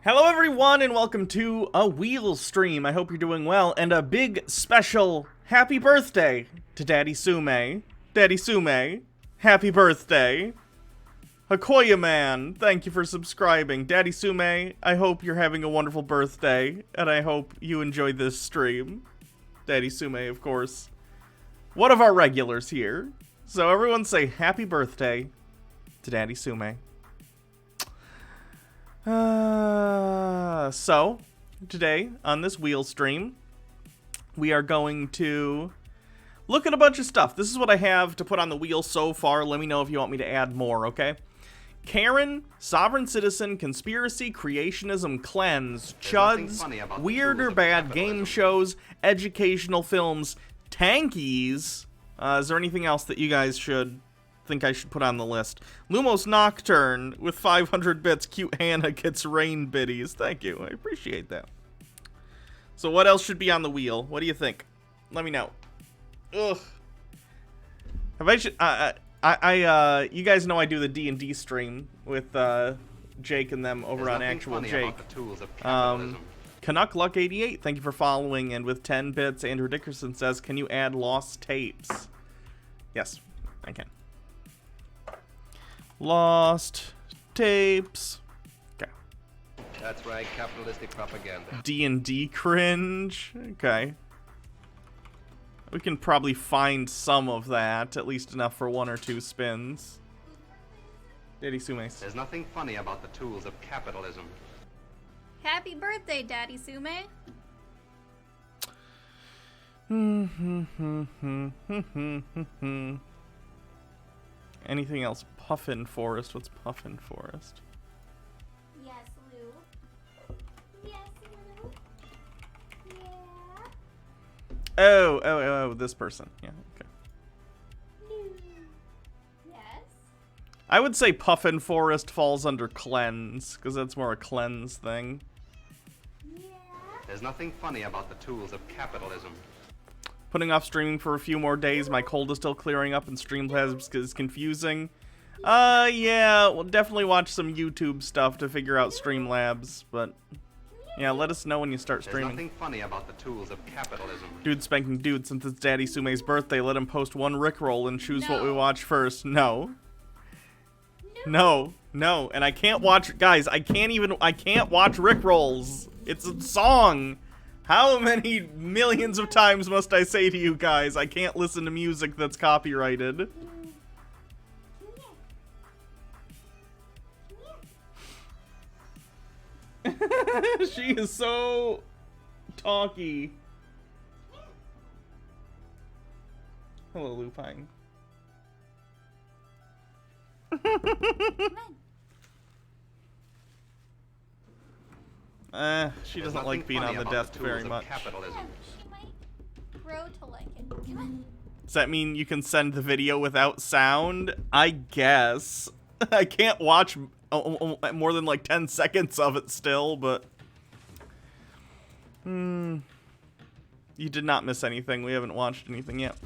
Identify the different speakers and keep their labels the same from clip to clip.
Speaker 1: Hello everyone and welcome to a wheel stream. I hope you're doing well and a big special happy birthday to Daddy Sume. Daddy Sume, happy birthday. Hakoya Man, thank you for subscribing. Daddy Sume, I hope you're having a wonderful birthday and I hope you enjoyed this stream. Daddy Sume, of course, one of our regulars here. So everyone say happy birthday to Daddy Sume. So, today, on this wheel stream, we are going to look at a bunch of stuff. This is what I have to put on the wheel so far. Let me know if you want me to add more, okay? Karen, Sovereign Citizen, Conspiracy, Creationism, Cleanse, Chuds, Weird or Bad Game Shows, Educational Films, Tankies. Is there anything else that you guys think I should put on the list? Lumos Nocturne with 500 bits. Cute Hannah gets rain biddies. Thank you. I appreciate that. So what else should be on the wheel? What do you think? Let me know. Ugh. You guys know I do the D&D stream with Jake and them over on Actual Jake. Canuck Luck 88, thank you for following. And with 10 bits, Andrew Dickerson says, can you add lost tapes? Yes, I can. Lost tapes. Okay.
Speaker 2: That's right, capitalistic propaganda.
Speaker 1: D&D cringe. Okay. We can probably find some of that, at least enough for 1 or 2 spins. Daddy Sume.
Speaker 2: There's nothing funny about the tools of capitalism.
Speaker 3: Happy birthday, Daddy Sume.
Speaker 1: Anything else? Puffin Forest. What's Puffin Forest?
Speaker 3: Yes, Lou. Yes, Lou. Yeah.
Speaker 1: Oh, this person. Yeah, okay.
Speaker 3: Lou. Yes.
Speaker 1: I would say Puffin Forest falls under Cleanse, because that's more a Cleanse thing.
Speaker 3: Yeah.
Speaker 2: There's nothing funny about the tools of capitalism.
Speaker 1: Putting off streaming for a few more days. My cold is still clearing up and Streamlabs is confusing. Yeah, we'll definitely watch some YouTube stuff to figure out Streamlabs, but yeah, let us know when you start streaming.
Speaker 2: There's nothing funny about the tools of capitalism.
Speaker 1: Dude spanking dude, since it's Daddy Sume's birthday, let him post one Rickroll and choose what we watch first. No. No, and I can't watch, guys, I can't watch Rickrolls. It's a song. How many millions of times must I say to you guys, I can't listen to music that's copyrighted? She is so talky. Hello, Lupine. She doesn't like being on the desk very much.
Speaker 2: Capitalism.
Speaker 3: She might grow to like it. Come on.
Speaker 1: Does that mean you can send the video without sound? I guess. I can't watch more than like 10 seconds of it still, but... You did not miss anything. We haven't watched anything yet.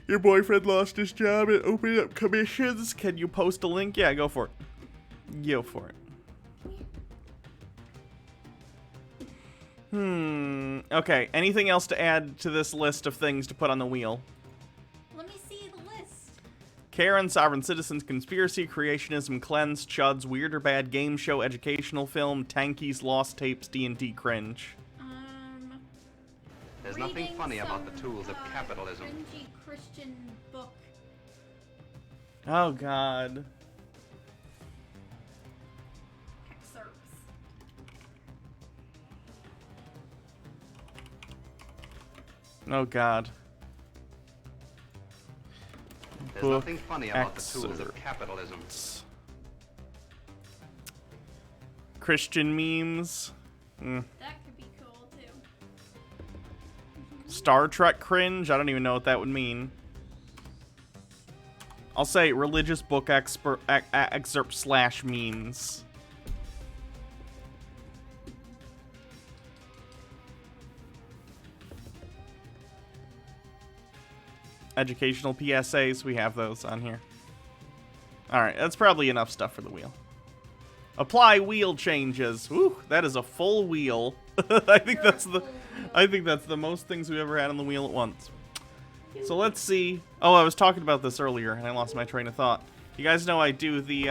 Speaker 1: Your boyfriend lost his job at opening up commissions. Can you post a link? Yeah, go for it. Go for it. Okay, anything else to add to this list of things to put on the wheel?
Speaker 3: Let me see the list.
Speaker 1: Karen, Sovereign Citizens, Conspiracy, Creationism, Cleanse, Chuds, Weird or Bad Game Show, Educational Film, Tankies, Lost Tapes, D&D Cringe.
Speaker 2: There's nothing funny about the tools of capitalism.
Speaker 3: Cringy Christian book.
Speaker 1: Oh, God.
Speaker 3: Excerpts.
Speaker 1: Oh, God.
Speaker 2: There's nothing funny about the tools of capitalism.
Speaker 1: Christian memes.
Speaker 3: That could be cool, too.
Speaker 1: Star Trek cringe? I don't even know what that would mean. I'll say religious book excerpt slash memes. Educational PSAs, we have those on here. Alright, that's probably enough stuff for the wheel. Apply wheel changes. Whew, that is a full wheel. I think that's the most things we've ever had on the wheel at once. So let's see. Oh, I was talking about this earlier and I lost my train of thought. You guys know I do the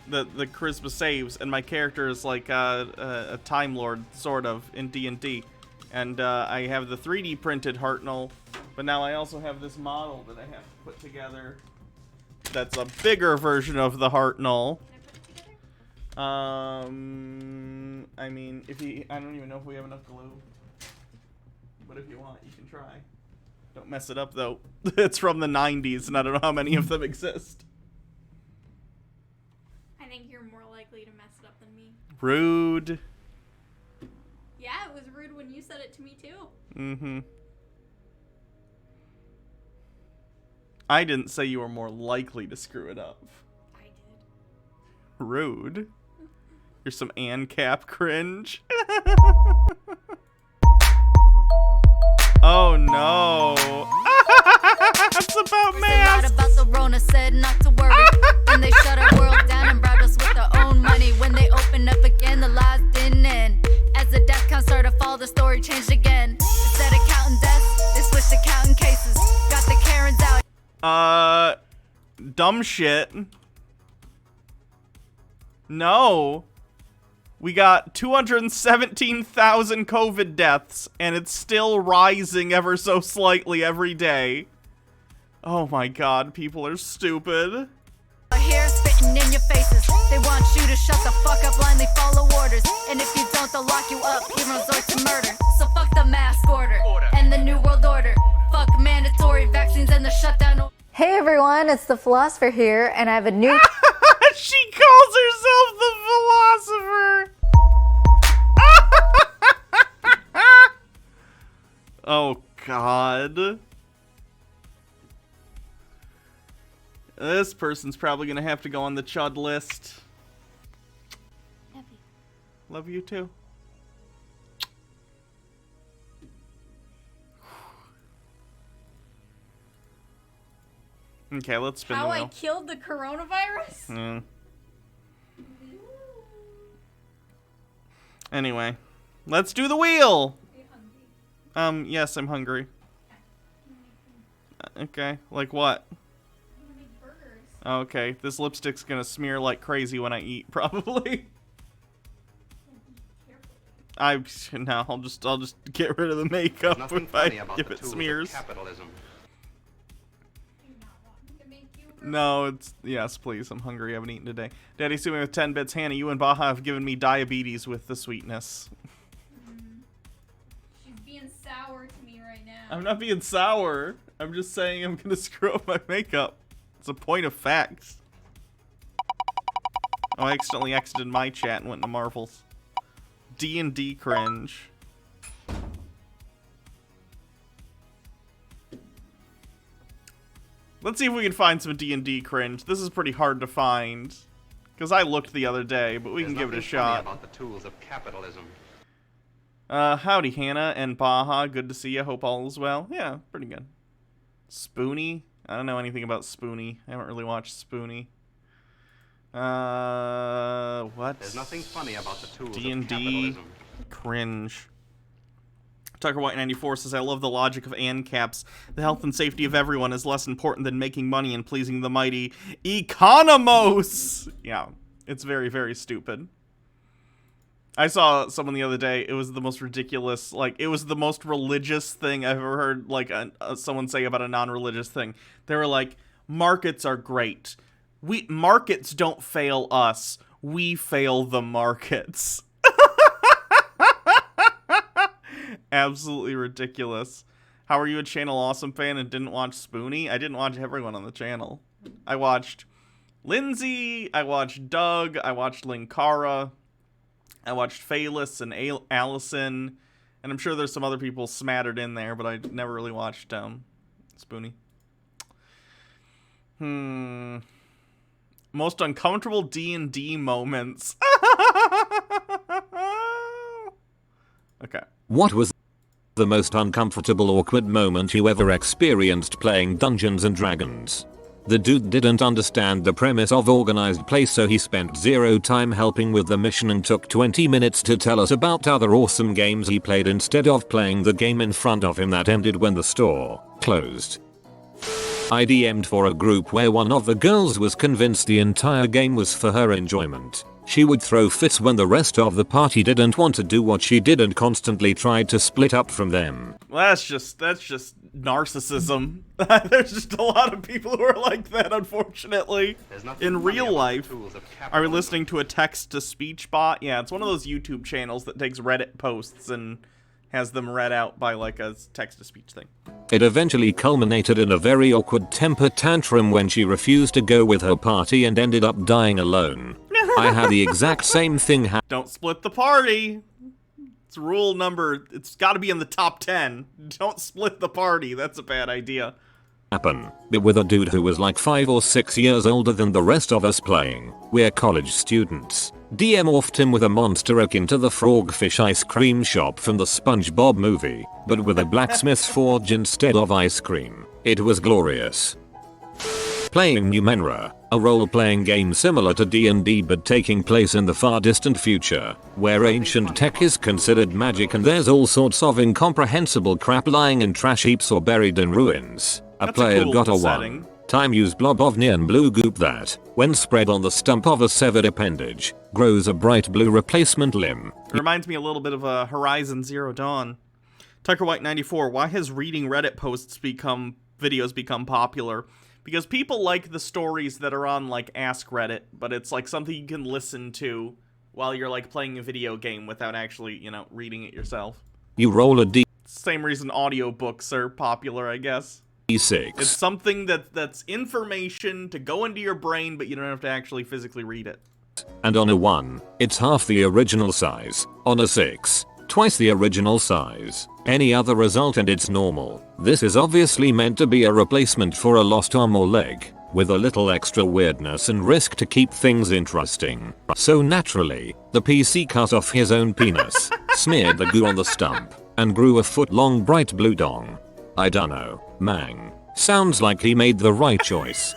Speaker 1: charisma saves, and my character is like a Time Lord, sort of, in D&D. And I have the 3D printed Hartnell, but now I also have this model that I have to put together. That's a bigger version of the Hartnell. I mean, I don't even know if we have enough glue. But if you want, you can try. Don't mess it up, though. It's from the 90s, and I don't know how many of them exist.
Speaker 3: I think you're more likely to mess it up than me.
Speaker 1: Rude.
Speaker 3: Yeah, it was rude when you said it to me, too.
Speaker 1: Mm-hmm. I didn't say you were more likely to screw it up.
Speaker 3: I did.
Speaker 1: Rude. You're some ANCAP cringe. Oh no. It's about math.
Speaker 4: There's a lot about the Rona, said not to worry. And they shut our world down and bribed us with their own money. When they opened up again, the lies didn't end. As the death count started to fall, the story changed again. Instead of counting deaths, they switched to counting cases. Got the Karens out.
Speaker 1: Dumb shit. No. We got 217,000 COVID deaths, and it's still rising ever so slightly every day. Oh my god, people are stupid.
Speaker 4: Here spitting in your faces. They want you to shut the fuck up, blindly follow orders. And if you don't, they'll lock you up, even resort to murder. So fuck the mask order and the new world order. Fuck mandatory vaccines and the shutdown.
Speaker 5: Hey everyone, it's the Philosopher here, and I have a new...
Speaker 1: She calls herself the Philosopher! Oh, God. This person's probably gonna have to go on the Chud list.
Speaker 3: Love you.
Speaker 1: Love you too. Okay, let's spin the
Speaker 3: How
Speaker 1: wheel.
Speaker 3: I killed the coronavirus?
Speaker 1: Yeah. Anyway, let's do the wheel.
Speaker 3: Are you hungry?
Speaker 1: Yes, I'm hungry. Okay, like what?
Speaker 3: I'm gonna make burgers.
Speaker 1: Okay, this lipstick's gonna smear like crazy when I eat, probably. No, I'll just get rid of the makeup
Speaker 2: Nothing
Speaker 1: if
Speaker 2: funny
Speaker 1: I
Speaker 2: about
Speaker 1: if
Speaker 2: the
Speaker 1: it
Speaker 2: tools of
Speaker 1: smears.
Speaker 2: capitalism.
Speaker 3: Do you not want me to make you a burger?
Speaker 1: No, yes, please. I'm hungry. I haven't eaten today. Daddy Sue me with 10 bits. Hannah, you and Baja have given me diabetes with the sweetness.
Speaker 3: She's being sour to me right now.
Speaker 1: I'm not being sour. I'm just saying I'm gonna screw up my makeup. It's a point of facts. Oh, I accidentally exited my chat and went to Marvel's. D&D cringe. Let's see if we can find some D&D cringe. This is pretty hard to find. Because I looked the other day, but we can give it a shot.
Speaker 2: About the tools of capitalism.
Speaker 1: Howdy, Hannah and Baja. Good to see you. Hope all is well. Yeah, pretty good. Spoonie? I don't know anything about Spoonie. I haven't really watched Spoonie. What?
Speaker 2: There's nothing funny about the tools
Speaker 1: D&D
Speaker 2: of capitalism.
Speaker 1: cringe. Tucker White 94 says, I love the logic of ANCAPs. The health and safety of everyone is less important than making money and pleasing the mighty economos. Yeah, it's very, very stupid. I saw someone the other day. It was the most ridiculous, like, it was the most religious thing I've ever heard, like, someone say about a non-religious thing. They were like, markets are great. Markets don't fail us. We fail the markets. Absolutely ridiculous. How are you a Channel Awesome fan and didn't watch Spoonie? I didn't watch everyone on the channel. I watched Lindsay, I watched Doug, I watched Linkara, I watched Phaelus and Allison, and I'm sure there's some other people smattered in there, but I never really watched Spoonie. Most uncomfortable D&D moments. Okay.
Speaker 6: What was the most uncomfortable, awkward moment you ever experienced playing Dungeons and Dragons? The dude didn't understand the premise of organized play, so he spent 0 time helping with the mission and took 20 minutes to tell us about other awesome games he played instead of playing the game in front of him that ended when the store closed. I DM'd for a group where one of the girls was convinced the entire game was for her enjoyment. She would throw fits when the rest of the party didn't want to do what she did and constantly tried to split up from them.
Speaker 1: Well, that's just narcissism. There's just a lot of people who are like that, unfortunately. In real life. Are we listening to a text-to-speech bot? Yeah, it's one of those YouTube channels that takes Reddit posts and has them read out by like a text-to-speech thing.
Speaker 6: It eventually culminated in a very awkward temper tantrum when she refused to go with her party and ended up dying alone. I had the exact same thing
Speaker 1: Don't split the party. It's rule number, it's gotta be in the top 10. Don't split the party, that's a bad idea.
Speaker 6: happen, but with a dude who was like 5 or 6 years older than the rest of us playing. We're college students. DM offed him with a monster akin to the frogfish ice cream shop from the SpongeBob movie, but with a blacksmith's forge instead of ice cream. It was glorious. Playing Numenera, a role-playing game similar to D&D but taking place in the far distant future, where ancient tech is considered magic and there's all sorts of incomprehensible crap lying in trash heaps or buried in ruins. A player got a 1-time use blob of neon blue goop that, when spread on the stump of a severed appendage, grows a bright blue replacement limb.
Speaker 1: It reminds me a little bit of Horizon Zero Dawn. Tucker White 94, why has reading Reddit posts videos become popular? Because people like the stories that are on, like, Ask Reddit, but it's, like, something you can listen to while you're, like, playing a video game without actually, you know, reading it yourself.
Speaker 6: You roll a
Speaker 1: Same reason audiobooks are popular, I guess.
Speaker 6: D6.
Speaker 1: It's something that's information to go into your brain, but you don't have to actually physically read it.
Speaker 6: And on a 1, it's half the original size. On a 6, twice the original size. Any other result and it's normal. This is obviously meant to be a replacement for a lost arm or leg, with a little extra weirdness and risk to keep things interesting. So naturally, the PC cut off his own penis, smeared the goo on the stump, and grew a foot-long bright blue dong. I dunno, mang. Sounds like he made the right choice.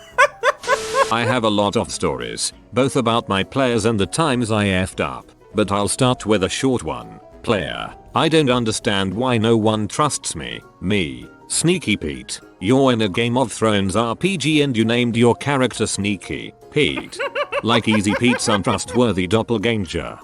Speaker 6: I have a lot of stories, both about my players and the times I effed up, but I'll start with a short one. Player, I don't understand why no one trusts me. Me, Sneaky Pete. You're in a Game of Thrones RPG and you named your character Sneaky Pete. Like Easy Pete's untrustworthy doppelganger.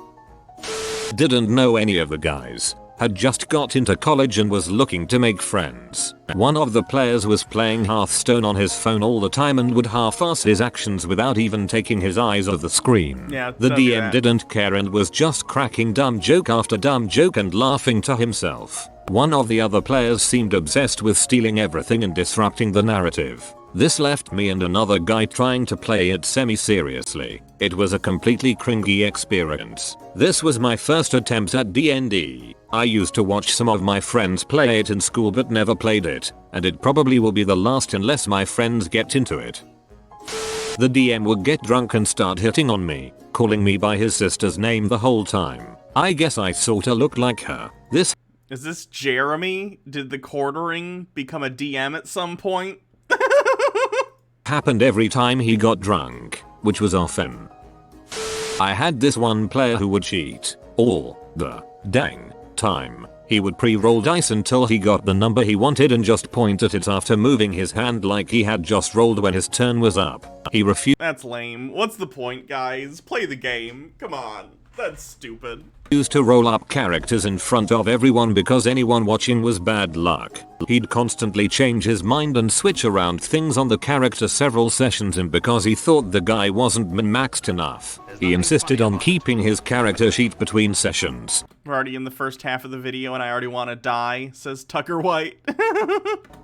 Speaker 6: Didn't know any of the guys. Had just got into college and was looking to make friends. One of the players was playing Hearthstone on his phone all the time and would half-ass his actions without even taking his eyes off the screen.
Speaker 1: Yeah,
Speaker 6: the DM didn't care and was just cracking dumb joke after dumb joke and laughing to himself. One of the other players seemed obsessed with stealing everything and disrupting the narrative. This left me and another guy trying to play it semi-seriously. It was a completely cringy experience. This was my first attempt at D&D. I used to watch some of my friends play it in school but never played it, and it probably will be the last unless my friends get into it. The DM would get drunk and start hitting on me, calling me by his sister's name the whole time. I guess I sorta looked like her.
Speaker 1: Is this Jeremy? Did the quartering become a DM at some point?
Speaker 6: Happened every time he got drunk, which was often. I had this one player who would cheat all the dang time. He would pre-roll dice until he got the number he wanted and just point at it after moving his hand like he had just rolled when his turn was up. He refused.
Speaker 1: That's lame. What's the point, guys? Play the game. Come on. That's stupid.
Speaker 6: Used to roll up characters in front of everyone because anyone watching was bad luck. He'd constantly change his mind and switch around things on the character several sessions in because he thought the guy wasn't min-maxed enough. He insisted on keeping his character sheet between sessions.
Speaker 1: We're already in the first half of the video and I already want to die, says Tucker White.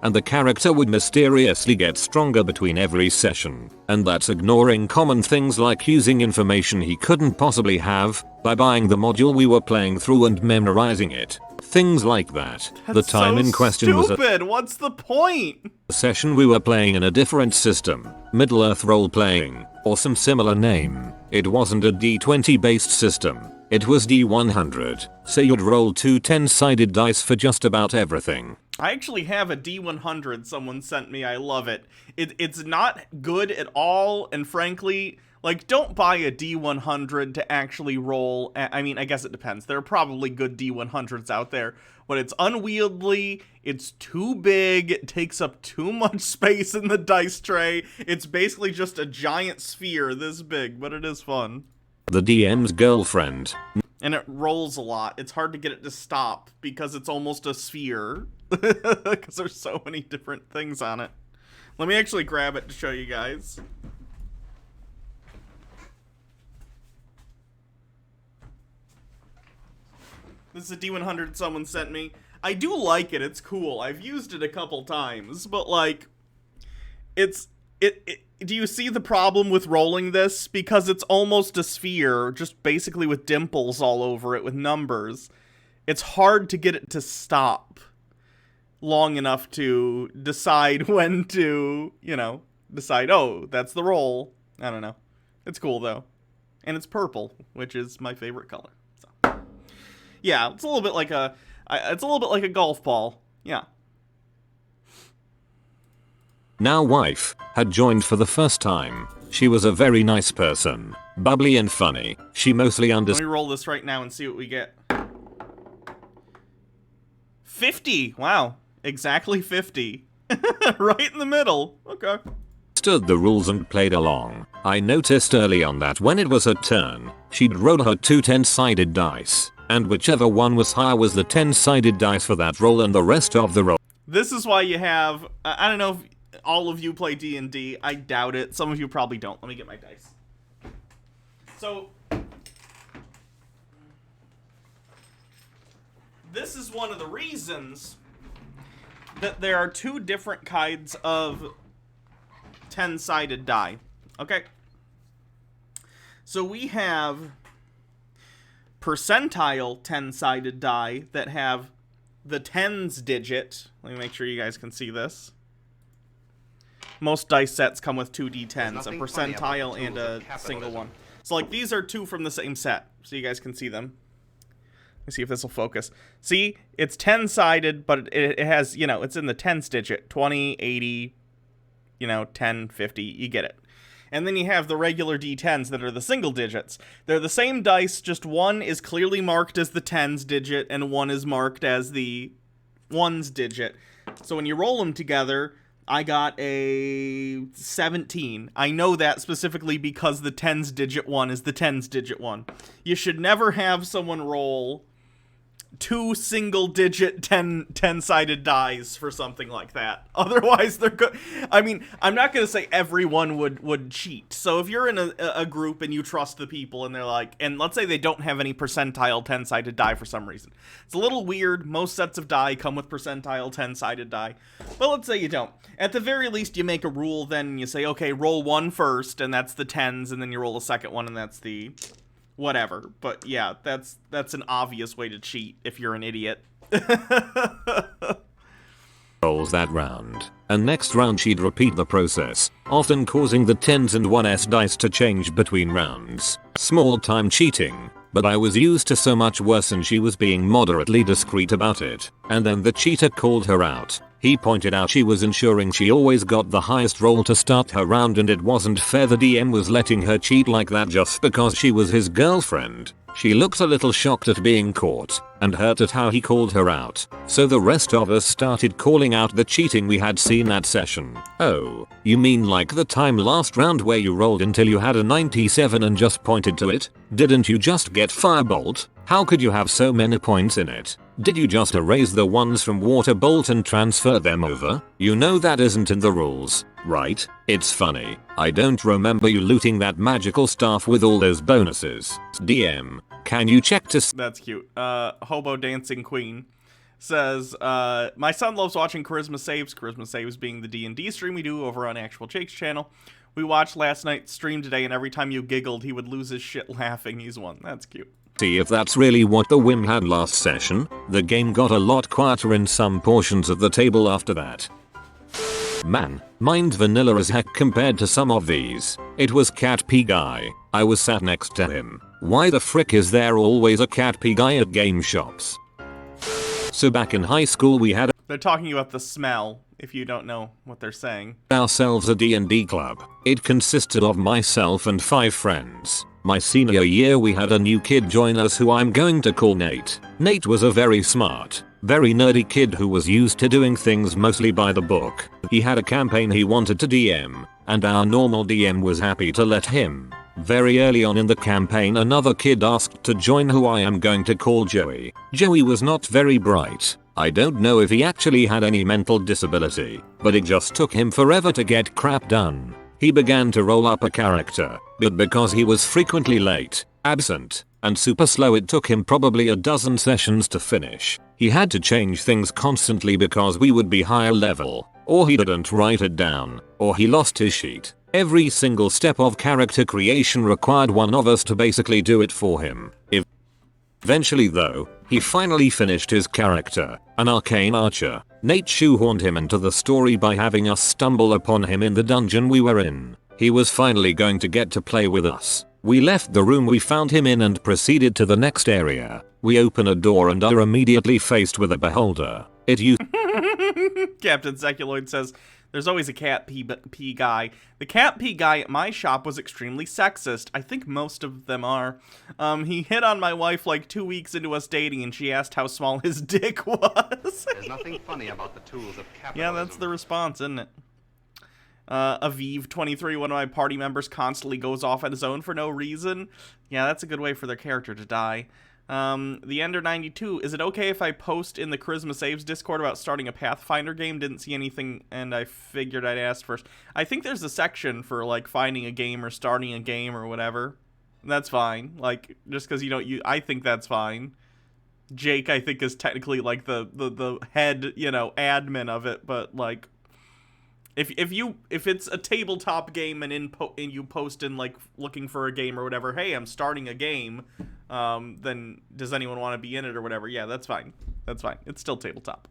Speaker 6: And the character would mysteriously get stronger between every session. And that's ignoring common things like using information he couldn't possibly have by buying the module we were playing through and memorizing it. Things like that.
Speaker 1: That's
Speaker 6: the time
Speaker 1: so
Speaker 6: in question was
Speaker 1: stupid. What's the point?
Speaker 6: a session we were playing in a different system, Middle-earth role-playing, or some similar name. It wasn't a D20 based system. It was D100, so you'd roll 2 10-sided dice for just about everything.
Speaker 1: I actually have a D100 someone sent me. I love it. It's not good at all, and frankly, like, don't buy a D100 to actually roll. I mean, I guess it depends. There are probably good D100s out there, but it's unwieldy, it's too big, it takes up too much space in the dice tray. It's basically just a giant sphere this big, but it is fun.
Speaker 6: The DM's girlfriend.
Speaker 1: And it rolls a lot. It's hard to get it to stop because it's almost a sphere. Because there's so many different things on it. Let me actually grab it to show you guys. This is a D100 someone sent me. I do like it. It's cool. I've used it a couple times, but like, do you see the problem with rolling this? Because it's almost a sphere, just basically with dimples all over it with numbers. It's hard to get it to stop long enough to decide when to, you know, decide, oh, that's the roll. I don't know. It's cool, though. And it's purple, which is my favorite color. So, yeah, it's a little bit like a golf ball. Yeah.
Speaker 6: Now wife had joined for the first time. She was a very nice person, bubbly and funny. She mostly
Speaker 1: Let me roll this right now and see what we get. 50. Wow. Exactly 50. Right in the middle. Okay.
Speaker 6: Understood the rules and played along. I noticed early on that when it was her turn, she'd roll her 2 10-sided dice, and whichever one was higher was the 10-sided dice for that roll and the rest of the roll.
Speaker 1: This is why you have, I don't know if all of you play D&D. I doubt it. Some of you probably don't. Let me get my dice. So, this is one of the reasons that there are 2 different kinds of 10-sided die. Okay? So we have percentile 10-sided die that have the tens digit. Let me make sure you guys can see this. Most dice sets come with 2 D10s, a percentile and a single one. So like these are 2 from the same set, so you guys can see them. Let's see if this will focus. See, it's 10-sided, but it has, you know, it's in the tens digit. 20, 80, you know, 10, 50, you get it. And then you have the regular D10s that are the single digits. They're the same dice, just one is clearly marked as the tens digit, and one is marked as the ones digit. So when you roll them together, I got a 17. I know that specifically because the tens digit one is the tens digit one. You should never have someone roll 2 single-digit 10-sided dies for something like that. Otherwise, they're good. I mean, I'm not going to say everyone would cheat. So if you're in a group and you trust the people and they're like, and let's say they don't have any percentile 10-sided die for some reason. It's a little weird. Most sets of die come with percentile 10-sided die. But let's say you don't. At the very least, you make a rule then and you say, okay, roll 1 first, and that's the tens, and then you roll a second one, and that's the whatever. But yeah, that's an obvious way to cheat if you're an idiot.
Speaker 6: Rolls that round, and next round she'd repeat the process, often causing the 10s and 1s dice to change between rounds. Small time cheating, but I was used to so much worse and she was being moderately discreet about it. And then the cheater called her out. He pointed out she was ensuring she always got the highest roll to start her round and it wasn't fair the DM was letting her cheat like that just because she was his girlfriend. She looked a little shocked at being caught, and hurt at how he called her out, so the rest of us started calling out the cheating we had seen that session. Oh, you mean like the time last round where you rolled until you had a 97 and just pointed to it? Didn't you just get Firebolt? How could you have so many points in it? Did you just erase the ones from Waterbolt and transfer them over? You know that isn't in the rules, right? It's funny. I don't remember you looting that magical staff with all those bonuses. DM, can you check to
Speaker 1: That's cute. Hobo Dancing Queen says, my son loves watching Charisma Saves being the D&D stream we do over on Actual Jake's channel. We watched last night's stream today, and every time you giggled, he would lose his shit laughing. He's won. That's cute.
Speaker 6: See if that's really what the whim had last session? The game got a lot quieter in some portions of the table after that. Man, mine's vanilla as heck compared to some of these. It was Cat P Guy. I was sat next to him. Why the frick is there always a Cat P Guy at game shops? So back in high school we had
Speaker 1: They're talking about the smell, if you don't know what they're saying.
Speaker 6: Ourselves a D&D club. It consisted of myself and 5 friends. My senior year we had a new kid join us who I'm going to call Nate. Nate was a very smart, very nerdy kid who was used to doing things mostly by the book. He had a campaign he wanted to DM, and our normal DM was happy to let him. Very early on in the campaign another kid asked to join who I am going to call Joey. Joey was not very bright. I don't know if he actually had any mental disability, but it just took him forever to get crap done. He began to roll up a character, but because he was frequently late, absent, and super slow it took him probably a dozen sessions to finish. He had to change things constantly because we would be higher level, or he didn't write it down, or he lost his sheet. Every single step of character creation required one of us to basically do it for him. Eventually though, he finally finished his character, an arcane archer. Nate shoehorned him into the story by having us stumble upon him in the dungeon we were in. He was finally going to get to play with us. We left the room we found him in and proceeded to the next area. We open a door and are immediately faced with a beholder. It used
Speaker 1: Captain Seculoid says, there's always a cat pee guy. The cat pee guy at my shop was extremely sexist. I think most of them are. He hit on my wife like 2 weeks into us dating and she asked how small his dick was.
Speaker 2: There's nothing funny about the tools of capitalism.
Speaker 1: Yeah, that's the response, isn't it? Aviv23, one of my party members, constantly goes off on his own for no reason. Yeah, that's a good way for their character to die. The Ender92, is it okay if I post in the Charisma Saves Discord about starting a Pathfinder game? Didn't see anything and I figured I'd ask first. I think there's a section for like finding a game or starting a game or whatever. That's fine. Like, just because you don't use, I think that's fine. Jake, I think, is technically like the head, you know, admin of it, but like, if it's a tabletop game and you post in like looking for a game or whatever, hey, I'm starting a game, then does anyone want to be in it or whatever? Yeah, that's fine. That's fine. It's still tabletop.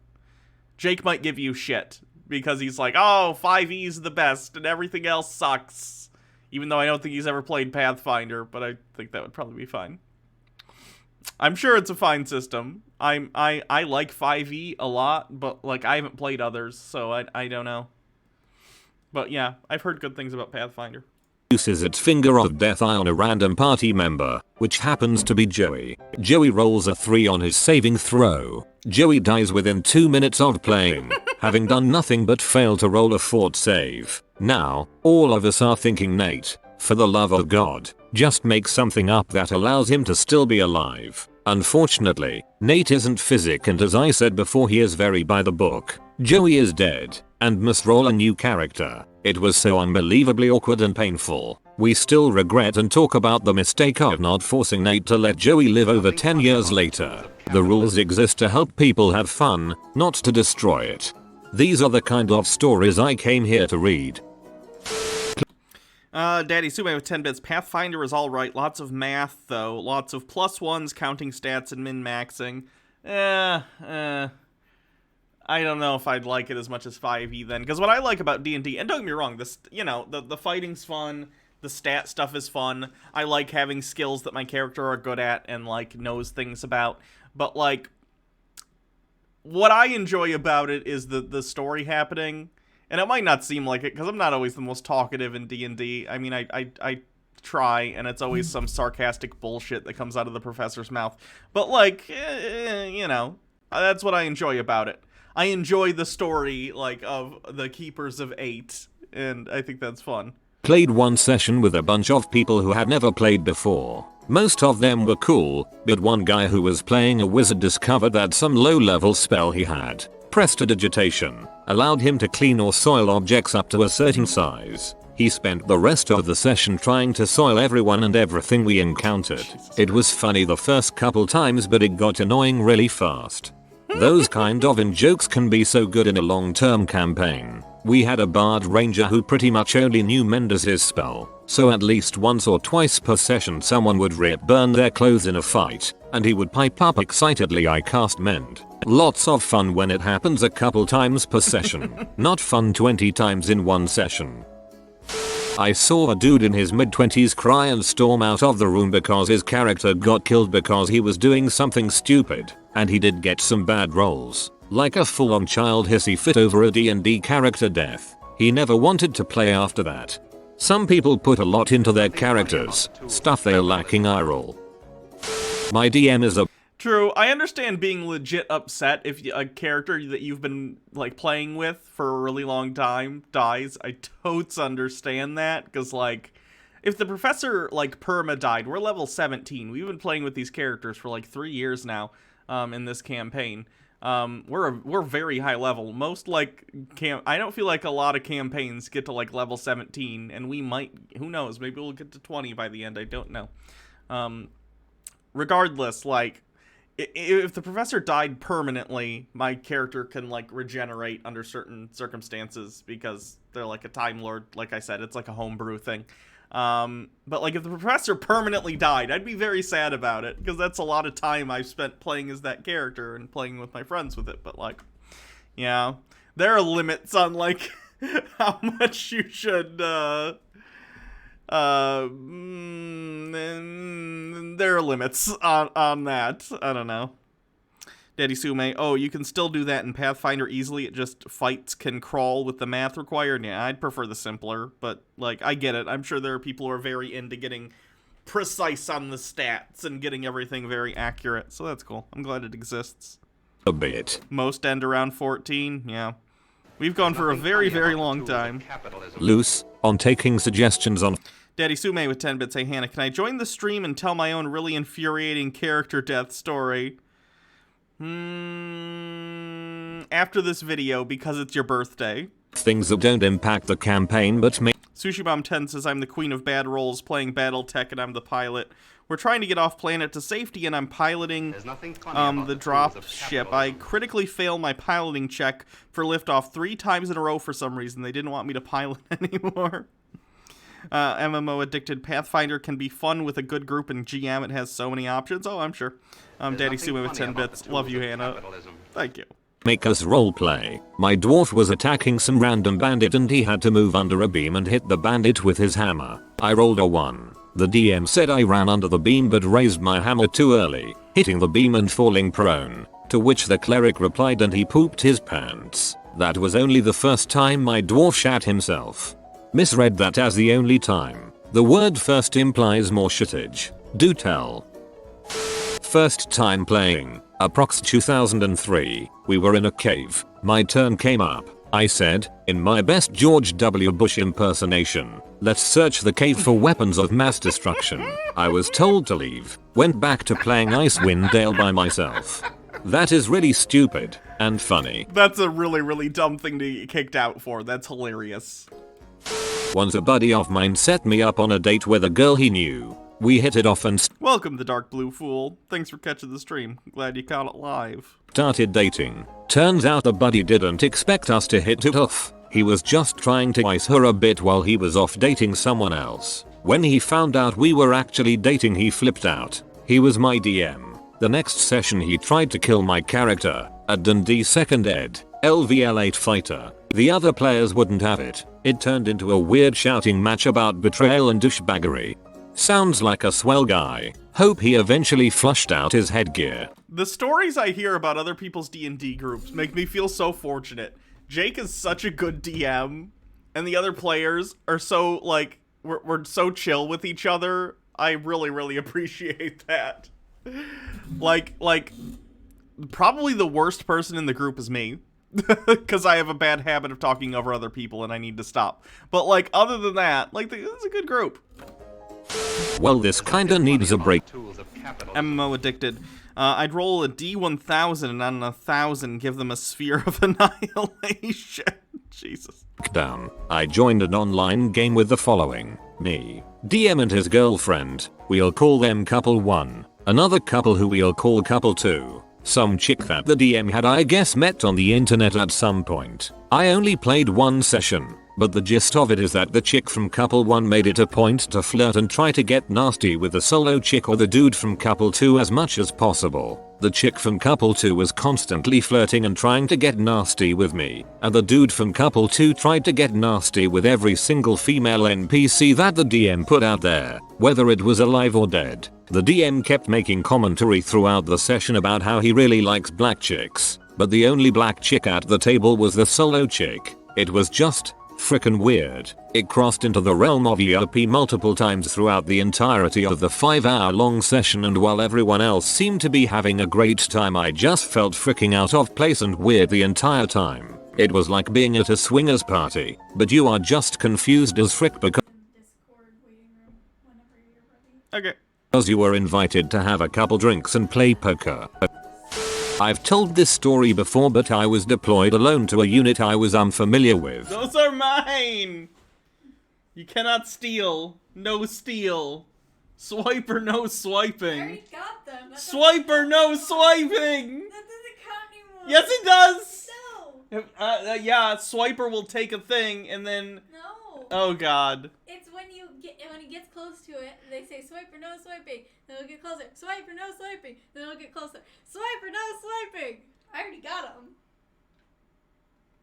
Speaker 1: Jake might give you shit because he's like, oh, 5e is the best and everything else sucks. Even though I don't think he's ever played Pathfinder, but I think that would probably be fine. I'm sure it's a fine system. I like 5e a lot, but like I haven't played others, so I don't know. But yeah, I've heard good things about Pathfinder.
Speaker 6: Uses its finger of death eye on a random party member, which happens to be Joey. Joey rolls a 3 on his saving throw. Joey dies within 2 minutes of playing, having done nothing but fail to roll a fort save. Now, all of us are thinking, Nate, for the love of God, just make something up that allows him to still be alive. Unfortunately, Nate isn't physic and as I said before he is very by the book. Joey is dead, and must roll a new character. It was so unbelievably awkward and painful. We still regret and talk about the mistake of not forcing Nate to let Joey live over 10 years later. The rules exist to help people have fun, not to destroy it. These are the kind of stories I came here to read.
Speaker 1: Daddy Sume with 10 bits. Pathfinder is alright. Lots of math, though. Lots of +1s, counting stats, and min-maxing. I don't know if I'd like it as much as 5e then. Because what I like about D&D, and don't get me wrong, this, you know, the fighting's fun. The stat stuff is fun. I like having skills that my character are good at and, like, knows things about. But, like, what I enjoy about it is the story happening. And it might not seem like it, because I'm not always the most talkative in D&D. I mean, I try, and it's always some sarcastic bullshit that comes out of the professor's mouth. But, like, you know, that's what I enjoy about it. I enjoy the story, like, of the Keepers of 8, and I think that's fun.
Speaker 6: Played one session with a bunch of people who had never played before. Most of them were cool, but one guy who was playing a wizard discovered that some low-level spell he had, prestidigitation, allowed him to clean or soil objects up to a certain size. He spent the rest of the session trying to soil everyone and everything we encountered. It was funny the first couple times, but it got annoying really fast. Those kind of in-jokes can be so good in a long-term campaign. We had a bard ranger who pretty much only knew Mendes' spell, so at least once or twice per session someone would burn their clothes in a fight, and he would pipe up excitedly, I cast Mend. Lots of fun when it happens a couple times per session, not fun 20 times in one session. I saw a dude in his mid-20s cry and storm out of the room because his character got killed because he was doing something stupid, and he did get some bad rolls. Like a full-on child hissy fit over a D&D character death. He never wanted to play after that. Some people put a lot into their characters, stuff they're lacking eye roll. My DM is a
Speaker 1: True, I understand being legit upset if a character that you've been like playing with for a really long time dies. I totes understand that, because like, if the professor like perma died, we're level 17. We've been playing with these characters for like 3 years now, in this campaign. We're very high level. Most like I don't feel like a lot of campaigns get to like level 17, and we might, who knows, maybe we'll get to 20 by the end. I don't know. Regardless, like, if the professor died permanently, my character can like regenerate under certain circumstances because they're like a Time Lord. Like I said, it's like a homebrew thing. But like if the professor permanently died, I'd be very sad about it, because that's a lot of time I've spent playing as that character and playing with my friends with it. But like, yeah, there are limits on like how much you should, there are limits on that. I don't know. Daddy Sume, oh, you can still do that in Pathfinder easily. It just fights can crawl with the math required. Yeah, I'd prefer the simpler, but like, I get it. I'm sure there are people who are very into getting precise on the stats and getting everything very accurate. So that's cool. I'm glad it exists.
Speaker 6: A bit.
Speaker 1: Most end around 14. Yeah. We've gone for a very, very long time.
Speaker 6: Loose on taking suggestions on.
Speaker 1: Daddy Sume with 10 bits. Hey, Hannah, can I join the stream and tell my own really infuriating character death story? After this video, because it's your birthday.
Speaker 6: Things that don't impact the campaign but may.
Speaker 1: Sushi Bomb 10 says, I'm the queen of bad rolls, playing Battletech, and I'm the pilot. We're trying to get off planet to safety, and I'm piloting the drop ship. I critically fail my piloting check for liftoff 3 times in a row for some reason. They didn't want me to pilot anymore. MMO addicted. Pathfinder can be fun with a good group, and GM it has so many options. Oh, I'm sure. Daddy Sumo with 10 bits. Love you, Hannah. Thank you.
Speaker 6: Make us roleplay. My dwarf was attacking some random bandit and he had to move under a beam and hit the bandit with his hammer. I rolled a 1. The DM said I ran under the beam but raised my hammer too early, hitting the beam and falling prone. To which the cleric replied and he pooped his pants. That was only the first time my dwarf shat himself. Misread that as the only time. The word first implies more shitage. Do tell. First time playing. Approx 2003. We were in a cave. My turn came up. I said, in my best George W. Bush impersonation, let's search the cave for weapons of mass destruction. I was told to leave. Went back to playing Icewind Dale by myself. That is really stupid and funny.
Speaker 1: That's a really, really dumb thing to get kicked out for. That's hilarious.
Speaker 6: Once a buddy of mine set me up on a date with a girl he knew. We hit it off and
Speaker 1: welcome the Dark Blue Fool. Thanks for catching the stream. Glad you caught it live.
Speaker 6: Started dating. Turns out the buddy didn't expect us to hit it off. He was just trying to ice her a bit while he was off dating someone else. When he found out we were actually dating, he flipped out. He was my DM. The next session he tried to kill my character, a Dundee 2nd Ed, LVL8 fighter. The other players wouldn't have it. It turned into a weird shouting match about betrayal and douchebaggery. Sounds like a swell guy. Hope he eventually flushed out his headgear.
Speaker 1: The stories I hear about other people's D&D groups make me feel so fortunate. Jake is such a good DM, and the other players are so, like, we're so chill with each other. I really, really appreciate that. Like, probably the worst person in the group is me. Because I have a bad habit of talking over other people and I need to stop. But, like, other than that, like, it's a good group.
Speaker 6: Well, this kinda needs a break.
Speaker 1: MMO addicted. I'd roll a D1000 and on 1,000 give them a sphere of annihilation. Jesus.
Speaker 6: Down. I joined an online game with the following. Me, DM and his girlfriend. We'll call them couple 1. Another couple who we'll call couple 2. Some chick that the DM had I guess met on the internet at some point. I only played 1 session. But the gist of it is that the chick from couple 1 made it a point to flirt and try to get nasty with the solo chick or the dude from couple 2 as much as possible. The chick from couple 2 was constantly flirting and trying to get nasty with me, and the dude from couple 2 tried to get nasty with every single female NPC that the DM put out there, whether it was alive or dead. The DM kept making commentary throughout the session about how he really likes black chicks. but the only black chick at the table was the solo chick. It was just frickin' weird. It crossed into the realm of ERP multiple times throughout the entirety of the 5-hour-long session, and while everyone else seemed to be having a great time, I just felt fricking out of place and weird the entire time. It was like being at a swingers party, but you are just confused as frick because
Speaker 3: Discord waiting room whenever you're ready.
Speaker 1: Okay.
Speaker 6: you were invited to have a couple drinks and play poker. I've told this story before, but I was deployed alone to a unit I was unfamiliar with.
Speaker 1: Those are mine! You cannot steal. No steal. Swiper, no
Speaker 3: I
Speaker 1: swiping.
Speaker 3: already got them. That
Speaker 1: Swiper, no swiping!
Speaker 3: That doesn't count anymore.
Speaker 1: Yes, it does!
Speaker 3: No.
Speaker 1: Yeah, Swiper will take a thing and then...
Speaker 3: No.
Speaker 1: Oh, God.
Speaker 3: It's when it gets close to it, they say swiper, no swiping. Then it'll get closer. Swiper, no swiping. Then it'll get closer. Swiper, no swiping. I already got them.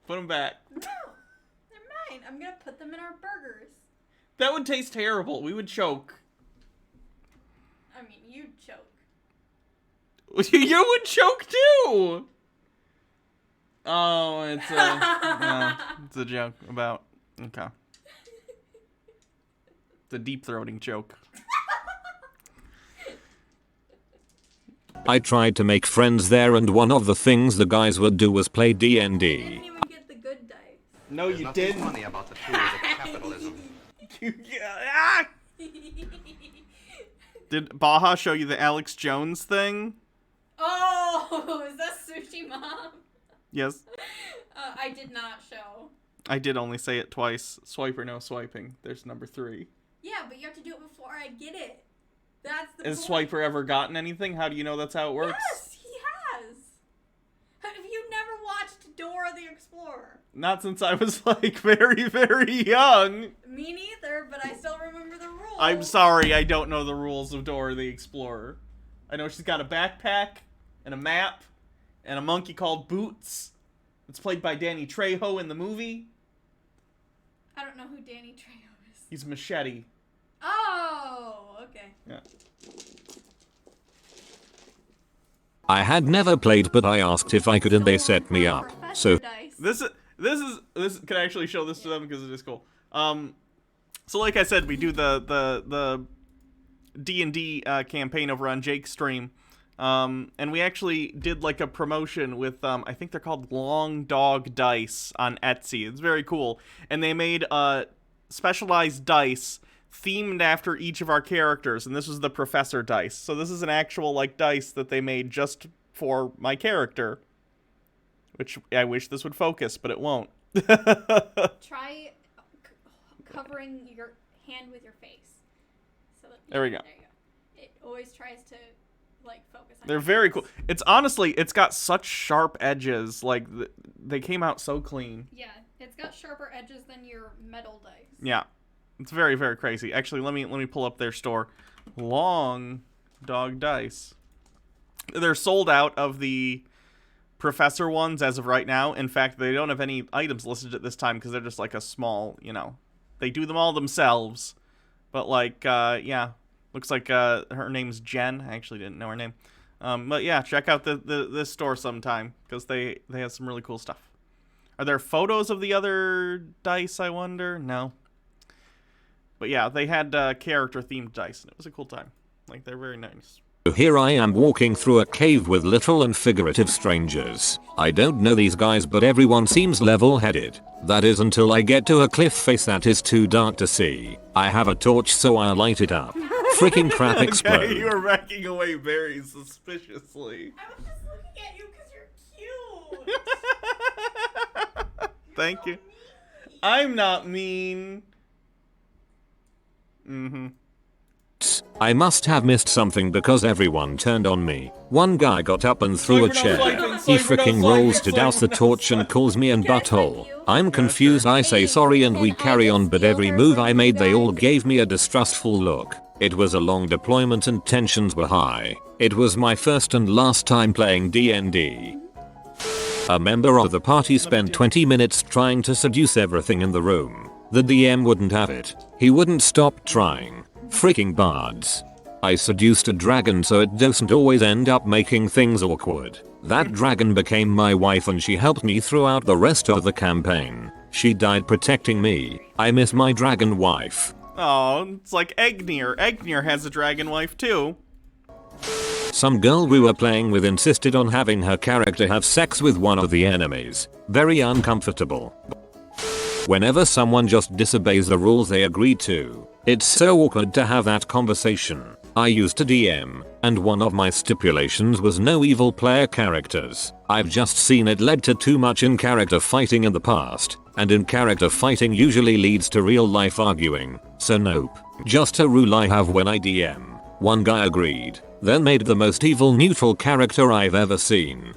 Speaker 1: Put them back.
Speaker 3: No, they're mine. I'm gonna put them in our burgers.
Speaker 1: That would taste terrible. We would choke.
Speaker 3: I mean, you'd choke.
Speaker 1: You would choke too. Oh, it's a joke about. Okay. It's a deep throating joke.
Speaker 6: I tried to make friends there, and one of the things the guys would do was play
Speaker 3: You didn't
Speaker 6: D&D.
Speaker 3: even get the good dice.
Speaker 1: No,
Speaker 2: There's
Speaker 1: you
Speaker 2: nothing
Speaker 1: didn't.
Speaker 2: funny about the tools of capitalism.
Speaker 1: Ah! Did Baja show you the Alex Jones thing?
Speaker 3: Oh, is that Sushi Mom?
Speaker 1: Yes.
Speaker 3: I did not show.
Speaker 1: I did only say it twice. Swiper, no swiping. There's number 3.
Speaker 3: Yeah, but you have to do it before I get it. That's the
Speaker 1: Has
Speaker 3: point.
Speaker 1: Swiper ever gotten anything? How do you know that's how it works?
Speaker 3: Yes, he has. Have you never watched Dora the Explorer?
Speaker 1: Not since I was like very, very young.
Speaker 3: Me neither, but I still remember the rules.
Speaker 1: I'm sorry, I don't know the rules of Dora the Explorer. I know she's got a backpack and a map and a monkey called Boots. It's played by Danny Trejo in the movie.
Speaker 3: I don't know who Danny Trejo is.
Speaker 1: He's Machete.
Speaker 3: Oh, okay.
Speaker 1: Yeah.
Speaker 6: I had never played, but I asked if I could and they set me up. So
Speaker 3: Dice.
Speaker 1: This can I actually show this to them because it is cool. So like I said, we do the D&D campaign over on Jake's stream. And we actually did like a promotion with I think they're called Long Dog Dice on Etsy. It's very cool. And they made specialized dice themed after each of our characters, and this was the Professor dice. So this is an actual like dice that they made just for my character, which I wish this would focus, but it won't.
Speaker 3: Try covering your hand with your face. So that,
Speaker 1: There we go.
Speaker 3: There you go. It always tries to like focus on
Speaker 1: They're
Speaker 3: your
Speaker 1: very
Speaker 3: face.
Speaker 1: cool. It's honestly, it's got such sharp edges. Like they came out so clean.
Speaker 3: Yeah, it's got sharper edges than your metal dice.
Speaker 1: Yeah, it's very, very crazy. Actually, let me pull up their store. Long Dog Dice. They're sold out of the Professor ones as of right now. In fact, they don't have any items listed at this time because they're just like a small, they do them all themselves. But like, yeah, looks like her name's Jen. I actually didn't know her name. But yeah, check out this store sometime because they have some really cool stuff. Are there photos of the other dice, I wonder? No. But yeah, they had character-themed dice, and it was a cool time. Like, they're very nice.
Speaker 6: here I am walking through a cave with literal and figurative strangers. I don't know these guys, but everyone seems level-headed. That is until I get to a cliff face that is too dark to see. I have a torch, so I'll light it up. Freaking crap explode.
Speaker 1: Okay, you are backing away very suspiciously.
Speaker 3: I was just looking at you because you're cute.
Speaker 1: Thank you. I'm not mean. Mm-hmm.
Speaker 6: I must have missed something because everyone turned on me. One guy got up and threw a
Speaker 1: Swiper, no
Speaker 6: chair.
Speaker 1: swiping,
Speaker 6: He
Speaker 1: swiper, no
Speaker 6: freaking
Speaker 1: swiping,
Speaker 6: rolls to douse the
Speaker 1: swiper, no
Speaker 6: torch and calls me an butthole. I'm confused. I say
Speaker 3: Hey,
Speaker 6: sorry and we
Speaker 3: can I
Speaker 6: carry on,
Speaker 3: just
Speaker 6: but
Speaker 3: steal
Speaker 6: every
Speaker 3: her
Speaker 6: move
Speaker 3: from
Speaker 6: I
Speaker 3: you
Speaker 6: made they all
Speaker 3: guys?
Speaker 6: gave me a distrustful look. It was a long deployment and tensions were high. It was my first and last time playing D&D. A member of the party spent 20 minutes trying to seduce everything in the room. The DM wouldn't have it. He wouldn't stop trying. Freaking bards. I seduced a dragon so it doesn't always end up making things awkward. That dragon became my wife and she helped me throughout the rest of the campaign. She died protecting me. I miss my dragon wife.
Speaker 1: Oh, it's like Egnir. Egnir has a dragon wife too.
Speaker 6: Some girl we were playing with insisted on having her character have sex with one of the enemies. Very uncomfortable. Whenever someone just disobeys the rules they agreed to, it's so awkward to have that conversation. I used to DM, and one of my stipulations was no evil player characters. I've just seen it led to too much in-character fighting in the past, and in-character fighting usually leads to real-life arguing, so nope. Just a rule I have when I DM. One guy agreed, then made the most evil neutral character I've ever seen.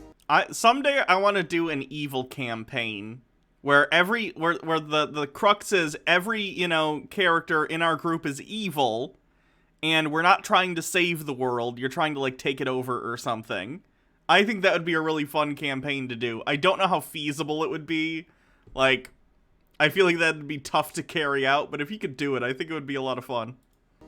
Speaker 1: Someday I want to do an evil campaign where the crux is every, you know, character in our group is evil, and we're not trying to save the world, you're trying to, like, take it over or something. I think that would be a really fun campaign to do. I don't know how feasible it would be. Like, I feel like that'd be tough to carry out, but if you could do it, I think it would be a lot of fun.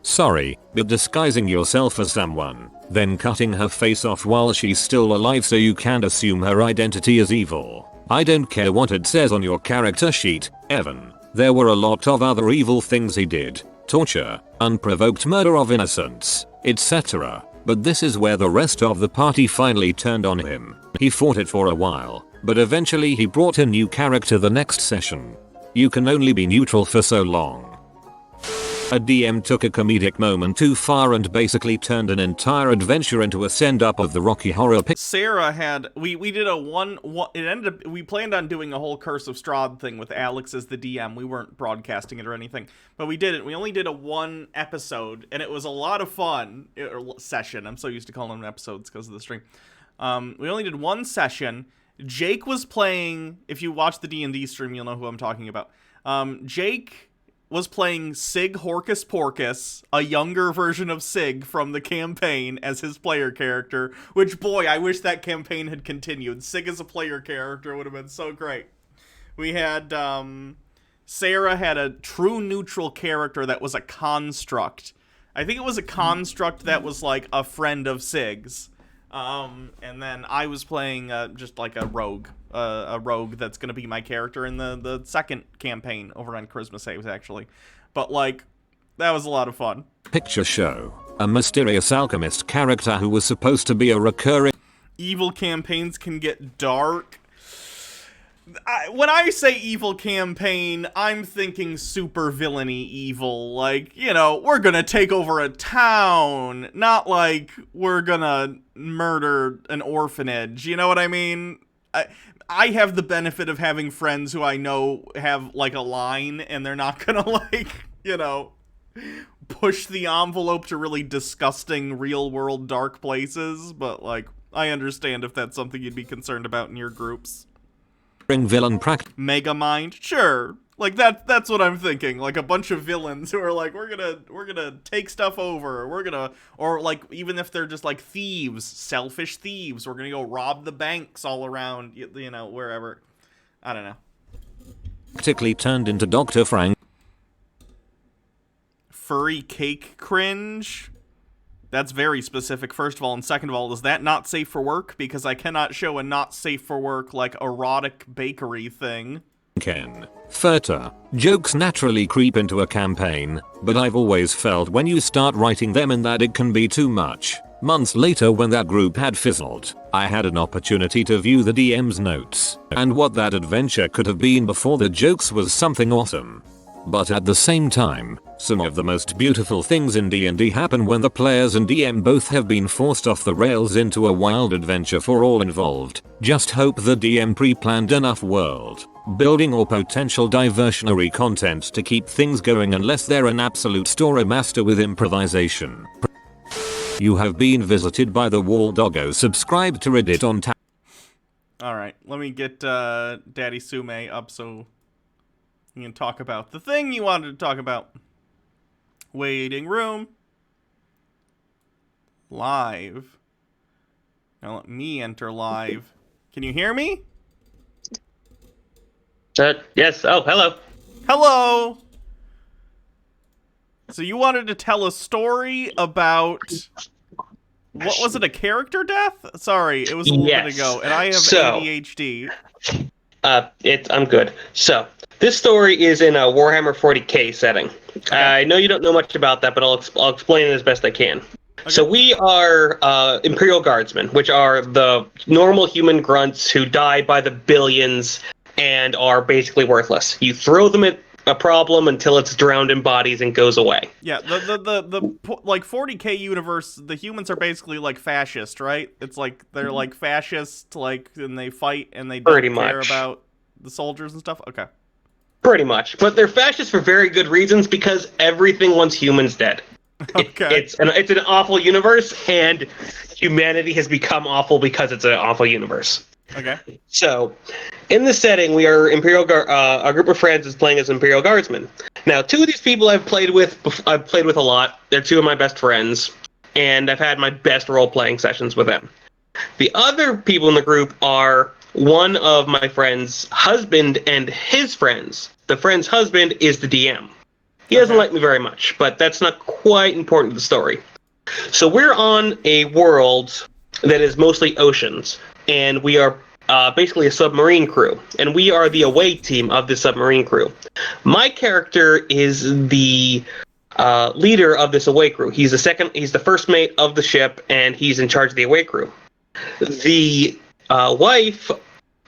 Speaker 6: Sorry, but disguising yourself as someone, then cutting her face off while she's still alive so you can't assume her identity is evil. I don't care what it says on your character sheet, Evan. There were a lot of other evil things he did. Torture, unprovoked murder of innocents, etc. But this is where the rest of the party finally turned on him. He fought it for a while, but eventually he brought a new character the next session. You can only be neutral for so long. A DM took a comedic moment too far and basically turned an entire adventure into a send-up of the Rocky Horror Picture.
Speaker 1: Sarah had, we did we planned on doing a whole Curse of Strahd thing with Alex as the DM. We weren't broadcasting it or anything, but we didn't. We only did a one episode, and it was a lot of fun. Session. I'm so used to calling them episodes because of the stream. We only did one session. Jake was playing, if you watch the D&D stream, you'll know who I'm talking about. Jake was playing Sig Horcus Porcus, a younger version of Sig from the campaign, as his player character, which, boy, I wish that campaign had continued. Sig as a player character would have been so great. We had, Sarah had a true neutral character that was a construct. I think it was a construct that was, like, a friend of Sig's. And then I was playing just like a rogue that's gonna be my character in the second campaign over on Charisma Saves, actually. But, like, that was a lot of fun.
Speaker 6: Picture show. A mysterious alchemist character who was supposed to be a recurring...
Speaker 1: Evil campaigns can get dark. When I say evil campaign, I'm thinking super villainy evil. Like, you know, we're gonna take over a town, not like we're gonna murder an orphanage. You know what I mean? I have the benefit of having friends who I know have, like, a line, and they're not gonna, like, you know, push the envelope to really disgusting real-world dark places. But, like, I understand if that's something you'd be concerned about in your groups.
Speaker 6: Villain
Speaker 1: Megamind, sure. Like, that's what I'm thinking. Like, a bunch of villains who are like, we're gonna take stuff over. Or, like, even if they're just, like, thieves, selfish thieves, we're gonna go rob the banks all around, you know, wherever. I don't know.
Speaker 6: Practically turned into Dr. Frank.
Speaker 1: Furry cake cringe? That's very specific, first of all, and second of all, is that not safe for work? Because I cannot show a not safe for work, like, erotic bakery thing.
Speaker 6: Ken. Furter. Jokes naturally creep into a campaign, but I've always felt when you start writing them in that it can be too much. Months later, when that group had fizzled, I had an opportunity to view the DM's notes, and what that adventure could have been before the jokes was something awesome. But at the same time, some of the most beautiful things in D&D happen when the players and DM both have been forced off the rails into a wild adventure for all involved. Just hope the DM pre-planned enough world building or potential diversionary content to keep things going unless they're an absolute story master with improvisation. You have been visited by the Wall Doggo. Subscribe to Reddit on tap.
Speaker 1: Alright, let me get Daddy Sume up so you can talk about the thing you wanted to talk about. Waiting room. Live. Now let me enter live. Can you hear me?
Speaker 7: Yes. Oh, hello.
Speaker 1: Hello. So you wanted to tell a story about... What was it, a character death? Sorry, it was a little bit ago, and I have ADHD.
Speaker 7: I'm good. So, this story is in a Warhammer 40k setting.
Speaker 1: Okay.
Speaker 7: I know you don't know much about that, but I'll explain it as best I can.
Speaker 1: Okay.
Speaker 7: So we are Imperial Guardsmen, which are the normal human grunts who die by the billions and are basically worthless. You throw them at a problem until it's drowned in bodies and goes away.
Speaker 1: Yeah, the like 40k universe, the humans are basically like fascist, right? It's like they're like fascist, like, and they fight and they don't care about the soldiers and stuff. Okay.
Speaker 7: Pretty much, but they're fascist for very good reasons because everything wants humans dead.
Speaker 1: Okay.
Speaker 7: It's an awful universe, and humanity has become awful because it's an awful universe.
Speaker 1: Okay.
Speaker 7: So, in this setting, we are a group of friends is playing as Imperial Guardsmen. Now, two of these people I've played with a lot. They're two of my best friends, and I've had my best role-playing sessions with them. The other people in the group are one of my friend's husband and his friends. The friend's husband is the DM. He doesn't like me very much, but that's not quite important to the story. So we're on a world that is mostly oceans, and we are basically a submarine crew, and we are the away team of the submarine crew. My character is the leader of this away crew. He's the first mate of the ship, and he's in charge of the away crew. The wife,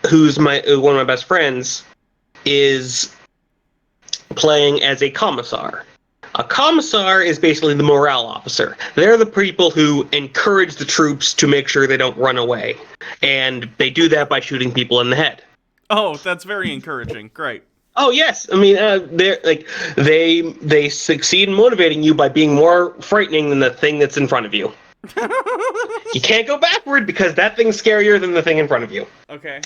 Speaker 7: who's one of my best friends, is playing as a commissar. A commissar is basically the morale officer. They're the people who encourage the troops to make sure they don't run away, and they do that by shooting people in the head.
Speaker 1: Oh, that's very encouraging. Great.
Speaker 7: Oh yes, I mean they succeed in motivating you by being more frightening than the thing that's in front of you. You can't go backward because that thing's scarier than the thing in front of you.
Speaker 1: Okay.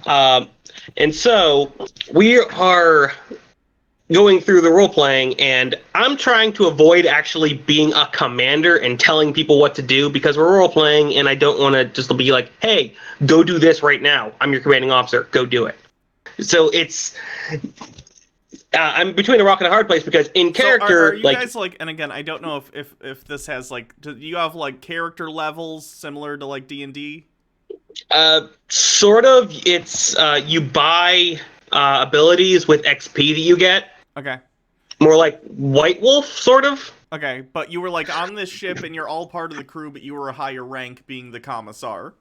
Speaker 7: And so we are going through the role playing, and I'm trying to avoid actually being a commander and telling people what to do because we're role playing, and I don't want to just be like, "Hey, go do this right now. I'm your commanding officer. Go do it." So it's I'm between a rock and a hard place because in character,
Speaker 1: so are you guys like, and again, I don't know if this has like, do you have like character levels similar to like D&D?
Speaker 7: Sort of. It's you buy abilities with XP that you get.
Speaker 1: Okay.
Speaker 7: More like White Wolf, sort of.
Speaker 1: Okay, but you were like on this ship and you're all part of the crew, but you were a higher rank being the commissar.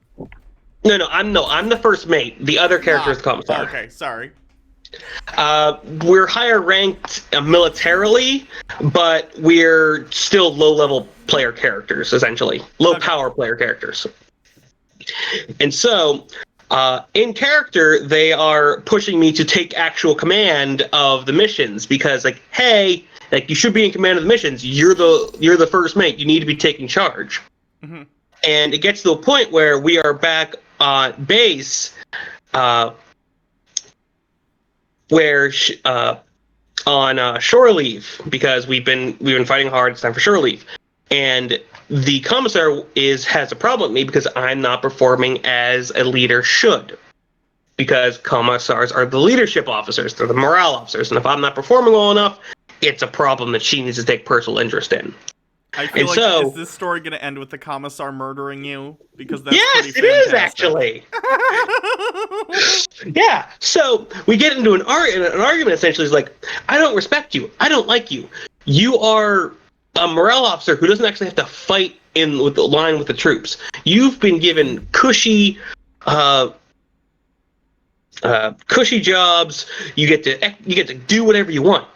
Speaker 7: No, I'm the first mate. The other character is the commissar.
Speaker 1: Okay, sorry.
Speaker 7: We're higher ranked militarily, but we're still low-level player characters, essentially. Low-power player characters. And so, in character, they are pushing me to take actual command of the missions because, like, hey, like you should be in command of the missions. You're the first mate. You need to be taking charge.
Speaker 1: Mm-hmm.
Speaker 7: And it gets to a point where we are back on base, on shore leave because we've been fighting hard. It's time for shore leave, and the commissar has a problem with me because I'm not performing as a leader should. Because commissars are the leadership officers, they're the morale officers, and if I'm not performing well enough, it's a problem that she needs to take personal interest in.
Speaker 1: I feel is this story going to end with the commissar murdering you? Because that's
Speaker 7: yes,
Speaker 1: pretty
Speaker 7: it is
Speaker 1: fantastic.
Speaker 7: actually. Yeah. So we get into an argument. Essentially, is like, I don't respect you. I don't like you. You are a morale officer who doesn't actually have to fight with the line with the troops. You've been given cushy jobs. You get to do whatever you want.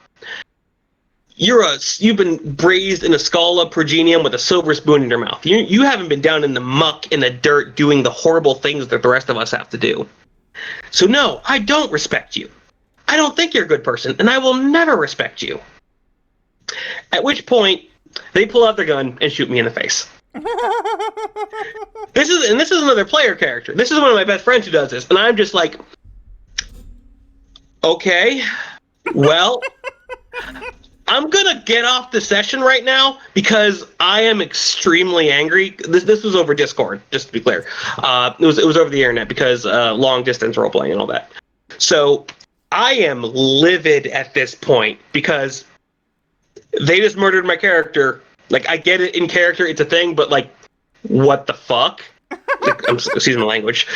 Speaker 7: You've been raised in a Scala Progenium with a silver spoon in your mouth. You haven't been down in the muck, in the dirt, doing the horrible things that the rest of us have to do. So no, I don't respect you. I don't think you're a good person, and I will never respect you. At which point, they pull out their gun and shoot me in the face. This is another player character. This is one of my best friends who does this, and I'm just like, okay, well, I'm gonna get off the session right now because I am extremely angry. This was over Discord, just to be clear. It was over the internet because long distance role playing and all that. So I am livid at this point because They just murdered my character. Like, I get it in character, it's a thing, but like, what the fuck? Like, excuse my language.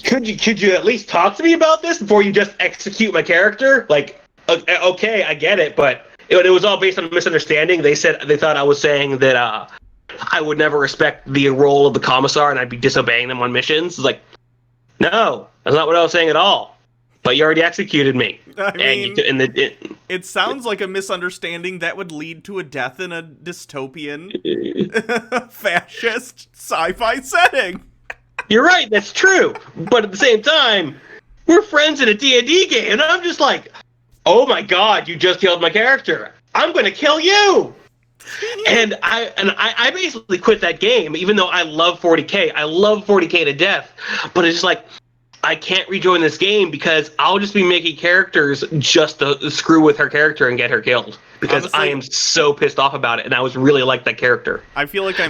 Speaker 7: Could you at least talk to me about this before you just execute my character? Like, okay, I get it, but it was all based on a misunderstanding. They thought I was saying that I would never respect the role of the commissar and I'd be disobeying them on missions. It's like, no, that's not what I was saying at all. But you already executed me.
Speaker 1: It sounds like a misunderstanding that would lead to a death in a dystopian, fascist sci-fi setting.
Speaker 7: You're right, that's true. But at the same time, we're friends in a D&D game, and I'm just like, oh my god, you just killed my character. I'm going to kill you. And I basically quit that game, even though I love 40K. I love 40K to death. But it's just like, I can't rejoin this game because I'll just be making characters just to screw with her character and get her killed. Because honestly, I am so pissed off about it, and I was really like that character.
Speaker 1: I feel like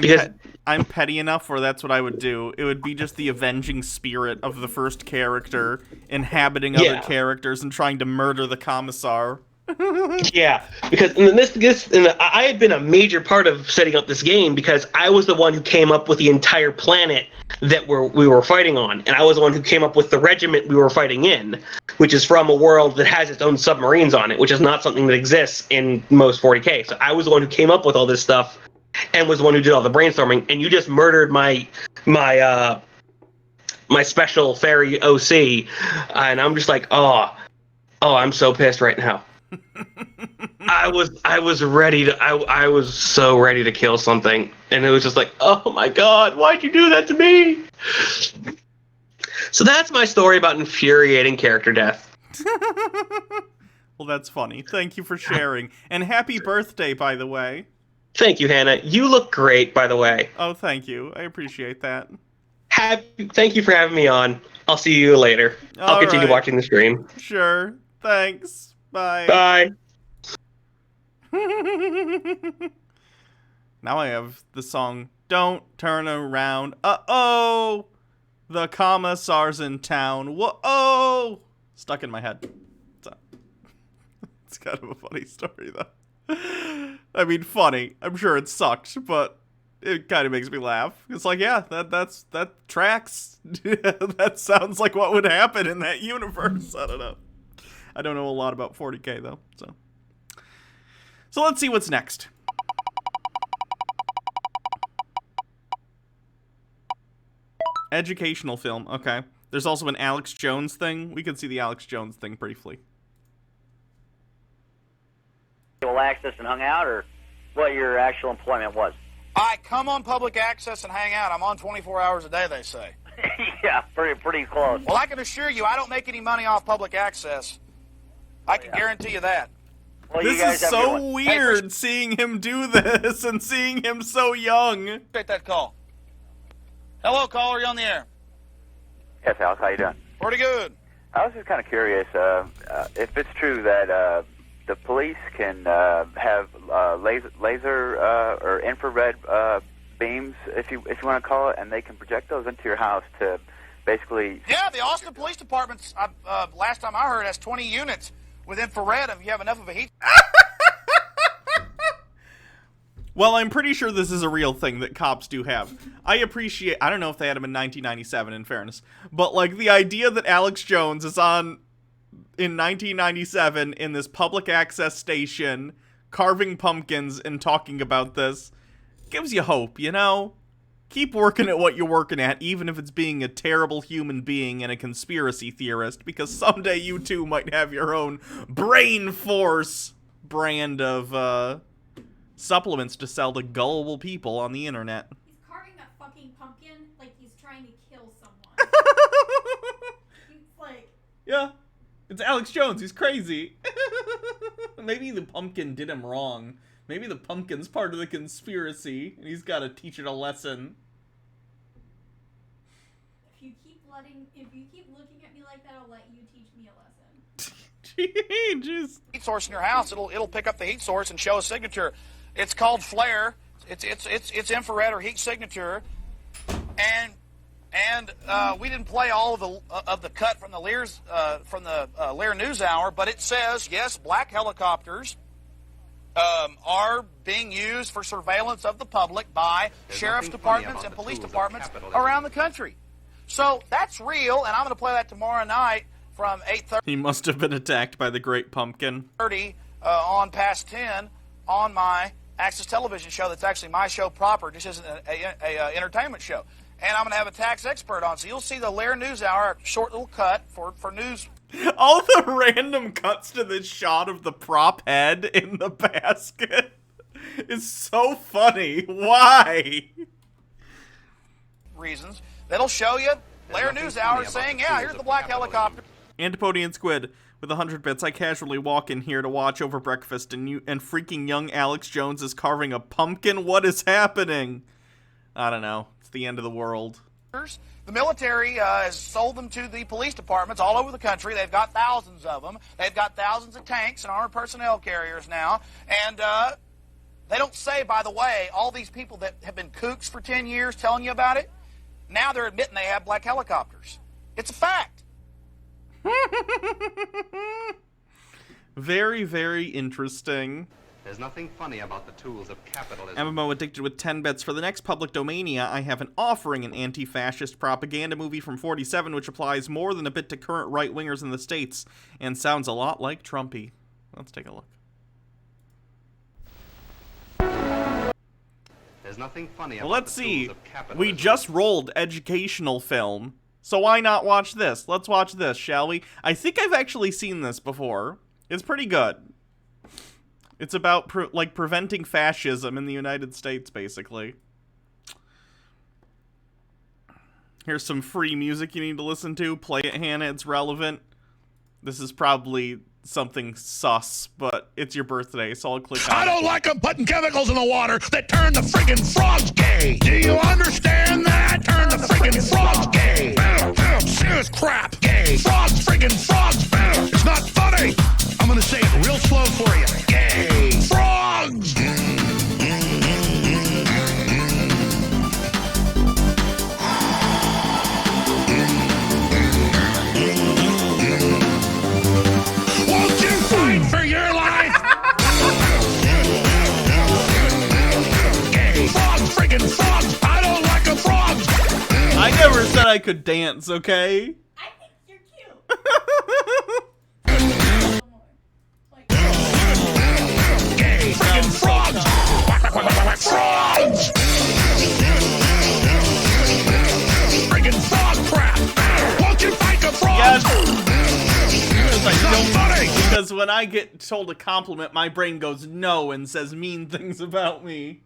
Speaker 1: I'm petty enough where that's what I would do. It would be just the avenging spirit of the first character inhabiting other characters and trying to murder the commissar.
Speaker 7: Yeah, because I had been a major part of setting up this game because I was the one who came up with the entire planet that we were fighting on, and I was the one who came up with the regiment we were fighting in, which is from a world that has its own submarines on it, which is not something that exists in most 40K. So I was the one who came up with all this stuff and was the one who did all the brainstorming, and you just murdered my special fairy OC, and I'm just like, oh, I'm so pissed right now. I was ready to I was so ready to kill something, and it was just like, oh my god, why'd you do that to me? So that's my story about infuriating character death.
Speaker 1: Well, that's funny. Thank you for sharing, and happy birthday, by the way.
Speaker 7: Thank you, Hannah. You look great, by the way.
Speaker 1: Oh, thank you. I appreciate that.
Speaker 7: Thank you for having me on. I'll see you later. I'll continue watching the stream.
Speaker 1: Sure. Thanks. Bye.
Speaker 7: Bye.
Speaker 1: Now I have the song Don't Turn Around. Uh-oh! The commissar's in town. Whoa! Stuck in my head. It's kind of a funny story, though. I mean, funny. I'm sure it sucked, but it kind of makes me laugh. It's like, yeah, that tracks. That sounds like what would happen in that universe. I don't know. I don't know a lot about 40K, though, so let's see what's next. Educational film, okay. There's also an Alex Jones thing. We can see the Alex Jones thing briefly.
Speaker 8: Access and hung out, or what your actual employment was?
Speaker 9: I come on public access and hang out. I'm on 24 hours a day, they say.
Speaker 8: Yeah, pretty close.
Speaker 9: Well, I can assure you, I don't make any money off public access. I can guarantee you that.
Speaker 1: Well, this is so weird, seeing him do this and seeing him so young.
Speaker 9: Take that call. Hello, caller, you on the air?
Speaker 8: Yes, Alex, how you doing?
Speaker 9: Pretty good.
Speaker 8: I was just kind of curious if it's true that the police can have laser or infrared beams, if you want to call it, and they can project those into your house to basically...
Speaker 9: Yeah, the Austin Police Department, last time I heard, has 20 units with infrared if you have enough of a heat.
Speaker 1: Well, I'm pretty sure this is a real thing that cops do have. I don't know if they had him in 1997, in fairness, but like the idea that Alex Jones is on in 1997 in this public access station carving pumpkins and talking about this gives you hope, you know? Keep working at what you're working at, even if it's being a terrible human being and a conspiracy theorist, because someday you too might have your own Brain Force brand of supplements to sell to gullible people on the internet.
Speaker 3: He's carving that fucking pumpkin like he's trying to kill someone. He's like...
Speaker 1: Yeah, it's Alex Jones. He's crazy. Maybe the pumpkin did him wrong. Maybe the pumpkin's part of the conspiracy, and he's got to teach it a lesson.
Speaker 3: If you keep looking at me like that, I'll let you teach me a lesson.
Speaker 1: Jeez.
Speaker 9: Heat source in your house, it'll pick up the heat source and show a signature. It's called flare. It's infrared or heat signature, and And we didn't play all of the cut from the Lear News Hour, but it says, yes, black helicopters are being used for surveillance of the public by sheriff's departments and police departments around the country. So that's real, and I'm going to play that tomorrow night from 8:30.
Speaker 1: He must have been attacked by the Great Pumpkin.
Speaker 9: On past 10 on my Access Television show. That's actually my show proper. This isn't a entertainment show. And I'm going to have a tax expert on. So you'll see the Lear News Hour, a short little cut for news.
Speaker 1: All the random cuts to this shot of the prop head in the basket is so funny. Why?
Speaker 9: Reasons. That'll show you Lear News Hour saying, yeah, here's the black helicopter.
Speaker 1: Antipodian Squid with 100 bits. I casually walk in here to watch over breakfast, and freaking young Alex Jones is carving a pumpkin. What is happening? I don't know. It's the end of the world.
Speaker 9: The military has sold them to the police departments all over the country. They've got thousands of them. They've got thousands of tanks and armored personnel carriers now. And they don't say, by the way, all these people that have been kooks for 10 years telling you about it, now they're admitting they have black helicopters. It's a fact.
Speaker 1: Very, very interesting.
Speaker 2: There's nothing funny about the tools of capitalism.
Speaker 1: MMO Addicted with 10 bits. For the next Public Domania, I have an offering, an anti-fascist propaganda movie from 47, which applies more than a bit to current right-wingers in the States, and sounds a lot like Trumpy. Let's take a look.
Speaker 2: There's nothing funny
Speaker 1: Well,
Speaker 2: about
Speaker 1: let's
Speaker 2: the
Speaker 1: see.
Speaker 2: tools of capitalism.
Speaker 1: We just rolled educational film, so why not watch this? Let's watch this, shall we? I think I've actually seen this before. It's pretty good. It's about, preventing fascism in the United States, basically. Here's some free music you need to listen to. Play it, Hannah. It's relevant. This is probably something sus, but it's your birthday, so I'll click on it.
Speaker 10: I don't like them putting chemicals in the water that turn the friggin' frogs gay. Do you understand that? Turn the friggin' frogs gay. Serious crap. Gay. Frogs, friggin' frogs. It's not funny. I'm gonna say it real slow for you. Gay. Frogs. Won't you fight for your life? Gay. Frogs, friggin' frogs. I don't like them frogs.
Speaker 1: I never said I could dance, okay?
Speaker 3: I think you're cute.
Speaker 10: Gay. Friggin' frogs. Frogs. Friggin' frog crap. Won't you fight the frogs?
Speaker 1: Yes.
Speaker 10: It's not funny.
Speaker 1: Because when I get told a compliment, my brain goes no and says mean things about me.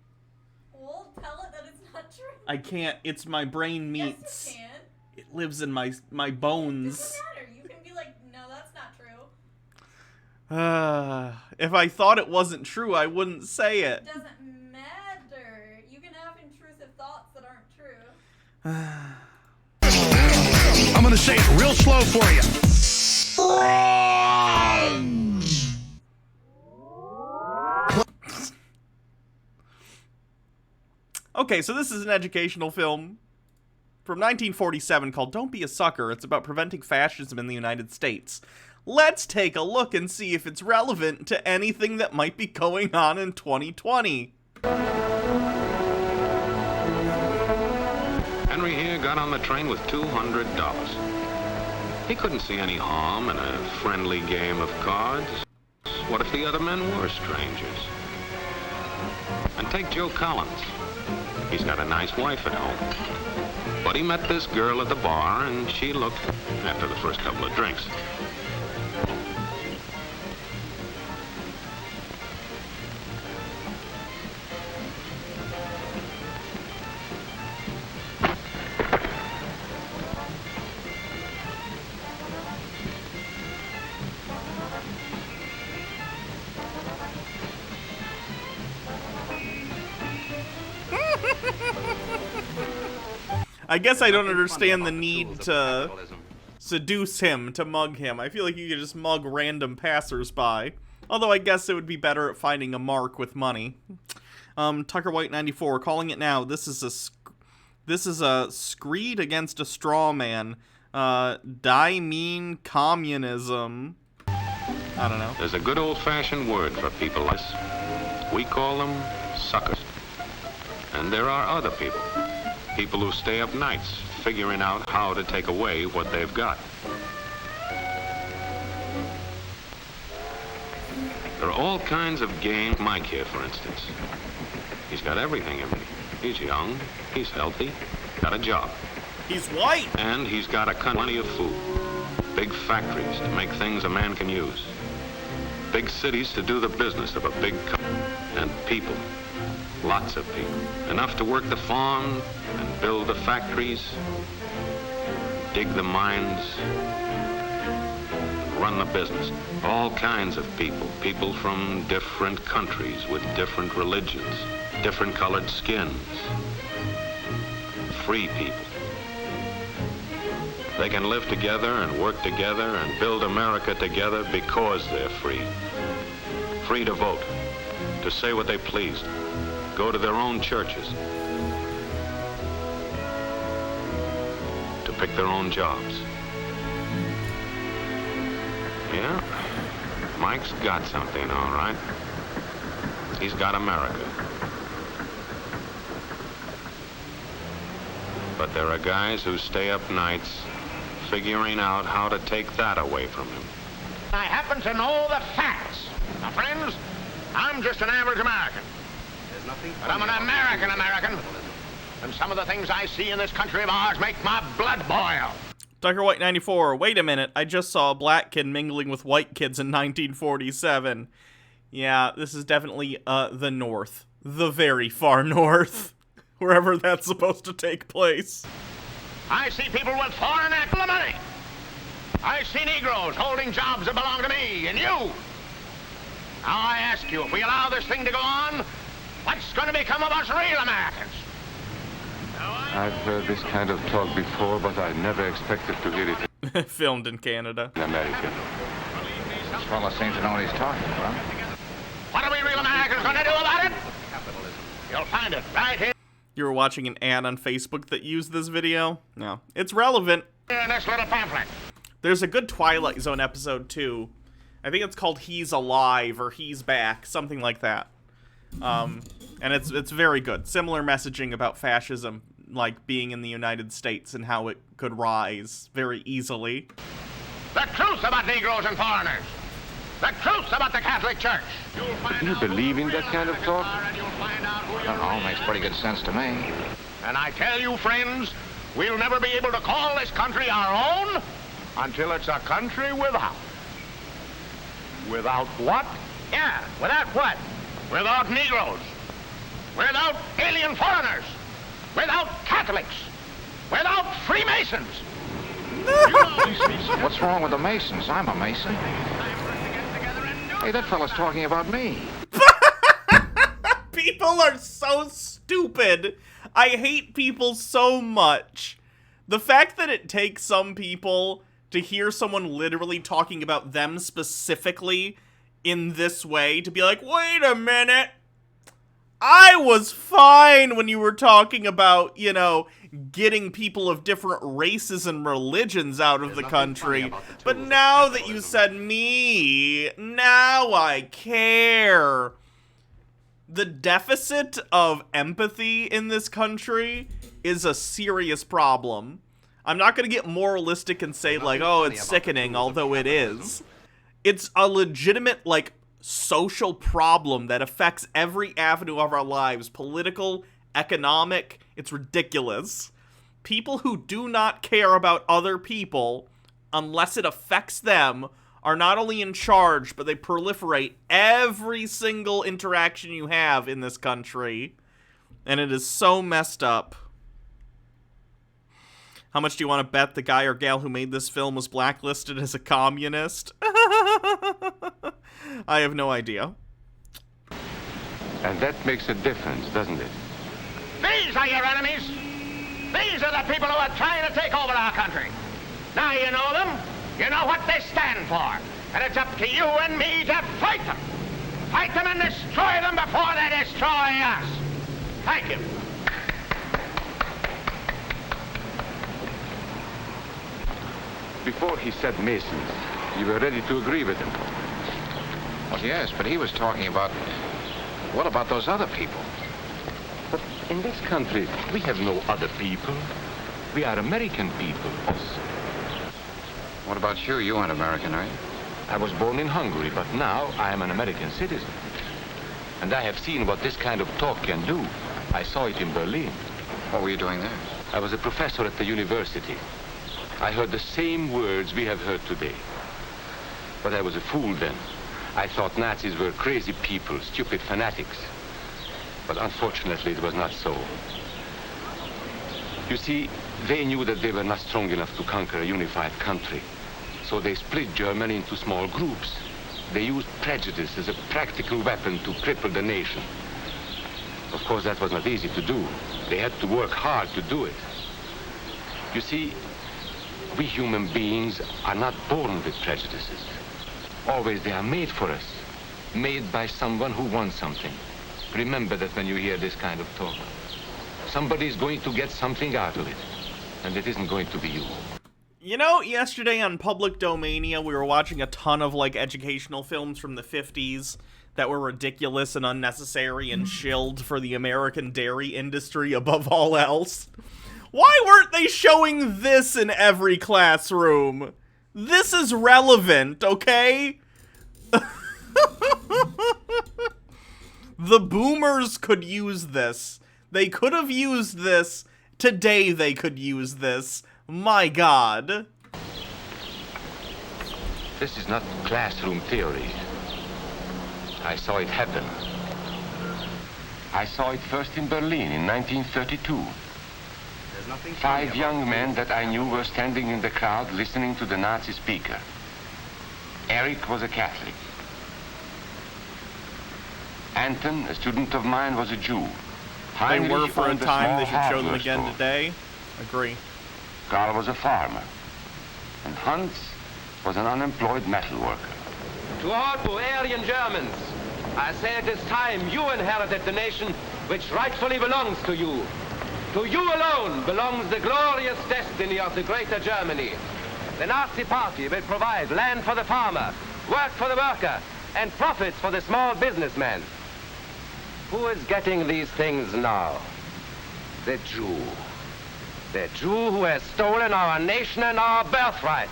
Speaker 3: Well, tell it that it's not true.
Speaker 1: I can't. It's my brain meats.
Speaker 3: Yes, you can.
Speaker 1: It lives in my
Speaker 3: It
Speaker 1: bones.
Speaker 3: doesn't matter. You can be like, no, that's not true.
Speaker 1: If I thought it wasn't true, I wouldn't say it.
Speaker 3: It doesn't matter. You can have intrusive thoughts that aren't true.
Speaker 10: I'm gonna say it real slow for you.
Speaker 1: Okay, so this is an educational film from 1947 called Don't Be a Sucker. It's about preventing fascism in the United States. Let's take a look and see if it's relevant to anything that might be going on in 2020.
Speaker 11: Henry here got on the train with $200. He couldn't see any harm in a friendly game of cards. What if the other men were strangers? And take Joe Collins. He's got a nice wife at home. But he met this girl at the bar, and she looked after the first couple of drinks.
Speaker 1: I guess I don't understand the need to seduce him, to mug him. I feel like you could just mug random passersby. Although I guess it would be better at finding a mark with money. Tucker White 94, calling it now. This This is a screed against a straw man. Mean communism. I don't know.
Speaker 11: There's a good old-fashioned word for people like us. We call them suckers. And there are other people. People who stay up nights figuring out how to take away what they've got. There are all kinds of games. Mike here, for instance. He's got everything in me. He's young, he's healthy, got a job.
Speaker 1: He's white!
Speaker 11: And he's got plenty of food. Big factories to make things a man can use. Big cities to do the business of a big company. And people. Lots of people. Enough to work the farm and build the factories, dig the mines, run the business. All kinds of people. People from different countries with different religions, different colored skins. Free people. They can live together and work together and build America together because they're free. Free to vote, to say what they please, go to their own churches, to pick their own jobs. Yeah, Mike's got something, all right. He's got America. But there are guys who stay up nights figuring out how to take that away from him.
Speaker 10: I happen to know the facts. Now, friends, I'm just an average American. But I'm an American. And some of the things I see in this country of ours make my blood boil.
Speaker 1: Tucker White 94, wait a minute, I just saw a black kid mingling with white kids in 1947. Yeah, this is definitely the North. The very far North. Wherever that's supposed to take place.
Speaker 10: I see people with foreign accent money. I see Negroes holding jobs that belong to me and you. Now I ask you, if we allow this thing to go on, what's going to become of us real Americans?
Speaker 12: I've heard this kind of talk before, but I never expected to hear it.
Speaker 1: Filmed in Canada.
Speaker 12: In America.
Speaker 13: This fella seems to know what he's talking about.
Speaker 10: What are we real Americans going to do about it? You'll find it right here.
Speaker 1: You were watching an ad on Facebook that used this video? No. It's relevant.
Speaker 10: In this little pamphlet.
Speaker 1: There's a good Twilight Zone episode, too. I think it's called He's Alive, or He's Back, something like that. And it's very good. Similar messaging about fascism, like being in the United States and how it could rise very easily.
Speaker 10: The truth about Negroes and foreigners. The truth about the Catholic Church.
Speaker 12: Do you believe in that kind of talk?
Speaker 13: I don't know, makes pretty good sense to me.
Speaker 10: And I tell you, friends, we'll never be able to call this country our own until it's a country without. Without what? Yeah, without what? Without Negroes. Without alien foreigners. Without Catholics. Without Freemasons.
Speaker 13: What's wrong with the Masons? I'm a Mason. Hey, that fella's talking about me.
Speaker 1: People are so stupid. I hate people so much. The fact that it takes some people to hear someone literally talking about them specifically in this way to be like, wait a minute. I was fine when you were talking about, you know, getting people of different races and religions out of the country. But now that you said me, now I care. The deficit of empathy in this country is a serious problem. I'm not going to get moralistic and say, like, oh, it's sickening, although it is. It's a legitimate, like, social problem that affects every avenue of our lives. Political, economic, it's ridiculous. People who do not care about other people, unless it affects them, are not only in charge, but they proliferate every single interaction you have in this country. And it is so messed up. How much do you want to bet the guy or gal who made this film was blacklisted as a communist? I have no idea.
Speaker 12: And that makes a difference, doesn't it?
Speaker 10: These are your enemies. These are the people who are trying to take over our country. Now you know them. You know what they stand for. And it's up to you and me to fight them. Fight them and destroy them before they destroy us. Thank you.
Speaker 12: before he said Masons, you were ready to agree with him.
Speaker 13: Well, yes, but he was talking about... What about those other people?
Speaker 12: But in this country, we have no other people. We are American people.
Speaker 13: What about you? You aren't American, are you?
Speaker 12: I was born in Hungary, but now I am an American citizen. And I have seen what this kind of talk can do. I saw it in Berlin.
Speaker 13: What were you doing there?
Speaker 12: I was a professor at the university. I heard the same words we have heard today. But I was a fool then. I thought Nazis were crazy people, stupid fanatics. But unfortunately, it was not so. You see, they knew that they were not strong enough to conquer a unified country. So they split Germany into small groups. They used prejudice as a practical weapon to cripple the nation. Of course, that was not easy to do. They had to work hard to do it. You see, we human beings are not born with prejudices. Always they are made for us, made by someone who wants something. Remember that when you hear this kind of talk. Somebody is going to get something out of it, and it isn't going to be you.
Speaker 1: You know, yesterday on Public Domania, we were watching a ton of, like, educational films from the 50s that were ridiculous and unnecessary and shilled for the American dairy industry above all else. Why weren't they showing this in every classroom? This is relevant, okay? The boomers could use this. They could have used this. Today they could use this. My God.
Speaker 12: This is not classroom theory. I saw it happen. I saw it first in Berlin in 1932. 5 young men that I knew were standing in the crowd listening to the Nazi speaker. Eric was a Catholic. Anton, a student of mine, was a Jew.
Speaker 1: They were for a
Speaker 12: owned
Speaker 1: time. They
Speaker 12: small
Speaker 1: should show them
Speaker 12: hardware
Speaker 1: again
Speaker 12: store.
Speaker 1: today. Agree.
Speaker 12: Karl was a farmer. And Hans was an unemployed metal worker.
Speaker 14: To all Bohemian Germans, I say it is time you inherited the nation which rightfully belongs to you. To you alone belongs the glorious destiny of the greater Germany. The Nazi Party will provide land for the farmer, work for the worker, and profits for the small businessman. Who is getting these things now? The Jew. The Jew who has stolen our nation and our birthright.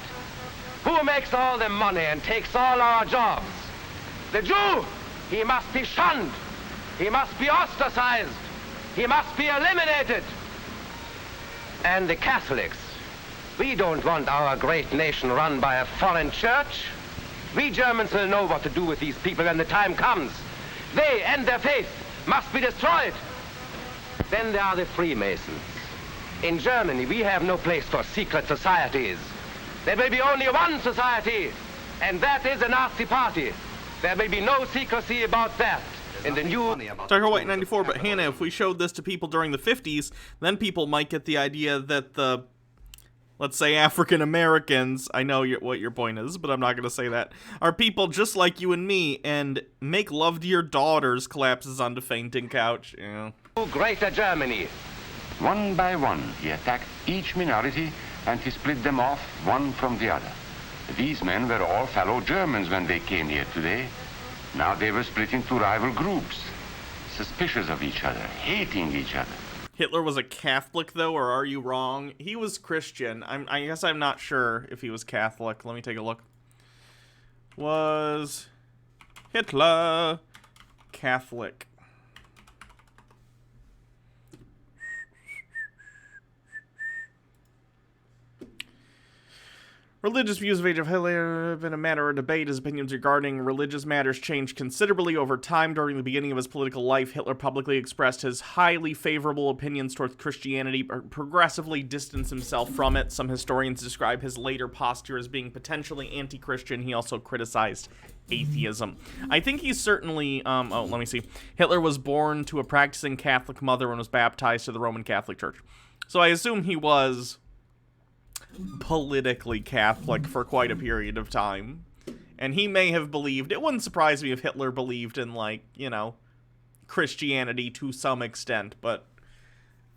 Speaker 14: Who makes all the money and takes all our jobs? The Jew! He must be shunned. He must be ostracized. He must be eliminated. And the Catholics. We don't want our great nation run by a foreign church. We Germans will know what to do with these people when the time comes. They and their faith must be destroyed. Then there are the Freemasons. In Germany, we have no place for secret societies. There will be only one society, and that is the Nazi Party. There will be no secrecy about that. In the new...
Speaker 1: Tucker White 94, but Hannah, if we showed this to people during the 50s, then people might get the idea that the, let's say, African Americans, I know what your point is, but I'm not going to say that, are people just like you and me, and make love to your daughters collapses onto fainting couch. Yeah.
Speaker 14: Greater Germany.
Speaker 12: One by one, he attacked each minority and he split them off one from the other. These men were all fellow Germans when they came here today. Now they were split into rival groups, suspicious of each other, hating each other.
Speaker 1: Hitler was a Catholic, though, or are you wrong? He was Christian. I guess I'm not sure if he was Catholic. Let me take a look. Was Hitler Catholic? Religious views of Adolf Hitler have been a matter of debate. His opinions regarding religious matters changed considerably over time. During the beginning of his political life, Hitler publicly expressed his highly favorable opinions towards Christianity, but progressively distanced himself from it. Some historians describe his later posture as being potentially anti-Christian. He also criticized atheism. I think he's certainly, let me see. Hitler was born to a practicing Catholic mother and was baptized to the Roman Catholic Church. So I assume he was politically Catholic for quite a period of time. And he may have believed, it wouldn't surprise me if Hitler believed in, like, you know, Christianity to some extent, but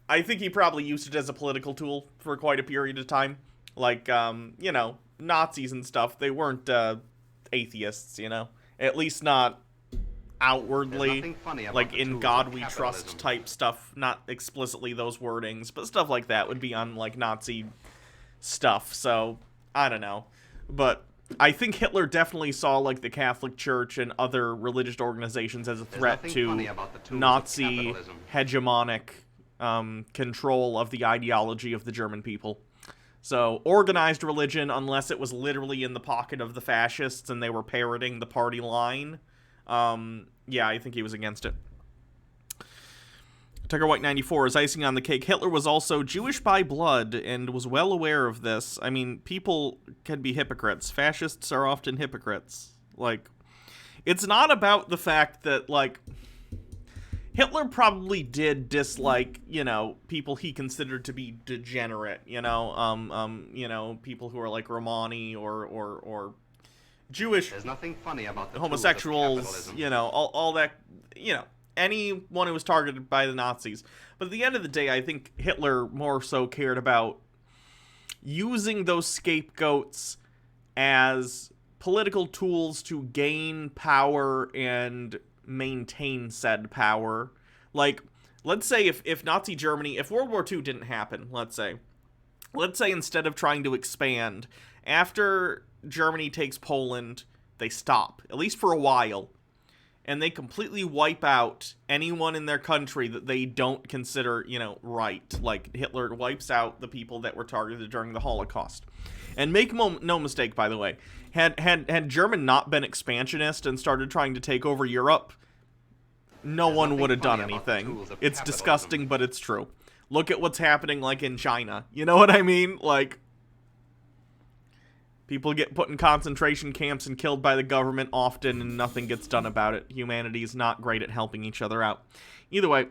Speaker 1: I think he probably used it as a political tool for quite a period of time. Like, you know, Nazis and stuff, they weren't atheists, you know? At least not outwardly, like in God We Trust type stuff, not explicitly those wordings, but stuff like that would be on, like, Nazi stuff, so, I don't know. But I think Hitler definitely saw, like, the Catholic Church and other religious organizations as a threat to Nazi hegemonic control of the ideology of the German people. So, organized religion, unless it was literally in the pocket of the fascists and they were parroting the party line, yeah, I think he was against it. Tucker White 94 is icing on the cake. Hitler was also Jewish by blood and was well aware of this. I mean, people can be hypocrites. Fascists are often hypocrites. Like, it's not about the fact that, like, Hitler probably did dislike, you know, people he considered to be degenerate, you know, people who are like Romani or Jewish.
Speaker 2: There's nothing funny about the
Speaker 1: homosexuals, you know, all that, you know, anyone who was targeted by the Nazis. But at the end of the day, I think Hitler more so cared about using those scapegoats as political tools to gain power and maintain said power. Like, let's say if Nazi Germany, if World War II didn't happen, let's say instead of trying to expand, after Germany takes Poland, they stop, at least for a while, and they completely wipe out anyone in their country that they don't consider, you know, right. Like, Hitler wipes out the people that were targeted during the Holocaust. And make no mistake, by the way, had German not been expansionist and started trying to take over Europe, no one would have done anything. It's disgusting, but it's true. Look at what's happening, like, in China. You know what I mean? Like, people get put in concentration camps and killed by the government often, and nothing gets done about it. Humanity is not great at helping each other out. Either way,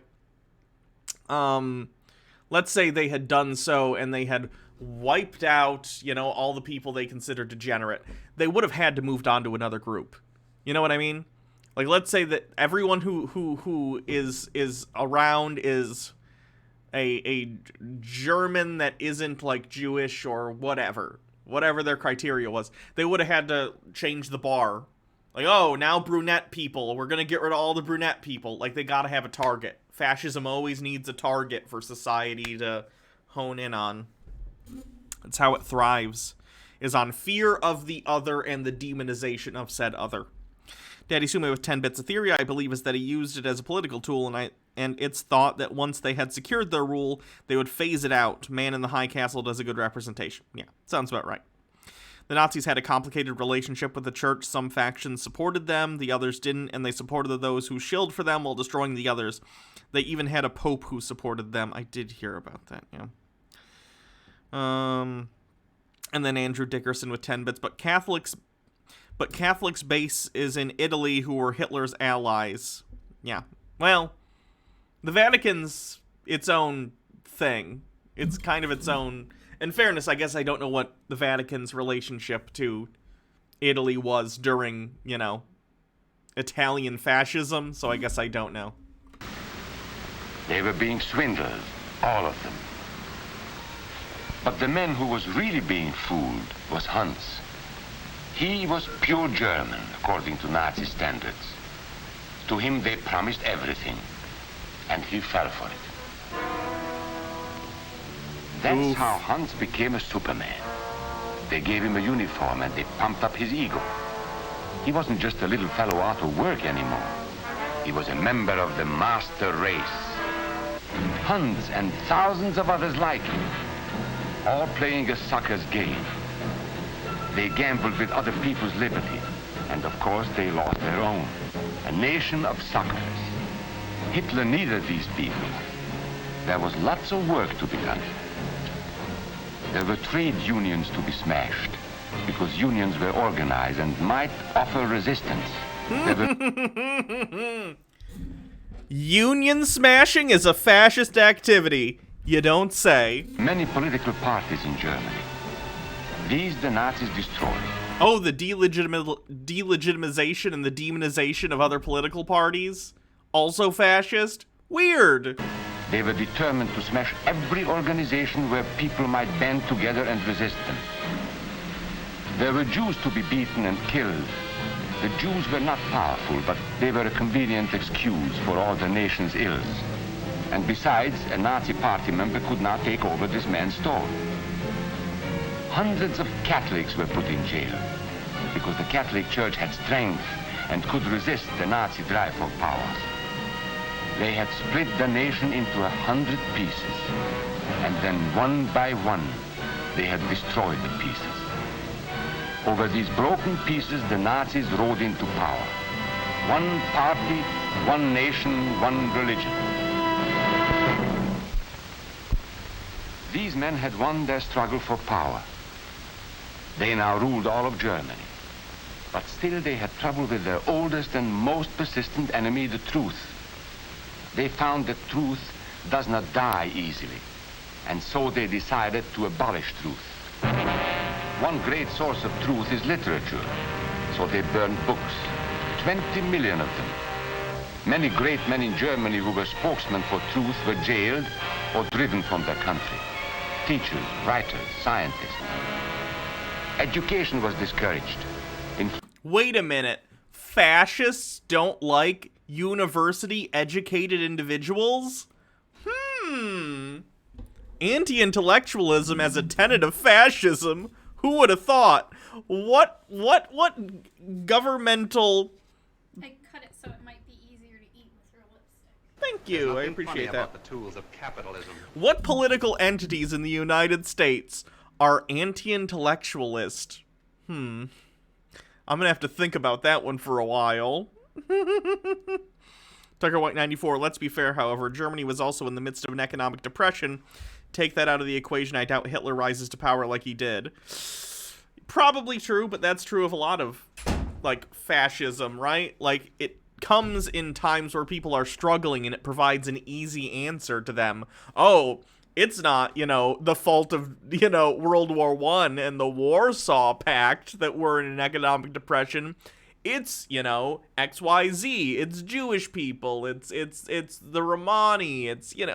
Speaker 1: let's say they had done so and they had wiped out, you know, all the people they considered degenerate. They would have had to moved on to another group. You know what I mean? Like, let's say that everyone who is around is a German that isn't, like, Jewish or whatever their criteria was. They would have had to change the bar. Like, oh, now brunette people. We're going to get rid of all the brunette people. Like, they got to have a target. Fascism always needs a target for society to hone in on. That's how it thrives, is on fear of the other and the demonization of said other. Daddy Sume with 10 bits of theory, I believe, is that he used it as a political tool, and it's thought that once they had secured their rule, they would phase it out. Man in the High Castle does a good representation. Yeah, sounds about right. The Nazis had a complicated relationship with the church. Some factions supported them, the others didn't, and they supported those who shilled for them while destroying the others. They even had a pope who supported them. I did hear about that, yeah. And then Andrew Dickerson with 10 bits, but Catholics' base is in Italy, who were Hitler's allies. Yeah. Well, the Vatican's its own thing. It's kind of its own. In fairness, I guess I don't know what the Vatican's relationship to Italy was during, you know, Italian fascism, so I guess I don't know.
Speaker 12: They were being swindled, all of them. But the man who was really being fooled was Hans. He was pure German, according to Nazi standards. To him they promised everything, and he fell for it. That's how Hans became a Superman. They gave him a uniform and they pumped up his ego. He wasn't just a little fellow out of work anymore. He was a member of the master race. Hans and thousands of others like him, all playing a sucker's game. They gambled with other people's liberty, and of course they lost their own. A nation of suckers. Hitler needed these people. There was lots of work to be done. There were trade unions to be smashed, because unions were organized and might offer resistance.
Speaker 1: Union smashing is a fascist activity. You don't say.
Speaker 12: Many political parties in Germany. These the Nazis destroyed.
Speaker 1: Oh, the delegitimization and the demonization of other political parties? Also fascist? Weird.
Speaker 12: They were determined to smash every organization where people might band together and resist them. There were Jews to be beaten and killed. The Jews were not powerful, but they were a convenient excuse for all the nation's ills. And besides, a Nazi party member could not take over this man's store. Hundreds of Catholics were put in jail because the Catholic Church had strength and could resist the Nazi drive for power. They had split the nation into 100 pieces, and then one by one, they had destroyed the pieces. Over these broken pieces, the Nazis rode into power. One party, one nation, one religion. These men had won their struggle for power. They now ruled all of Germany. But still they had trouble with their oldest and most persistent enemy, the truth. They found that truth does not die easily, and so they decided to abolish truth. One great source of truth is literature, so they burned books, 20 million of them. Many great men in Germany who were spokesmen for truth were jailed or driven from their country. Teachers, writers, scientists. Education was discouraged.
Speaker 1: Wait a minute. Fascists don't like university-educated individuals? Anti-intellectualism as a tenet of fascism? Who would have thought? What governmental...
Speaker 3: I cut it so it might be easier to eat with your lipstick.
Speaker 1: Thank you, I appreciate that.
Speaker 2: About the tools of capitalism.
Speaker 1: What political entities in the United States are anti-intellectualist? I'm gonna have to think about that one for a while. Tucker White 94. Let's be fair, however, Germany was also in the midst of an economic depression. Take that out of the equation, I doubt Hitler rises to power like he did. Probably true, but that's true of a lot of, like, fascism, right? Like, it comes in times where people are struggling and it provides an easy answer to them. Oh, it's not, the fault of, World War I and the Warsaw Pact that we're in an economic depression. It's, XYZ. It's Jewish people. It's the Romani. It's, you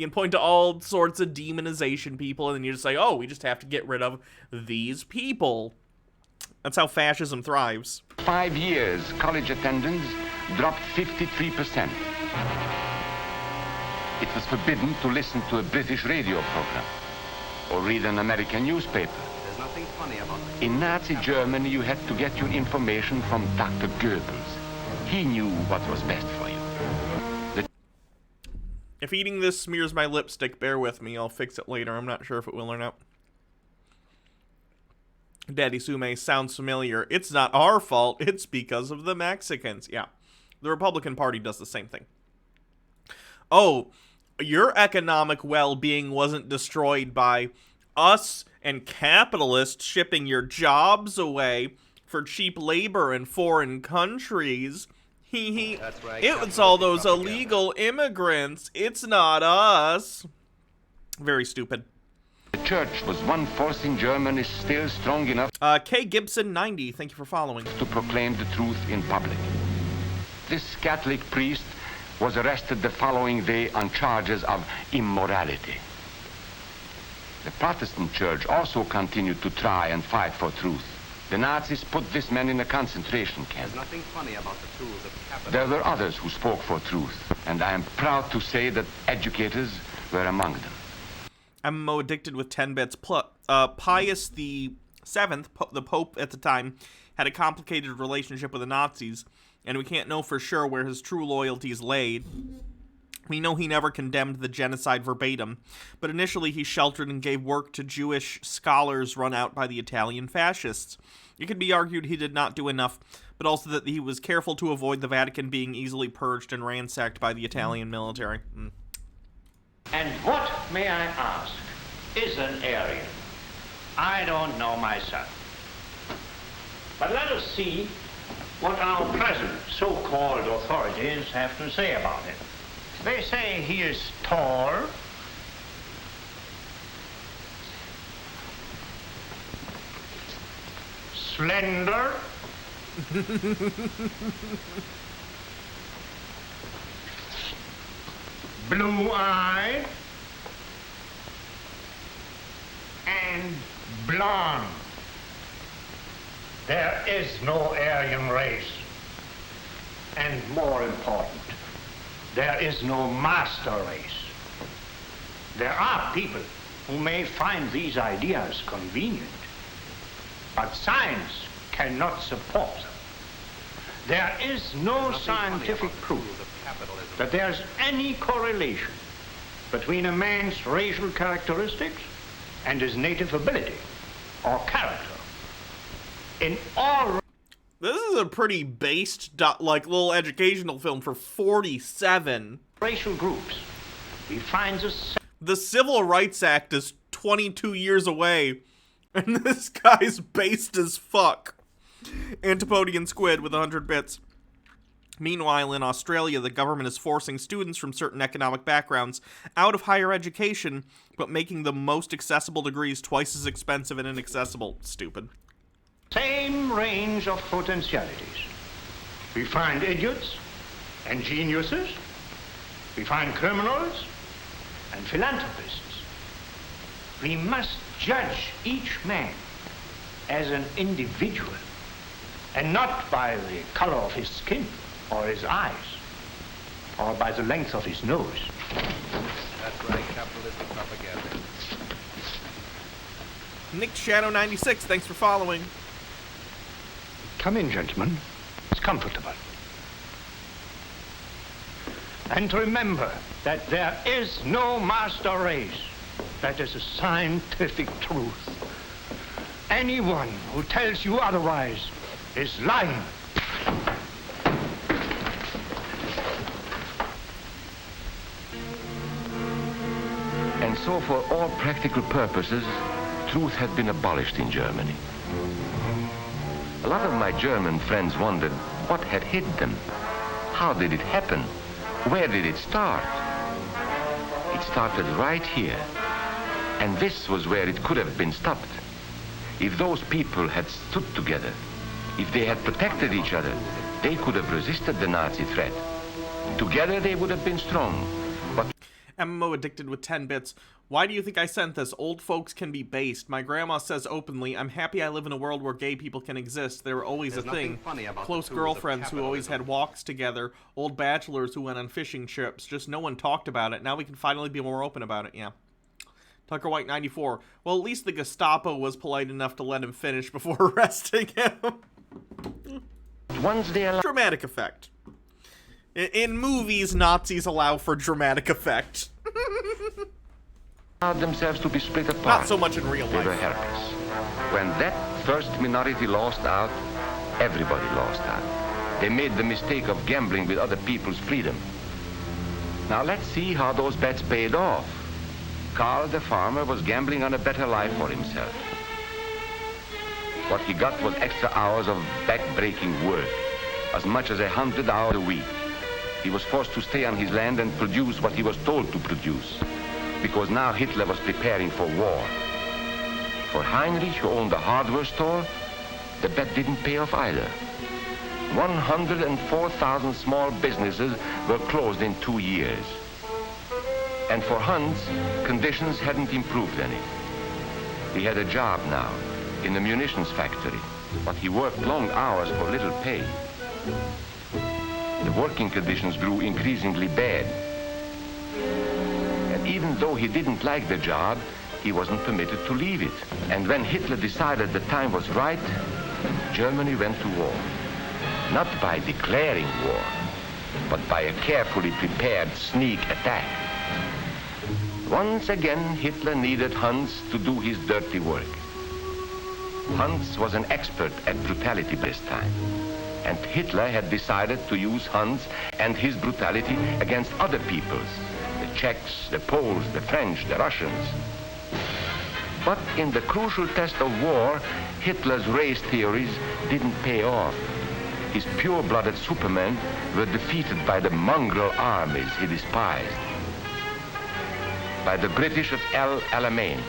Speaker 1: can point to all sorts of demonization people, and then you just say, oh, we just have to get rid of these people. That's how fascism thrives.
Speaker 12: 5 years, college attendance dropped 53%. It was forbidden to listen to a British radio program or read an American newspaper.
Speaker 2: There's nothing funny about it.
Speaker 12: In Nazi Germany, you had to get your information from Dr. Goebbels. He knew what was best for you.
Speaker 1: If eating this smears my lipstick, bear with me. I'll fix it later. I'm not sure if it will or not. Daddy Sume sounds familiar. It's not our fault. It's because of the Mexicans. Yeah. The Republican Party does the same thing. Oh, your economic well-being wasn't destroyed by us and capitalists shipping your jobs away for cheap labor in foreign countries.
Speaker 2: That's right.
Speaker 1: It was all those illegal immigrants. It's not us. Very stupid.
Speaker 12: The church was one force in Germany still strong enough.
Speaker 1: K. Gibson 90, thank you for following.
Speaker 12: To proclaim the truth in public. This Catholic priest was arrested the following day on charges of immorality. The Protestant church also continued to try and fight for truth. The Nazis put this man in a concentration camp.
Speaker 2: There's nothing funny about the tools of capitalism.
Speaker 12: There were others who spoke for truth, and I am proud to say that educators were among them.
Speaker 1: MMO addicted with 10 bits. Pius the Seventh, the Pope at the time, had a complicated relationship with the Nazis, and we can't know for sure where his true loyalties laid. We know he never condemned the genocide verbatim, but initially he sheltered and gave work to Jewish scholars run out by the Italian fascists. It could be argued he did not do enough, but also that he was careful to avoid the Vatican being easily purged and ransacked by the Italian military.
Speaker 15: And what, may I ask, is an Aryan? I don't know myself. But let us see what our present so-called authorities have to say about it. They say he is tall, slender, blue-eyed, and blonde. There is no Aryan race. And more important, there is no master race. There are people who may find these ideas convenient, but science cannot support them. There is no scientific proof that there's any correlation between a man's racial characteristics and his native ability or character. In all...
Speaker 1: This is a pretty based, like, little educational film for 47.
Speaker 15: Racial groups, we find
Speaker 1: the Civil Rights Act is 22 years away, and this guy's based as fuck. Antipodian Squid with 100 bits. Meanwhile, in Australia, the government is forcing students from certain economic backgrounds out of higher education, but making the most accessible degrees twice as expensive and inaccessible. Stupid.
Speaker 15: Same range of potentialities. We find idiots and geniuses. We find criminals and philanthropists. We must judge each man as an individual and not by the color of his skin or his eyes or by the length of his nose.
Speaker 2: That's right, capitalistic propaganda.
Speaker 1: Nick Shadow 96, thanks for following.
Speaker 15: Come in, gentlemen. It's comfortable. And remember that there is no master race. That is a scientific truth. Anyone who tells you otherwise is lying.
Speaker 12: And so for all practical purposes, truth had been abolished in Germany. A lot of my German friends wondered what had hid them. How did it happen? Where did it start? It started right here. And this was where it could have been stopped. If those people had stood together, if they had protected each other, they could have resisted the Nazi threat. Together they would have been strong. But
Speaker 1: MMO Addicted with 10 bits. Why do you think I sent this? Old folks can be based. My grandma says openly, I'm happy I live in a world where gay people can exist. They were always a thing. Close girlfriends who always had walks together. Old bachelors who went on fishing trips. Just no one talked about it. Now we can finally be more open about it. Yeah. Tucker White 94. Well, at least the Gestapo was polite enough to let him finish before arresting him.
Speaker 12: Once they allow
Speaker 1: dramatic effect. In movies, Nazis allow for dramatic effect.
Speaker 12: themselves to be split apart.
Speaker 1: Not so much in real life.
Speaker 12: They were helpless. When that first minority lost out, everybody lost out. They made the mistake of gambling with other people's freedom. Now let's see how those bets paid off. Karl the farmer was gambling on a better life for himself. What he got was extra hours of back-breaking work, as much as 100 hours a week. He was forced to stay on his land and produce what he was told to produce, because now Hitler was preparing for war. For Heinrich, who owned a hardware store, the bet didn't pay off either. 104,000 small businesses were closed in 2 years. And for Hans, conditions hadn't improved any. He had a job now in the munitions factory, but he worked long hours for little pay. The working conditions grew increasingly bad. And even though he didn't like the job, he wasn't permitted to leave it. And when Hitler decided the time was right, Germany went to war. Not by declaring war, but by a carefully prepared sneak attack. Once again, Hitler needed Hans to do his dirty work. Hans was an expert at brutality this time. And Hitler had decided to use Hans and his brutality against other peoples, the Czechs, the Poles, the French, the Russians. But in the crucial test of war, Hitler's race theories didn't pay off. His pure-blooded supermen were defeated by the mongrel armies he despised. By the British of El Alamein.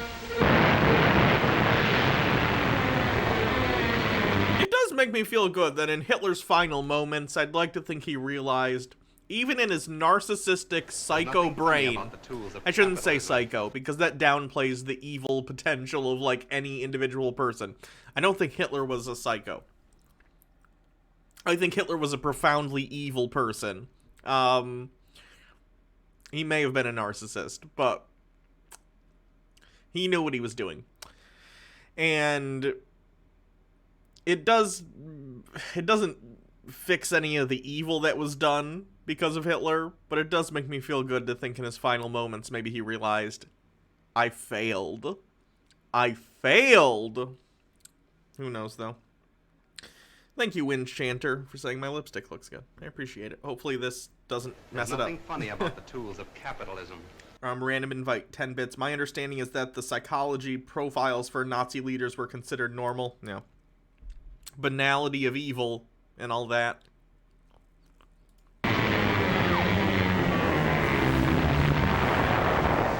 Speaker 1: It does make me feel good that in Hitler's final moments, I'd like to think he realized even in his narcissistic psycho brain, I shouldn't say psycho, because that downplays the evil potential of, like, any individual person. I don't think Hitler was a psycho. I think Hitler was a profoundly evil person. He may have been a narcissist, but he knew what he was doing. And it doesn't fix any of the evil that was done because of Hitler, but it does make me feel good to think in his final moments maybe he realized, I failed. I failed. Who knows, though. Thank you, Wind Chanter, for saying my lipstick looks good. I appreciate it. Hopefully this doesn't mess it up.
Speaker 2: There's nothing funny about the tools of capitalism.
Speaker 1: Random invite, 10 bits. My understanding is that the psychology profiles for Nazi leaders were considered normal. Yeah. Banality of evil and all that.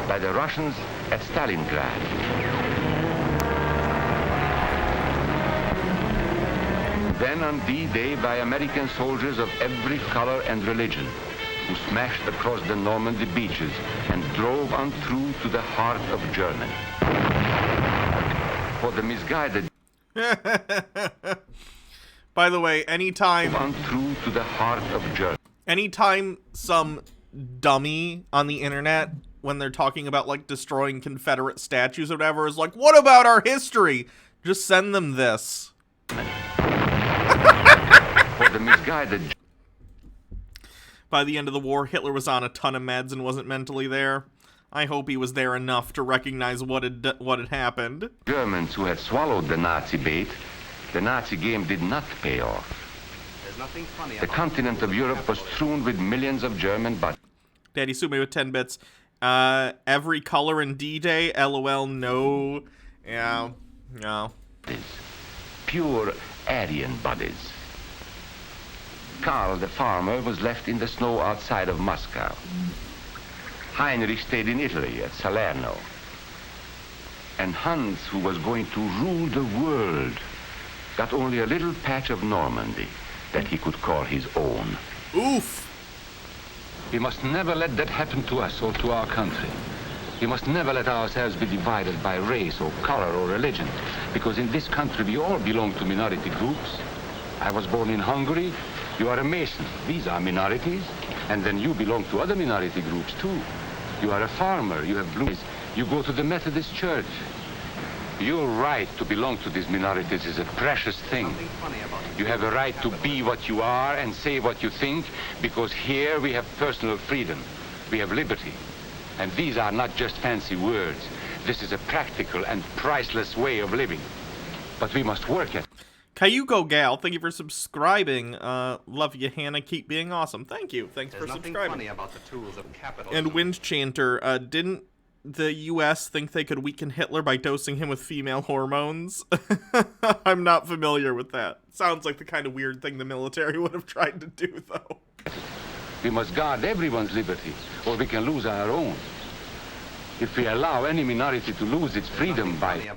Speaker 12: By the Russians at Stalingrad. Then on D-Day by American soldiers of every color and religion, who smashed across the Normandy beaches and drove on through to the heart of Germany. For the misguided...
Speaker 1: By the way, anytime...
Speaker 12: On through to the heart of Germany.
Speaker 1: Anytime some dummy on the internet, when they're talking about, like, destroying Confederate statues or whatever, is like, what about our history? Just send them this.
Speaker 12: For the misguided...
Speaker 1: By the end of the war, Hitler was on a ton of meds and wasn't mentally there. I hope he was there enough to recognize what had happened.
Speaker 12: Germans who had swallowed the Nazi bait, the Nazi game did not pay off.
Speaker 2: There's nothing funny
Speaker 12: the continent of Europe was strewn with millions of German bodies.
Speaker 1: Daddy sued me with 10 bits. Every color in D-Day, LOL, no. Yeah, no.
Speaker 12: Pure Aryan bodies. Karl, the farmer, was left in the snow outside of Moscow. Heinrich stayed in Italy at Salerno. And Hans, who was going to rule the world, got only a little patch of Normandy that he could call his own.
Speaker 1: Oof!
Speaker 12: We must never let that happen to us or to our country. We must never let ourselves be divided by race or color or religion, because in this country we all belong to minority groups. I was born in Hungary. You are a Mason. These are minorities. And then you belong to other minority groups, too. You are a farmer. You have blue eyes. You go to the Methodist Church. Your right to belong to these minorities is a precious thing. You have a right to be what you are and say what you think, because here we have personal freedom. We have liberty. And these are not just fancy words. This is a practical and priceless way of living. But we must work at it.
Speaker 1: Cayuco Gal, thank you for subscribing. Love you, Hannah. Keep being awesome. Thank you. Thanks for subscribing.
Speaker 2: There's nothing funny about the tools of capitalism.
Speaker 1: And Wind Chanter, didn't the U.S. think they could weaken Hitler by dosing him with female hormones? I'm not familiar with that. Sounds like the kind of weird thing the military would have tried to do, though.
Speaker 12: We must guard everyone's liberty, or we can lose our own. If we allow any minority to lose its freedom by...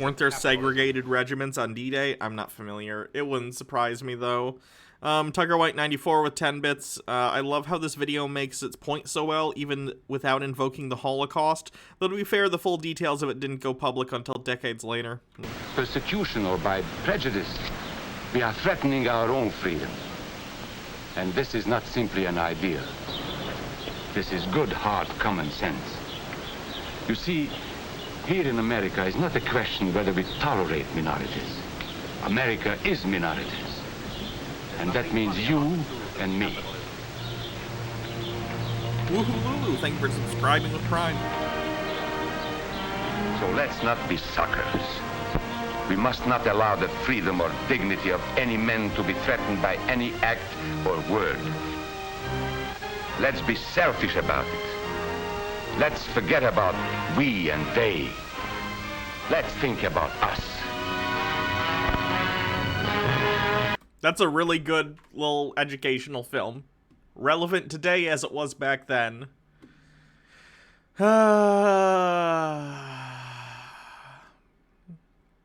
Speaker 1: Weren't there segregated regiments on D-Day? I'm not familiar. It wouldn't surprise me, though. Tucker White 94 with 10 bits. I love how this video makes its point so well, even without invoking the Holocaust. Though to be fair, the full details of it didn't go public until decades later.
Speaker 12: Persecution or by prejudice, we are threatening our own freedom. And this is not simply an idea. This is good, hard common sense. You see, here in America is not a question whether we tolerate minorities. America is minorities. And that means you and me.
Speaker 1: Woohoo Lulu, thank you for subscribing with Prime.
Speaker 12: So let's not be suckers. We must not allow the freedom or dignity of any men to be threatened by any act or word. Let's be selfish about it. Let's forget about we and they. Let's think about us.
Speaker 1: That's a really good little educational film. Relevant today as it was back then.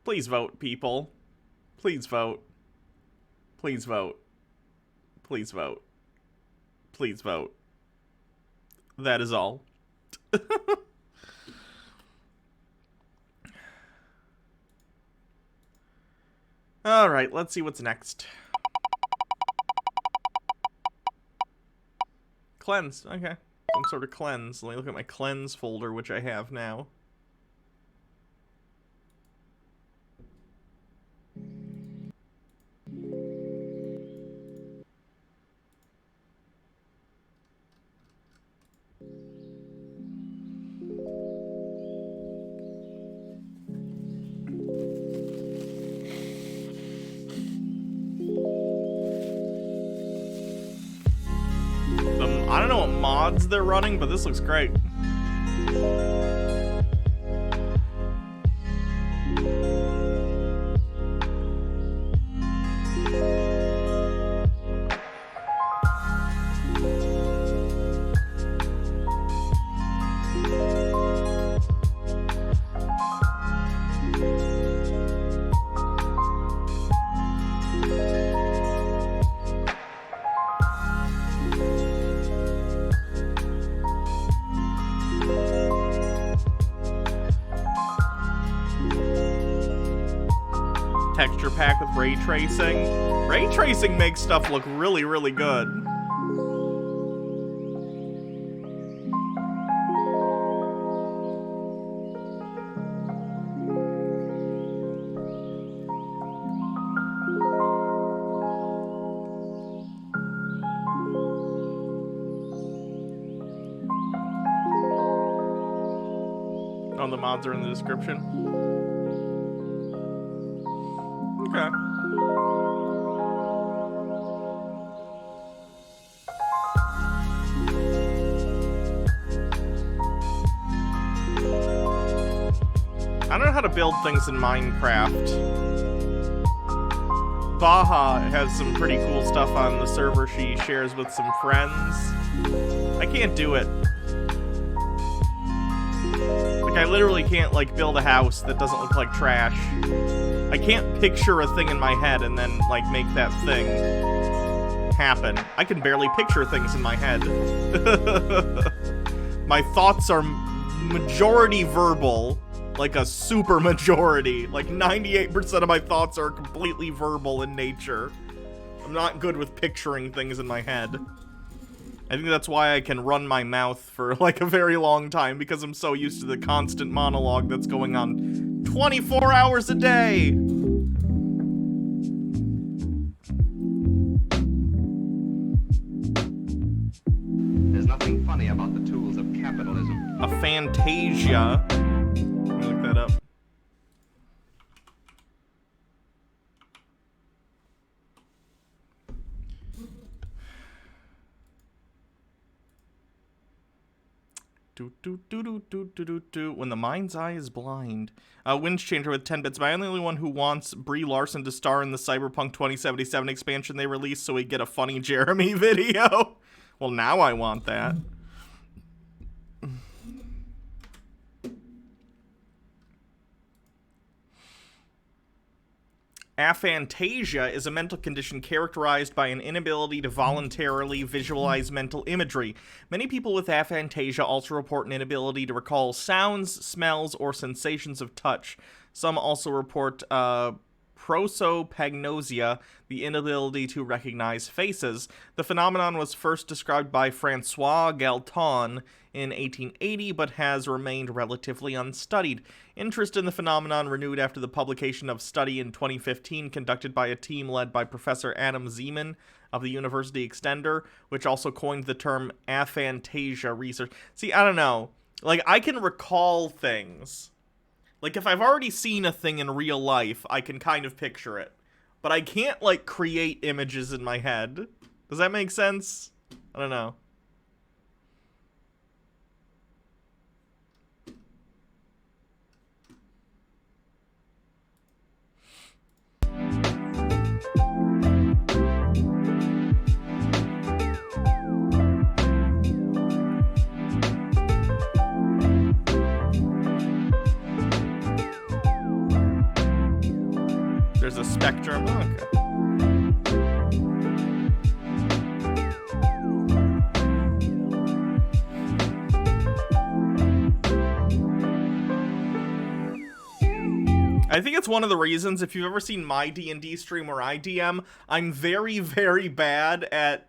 Speaker 1: Please vote, people. Please vote. Please vote. Please vote. Please vote. That is all. Alright, let's see what's next. Cleanse. Okay. Some sort of cleanse. Let me look at my cleanse folder, which I have now. I don't know what mods they're running, but this looks great. Texture pack with ray tracing. Ray tracing makes stuff look really, really good. Oh, the mods are in the description. Okay. I don't know how to build things in Minecraft. Baja has some pretty cool stuff on the server she shares with some friends. I can't do it. Like, I literally can't, like, build a house that doesn't look like trash. I can't picture a thing in my head and then, like, make that thing happen. I can barely picture things in my head. My thoughts are majority verbal, like a super majority. Like, 98% of my thoughts are completely verbal in nature. I'm not good with picturing things in my head. I think that's why I can run my mouth for, like, a very long time, because I'm so used to the constant monologue that's going on 24 hours a day!
Speaker 2: There's nothing funny about the tools of capitalism.
Speaker 1: Aphantasia. Let me look that up. When the mind's eye is blind. Winds Changer with 10 bits. Am I the only one who wants Brie Larson to star in the Cyberpunk 2077 expansion they released so we get a funny Jeremy video? Well, now I want that. Aphantasia is a mental condition characterized by an inability to voluntarily visualize mental imagery. Many people with aphantasia also report an inability to recall sounds, smells, or sensations of touch. Some also report prosopagnosia, the inability to recognize faces. The phenomenon was first described by Francois Galton in 1880, but has remained relatively unstudied. Interest in the phenomenon renewed after the publication of a study in 2015 conducted by a team led by Professor Adam Zeman of the University Extender, which also coined the term aphantasia research. See, I don't know. Like, I can recall things. Like, if I've already seen a thing in real life, I can kind of picture it. But I can't, like, create images in my head. Does that make sense? I don't know. There's a spectrum. Oh, okay. I think it's one of the reasons, if you've ever seen my D&D stream where I DM, I'm very, very bad at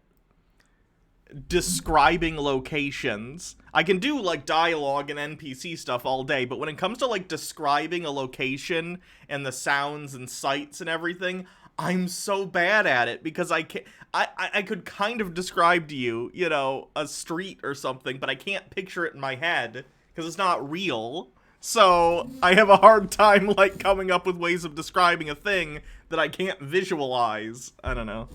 Speaker 1: describing locations. I can do, like, dialogue and NPC stuff all day, but when it comes to, like, describing a location and the sounds and sights and everything, I'm so bad at it because I could kind of describe to you, you know, a street or something, but I can't picture it in my head because it's not real. So I have a hard time, like, coming up with ways of describing a thing that I can't visualize. I don't know.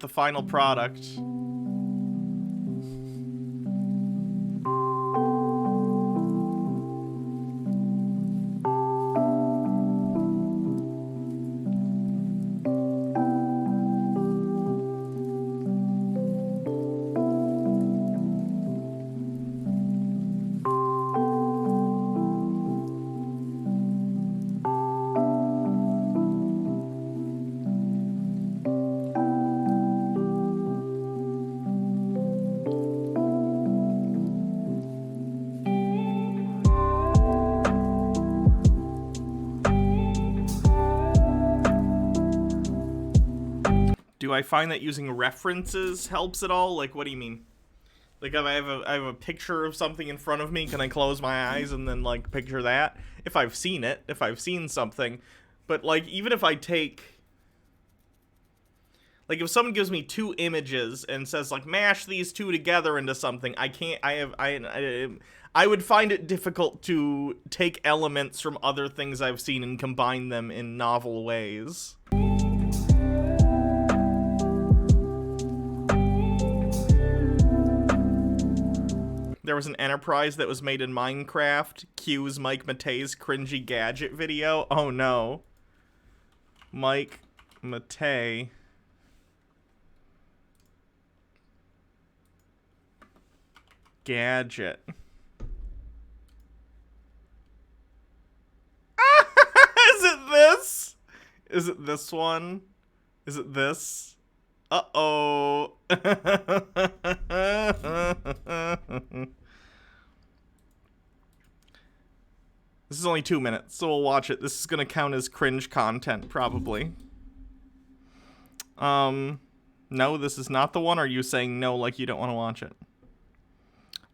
Speaker 1: Final product. Do I find that using references helps at all? Like, what do you mean? Like, if I have a picture of something in front of me, can I close my eyes and then, like, picture that? If I've seen it, if I've seen something. But, like, even if I take... Like, if someone gives me two images and says, like, mash these two together into something, I can't... I would find it difficult to take elements from other things I've seen and combine them in novel ways. There was an enterprise that was made in Minecraft. Cues Mike Matei's cringy gadget video. Oh no. Mike Matei. Gadget. Is it this? Is it this one? Is it this? Uh-oh. This is only 2 minutes, so we'll watch it. This is gonna count as cringe content, probably. No, this is not the one, or are you saying no like you don't want to watch it?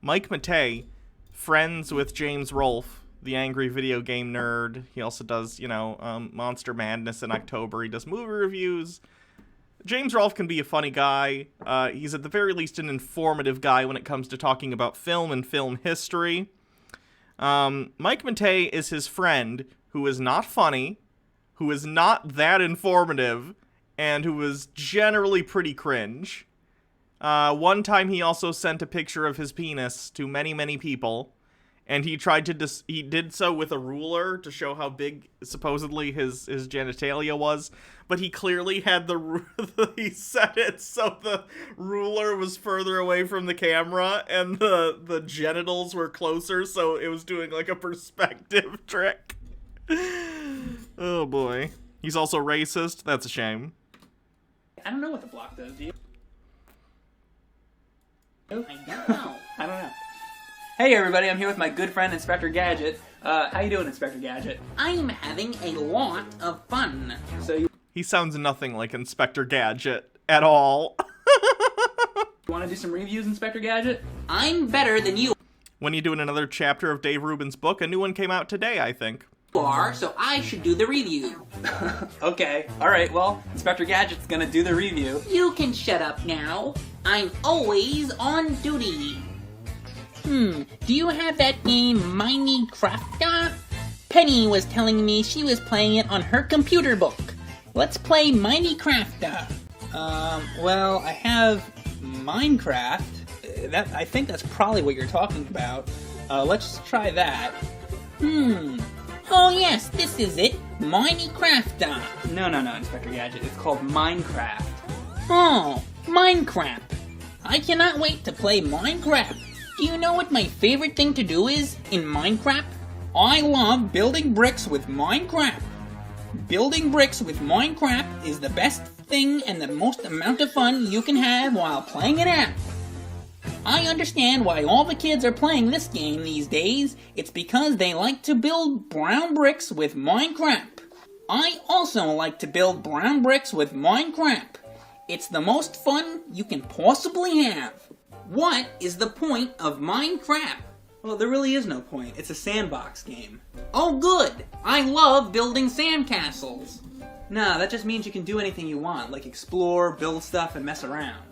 Speaker 1: Mike Matei, friends with James Rolfe, the angry video game nerd. He also does, you know, Monster Madness in October. He does movie reviews. James Rolfe can be a funny guy. He's at the very least an informative guy when it comes to talking about film and film history. Mike Matei is his friend, who is not funny, who is not that informative, and who is generally pretty cringe. One time he also sent a picture of his penis to many, many people, and he tried to he did so with a ruler to show how big supposedly his genitalia was, but he clearly had he set it so the ruler was further away from the camera and the genitals were closer, so it was doing like a perspective trick. Oh boy. He's also racist. That's a shame.
Speaker 16: I don't know what the block does, do you?
Speaker 17: I don't know.
Speaker 16: I don't know. Hey everybody, I'm here with my good friend Inspector Gadget. How you doing, Inspector Gadget?
Speaker 17: I'm having a lot of fun.
Speaker 16: So
Speaker 1: he sounds nothing like Inspector Gadget at all.
Speaker 16: You want to do some reviews, Inspector Gadget?
Speaker 17: I'm better than you
Speaker 1: When you doing another chapter of Dave Rubin's book? A new one came out today, I think.
Speaker 17: are, so I should do the review.
Speaker 16: Okay, alright, well, Inspector Gadget's gonna do the review.
Speaker 17: You can shut up now. I'm always on duty. Do you have that game Minecraft? Penny was telling me she was playing it on her computer book. Let's play Minecraft. Well, I have Minecraft. I think that's probably what you're talking about. Let's try that. Oh yes, this is it. Minecraft. No, Inspector Gadget. It's called Minecraft. Oh, Minecraft. I cannot wait to play Minecraft. Do you know what my favorite thing to do is in Minecraft? I love building bricks with Minecraft. Building bricks with Minecraft is the best thing and the most amount of fun you can have while playing an app. I understand why all the kids are playing this game these days. It's because they like to build brown bricks with Minecraft. I also like to build brown bricks with Minecraft. It's the most fun you can possibly have. What is the point of Minecraft?
Speaker 16: Well, there really is no point. It's a sandbox game.
Speaker 17: Oh good! I love building sandcastles.
Speaker 16: Nah, that just means you can do anything you want, like explore, build stuff, and mess around.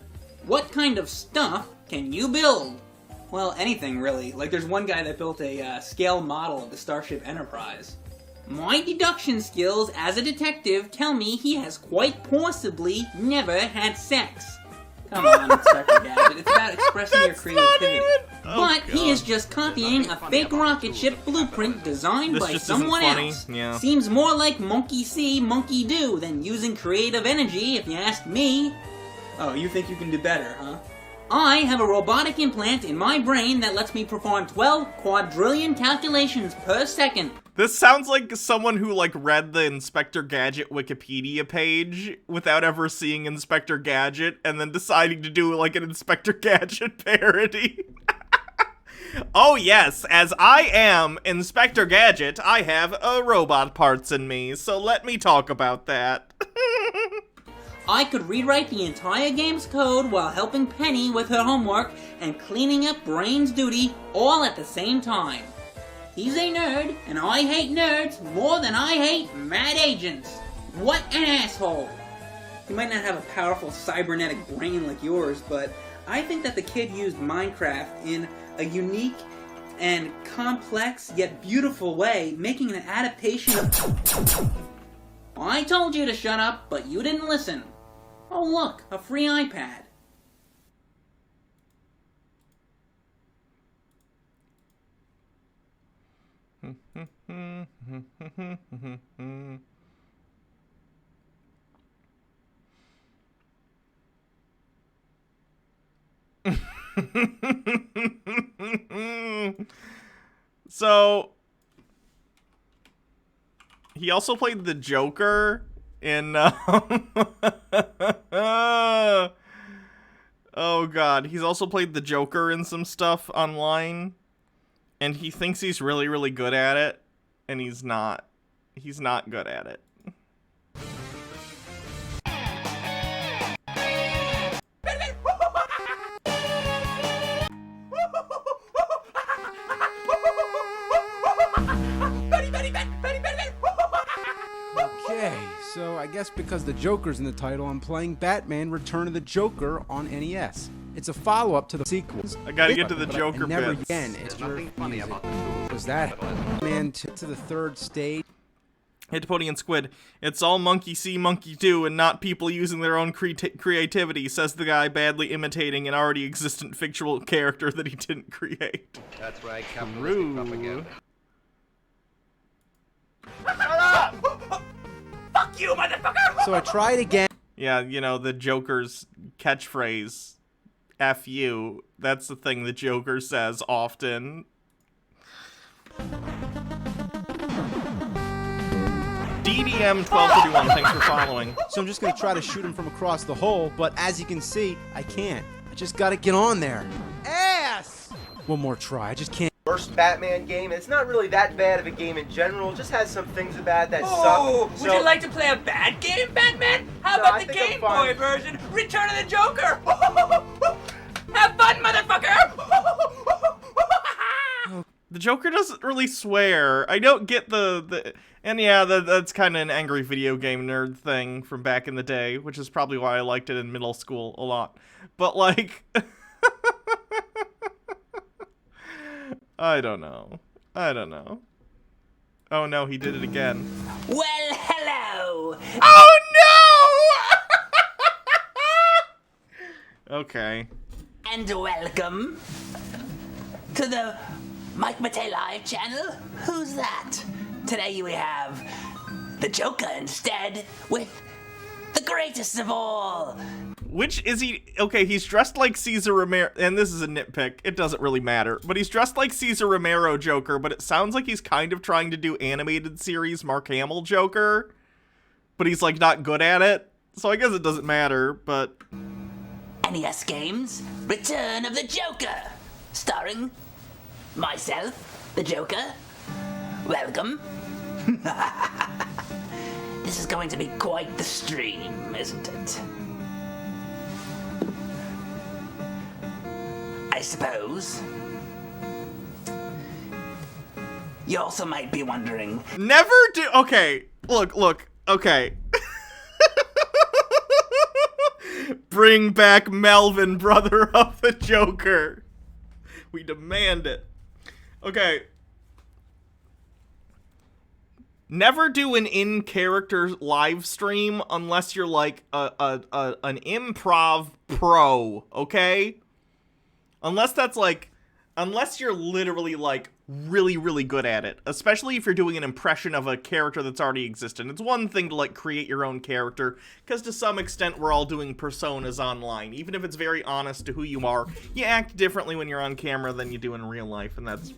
Speaker 17: What kind of stuff can you build?
Speaker 16: Well, anything really. Like there's one guy that built a scale model of the Starship Enterprise.
Speaker 17: My deduction skills as a detective tell me he has quite possibly never had sex.
Speaker 16: Come on, Inspector Gadget. It's about expressing your creativity.
Speaker 17: But he is just copying a fake rocket ship blueprint designed by someone else.
Speaker 1: Yeah.
Speaker 17: Seems more like monkey see, monkey do than using creative energy, if you ask me.
Speaker 16: Oh, you think you can do better, huh?
Speaker 17: I have a robotic implant in my brain that lets me perform 12 quadrillion calculations per second.
Speaker 1: This sounds like someone who, like, read the Inspector Gadget Wikipedia page without ever seeing Inspector Gadget and then deciding to do, like, an Inspector Gadget parody. Oh, yes, as I am Inspector Gadget, I have robot parts in me, so let me talk about that.
Speaker 17: I could rewrite the entire game's code while helping Penny with her homework and cleaning up Brain's duty all at the same time. He's a nerd, and I hate nerds more than I hate mad agents. What an asshole.
Speaker 16: He might not have a powerful cybernetic brain like yours, but I think that the kid used Minecraft in a unique and complex yet beautiful way, making an adaptation of...
Speaker 17: I told you to shut up, but you didn't listen. Oh look, a free iPad.
Speaker 1: So, he also played the Joker in, oh god, he's also played the Joker in some stuff online, and he thinks he's really, really good at it, and he's not. He's not good at it.
Speaker 18: Okay, so I guess because the Joker's in the title, I'm playing Batman Return of the Joker on NES. It's a follow-up to the sequels.
Speaker 1: I gotta get to the Joker
Speaker 18: never
Speaker 1: bits.
Speaker 18: again. It's nothing funny about the Was that Batman to the third stage?
Speaker 1: Hey, Pony and Squid, it's all monkey see, monkey do, and not people using their own creativity, says the guy badly imitating an already existent fictional character that he didn't create.
Speaker 2: That's right, capitalistic propaganda.
Speaker 10: Shut up! Fuck you, motherfucker!
Speaker 18: So I tried again.
Speaker 1: Yeah, you know, the Joker's catchphrase, F you, that's the thing the Joker says often. DDM1231, thanks for following.
Speaker 18: So I'm just gonna try to shoot him from across the hole, but as you can see, I can't. I just gotta get on there. Ass! One more try, I just can't.
Speaker 19: Worst Batman game. It's not really that bad of a game in general. It just has some things about it that
Speaker 20: Oh,
Speaker 19: suck.
Speaker 20: would you like to play a bad game, Batman? How
Speaker 19: No,
Speaker 20: about
Speaker 19: I
Speaker 20: the
Speaker 19: think I'm
Speaker 20: Game
Speaker 19: fine.
Speaker 20: Boy version, Return of the Joker? Have fun, motherfucker!
Speaker 1: The Joker doesn't really swear. I don't get and yeah, that's kind of an angry video game nerd thing from back in the day, which is probably why I liked it in middle school a lot. But, like, I don't know. Oh no, he did it again.
Speaker 20: Well, hello.
Speaker 1: Oh no! Okay.
Speaker 20: And welcome to the Mike Matei Live channel. Who's that? Today we have the Joker instead with the greatest of all.
Speaker 1: Which is he? Okay, he's dressed like Cesar Romero, and this is a nitpick. It doesn't really matter. But he's dressed like Cesar Romero Joker, but it sounds like he's kind of trying to do animated series Mark Hamill Joker. But he's, like, not good at it. So I guess it doesn't matter, but...
Speaker 20: NES games, Return of the Joker. Starring myself, the Joker. Welcome. This is going to be quite the stream, isn't it? I suppose. You also might be wondering.
Speaker 1: Never do. Okay, look. Okay. Bring back Melvin, brother of the Joker. We demand it. Okay. Never do an in-character live stream unless you're like an improv pro, okay? Unless you're literally like really, really good at it. Especially if you're doing an impression of a character that's already existed. It's one thing to like create your own character, because to some extent we're all doing personas online. Even if it's very honest to who you are, you act differently when you're on camera than you do in real life, and that's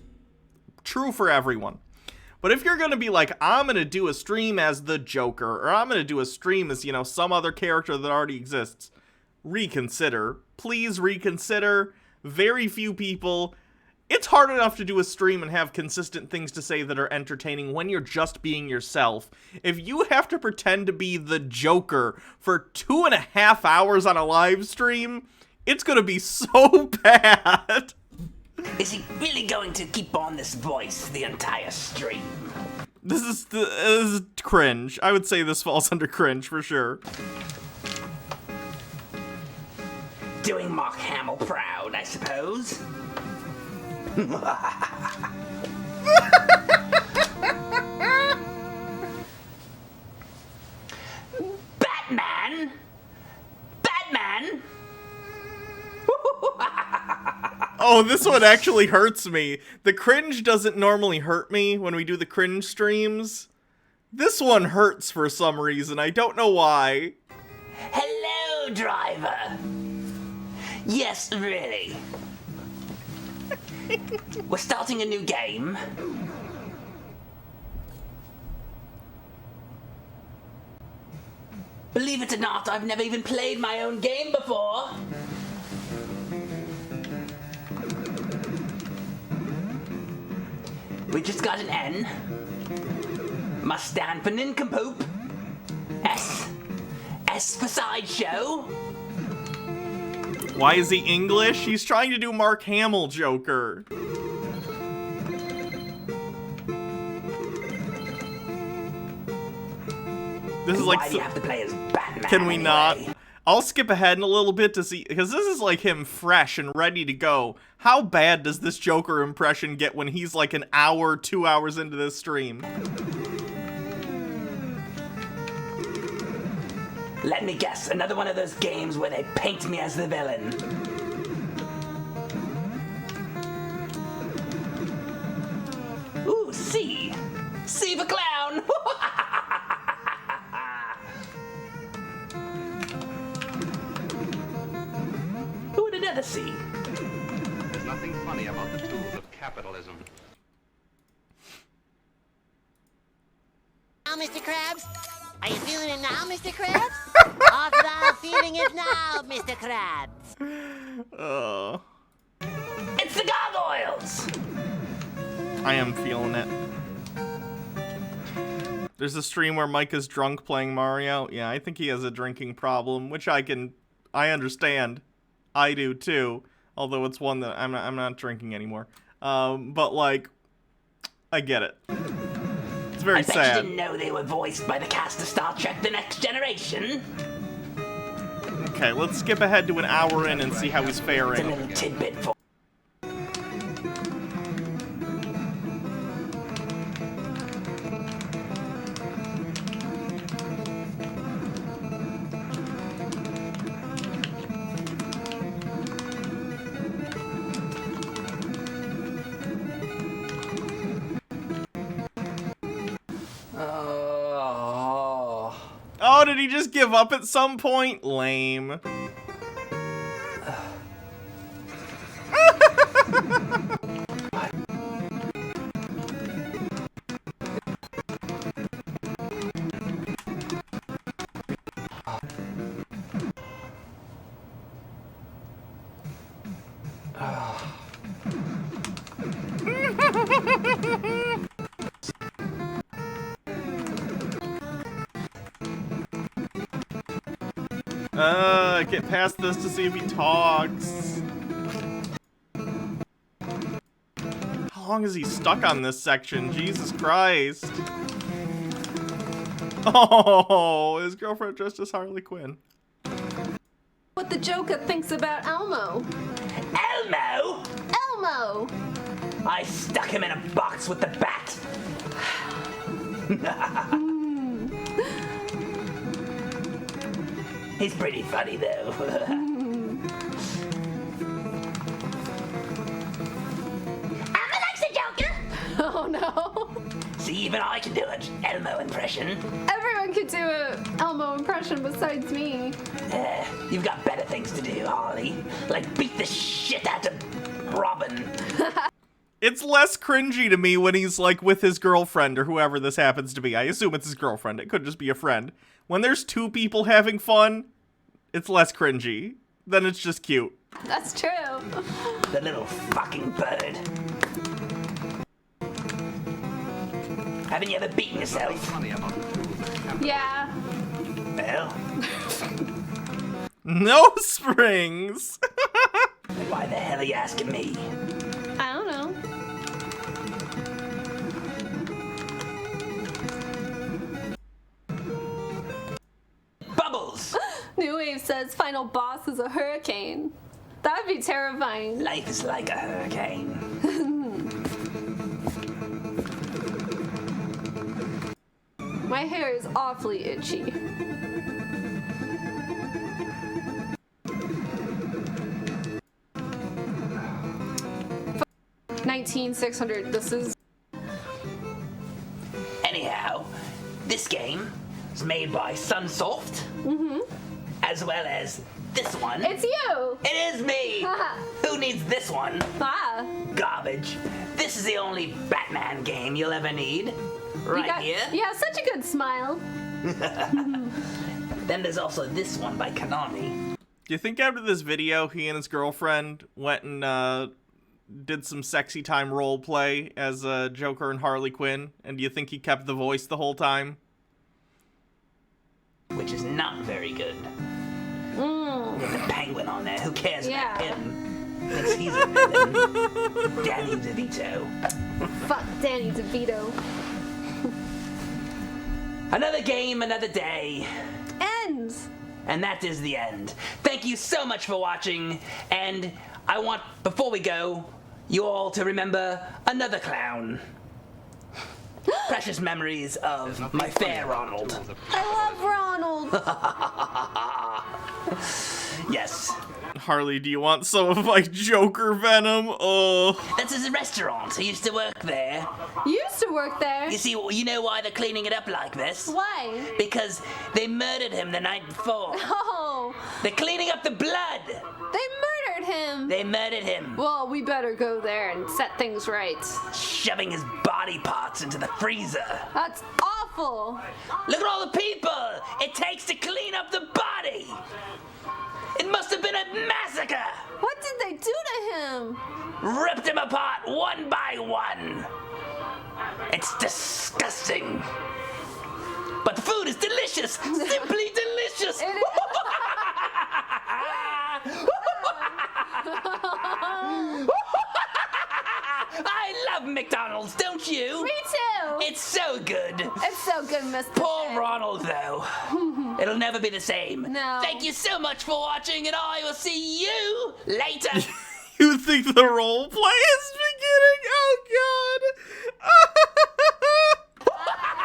Speaker 1: true for everyone. But if you're gonna be like, I'm gonna do a stream as the Joker, or I'm gonna do a stream as, you know, some other character that already exists, reconsider. Please reconsider. Very few people. It's hard enough to do a stream and have consistent things to say that are entertaining when you're just being yourself. If you have to pretend to be the Joker for 2.5 hours on a live stream, it's gonna be so bad.
Speaker 20: Is he really going to keep on this voice the entire stream?
Speaker 1: This is cringe. I would say this falls under cringe for sure.
Speaker 20: Doing Mark Hamill proud, I suppose. Batman! Batman!
Speaker 1: Oh, this one actually hurts me. The cringe doesn't normally hurt me when we do the cringe streams. This one hurts for some reason. I don't know why.
Speaker 20: Hello, driver. Yes, really. We're starting a new game. Believe it or not, I've never even played my own game before. We just got an N. Must stand for nincompoop. S. S for sideshow.
Speaker 1: Why is he English? He's trying to do Mark Hamill Joker. This is like.
Speaker 20: Why do you have to play as Batman?
Speaker 1: Can we
Speaker 20: anyway?
Speaker 1: not? I'll skip ahead in a little bit to see, because this is like him fresh and ready to go. How bad does this Joker impression get when he's like an hour, 2 hours into this stream?
Speaker 20: Let me guess, another one of those games where they paint me as the villain. Ooh, C. C for clown. Ooh, and another C.
Speaker 2: There's nothing funny about the tools of capitalism.
Speaker 21: Now, Mr. Krabs? Are you feeling it now, Mr. Krabs? I'm feeling it now, Mr. Krabs.
Speaker 1: Oh.
Speaker 20: It's the gargoyles!
Speaker 1: I am feeling it. There's a stream where Mike is drunk playing Mario. Yeah, I think he has a drinking problem, which I understand. I do too. Although it's one that I'm not drinking anymore. But like, I get it. It's very sad.
Speaker 20: I bet you didn't know they were voiced by the cast of Star Trek: The Next Generation.
Speaker 1: Okay, let's skip ahead to an hour in and see how he's faring.
Speaker 20: It's a little tidbit for...
Speaker 1: Oh, did he just give up at some point? Lame. Get past this to see if he talks. How long is he stuck on this section? Jesus Christ. Oh, his girlfriend dressed as Harley Quinn.
Speaker 4: What the Joker thinks about Elmo.
Speaker 20: Elmo?
Speaker 4: Elmo!
Speaker 20: I stuck him in a box with the bat. He's pretty funny, though.
Speaker 21: Elmo likes the Joker.
Speaker 4: Oh no.
Speaker 20: See, even I can do an Elmo impression.
Speaker 4: Everyone could do a Elmo impression besides me.
Speaker 20: You've got better things to do, Harley. Like beat the shit out of Robin.
Speaker 1: It's less cringy to me when he's like with his girlfriend or whoever this happens to be. I assume it's his girlfriend. It could just be a friend. When there's two people having fun, it's less cringy. Then it's just cute.
Speaker 4: That's true.
Speaker 20: The little fucking bird. Haven't you ever beaten yourself?
Speaker 4: Yeah.
Speaker 20: Well.
Speaker 1: No springs.
Speaker 20: Why the hell are you asking me?
Speaker 4: I don't know.
Speaker 20: Bubbles!
Speaker 4: New Wave says final boss is a hurricane. That'd be terrifying.
Speaker 20: Life is like a hurricane.
Speaker 4: My hair is awfully itchy. $19,600. This is.
Speaker 20: Anyhow, this game is made by Sunsoft, as well as this one.
Speaker 4: It's you!
Speaker 20: It is me! Who needs this one?
Speaker 4: Ah.
Speaker 20: Garbage. This is the only Batman game you'll ever need. Right here.
Speaker 4: You have such a good smile.
Speaker 20: Then there's also this one by Konami.
Speaker 1: Do you think after this video, he and his girlfriend went and did some sexy time role play as Joker and Harley Quinn? And do you think he kept the voice the whole time?
Speaker 20: Which is not very good. With the penguin on there, who cares about him? Thinks he's a villain. Danny DeVito.
Speaker 4: Fuck Danny DeVito.
Speaker 20: Another game, another day.
Speaker 4: Ends.
Speaker 20: And that is the end. Thank you so much for watching, and I want, before we go, you all to remember another clown. Precious memories of my fair Ronald.
Speaker 4: I love Ronald.
Speaker 20: Yes.
Speaker 1: Harley, do you want some of my Joker venom? Oh.
Speaker 20: That's his restaurant. He used to work there.
Speaker 4: You used to work there.
Speaker 20: You see, you know why they're cleaning it up like this?
Speaker 4: Why?
Speaker 20: Because they murdered him the night before.
Speaker 4: Oh.
Speaker 20: They're cleaning up the blood.
Speaker 4: They murdered him.
Speaker 20: They murdered him.
Speaker 4: Well, we better go there and set things right.
Speaker 20: Shoving his body parts into the freezer.
Speaker 4: That's awful.
Speaker 20: Look at all the people it takes to clean up the body. It must have been a massacre.
Speaker 4: What did they do to him?
Speaker 20: Ripped him apart one by one. It's disgusting. But the food is delicious. Simply delicious.
Speaker 4: It is.
Speaker 20: I love McDonald's, don't you?
Speaker 4: Me too.
Speaker 20: It's so good.
Speaker 4: It's so good, Mr.
Speaker 20: Poor Ronald, though. It'll never be the same.
Speaker 4: No.
Speaker 20: Thank you so much for watching, and I will see you later.
Speaker 1: You think the role play is beginning? Oh, God.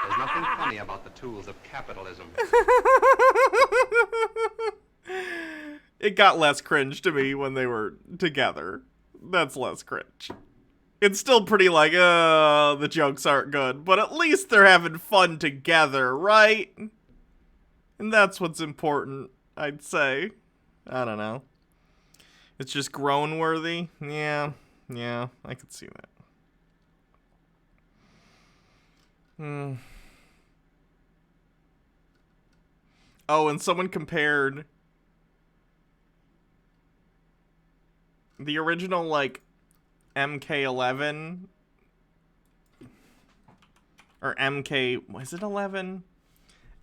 Speaker 2: There's nothing funny about the tools of capitalism. It
Speaker 1: got less cringe to me when they were together. That's less cringe. it's still pretty like, the jokes aren't good, but at least they're having fun together, right? And that's what's important, I'd say. I don't know. It's just groan worthy. Yeah, I could see that. Oh, and someone compared the original, like, MK11 or was it 11?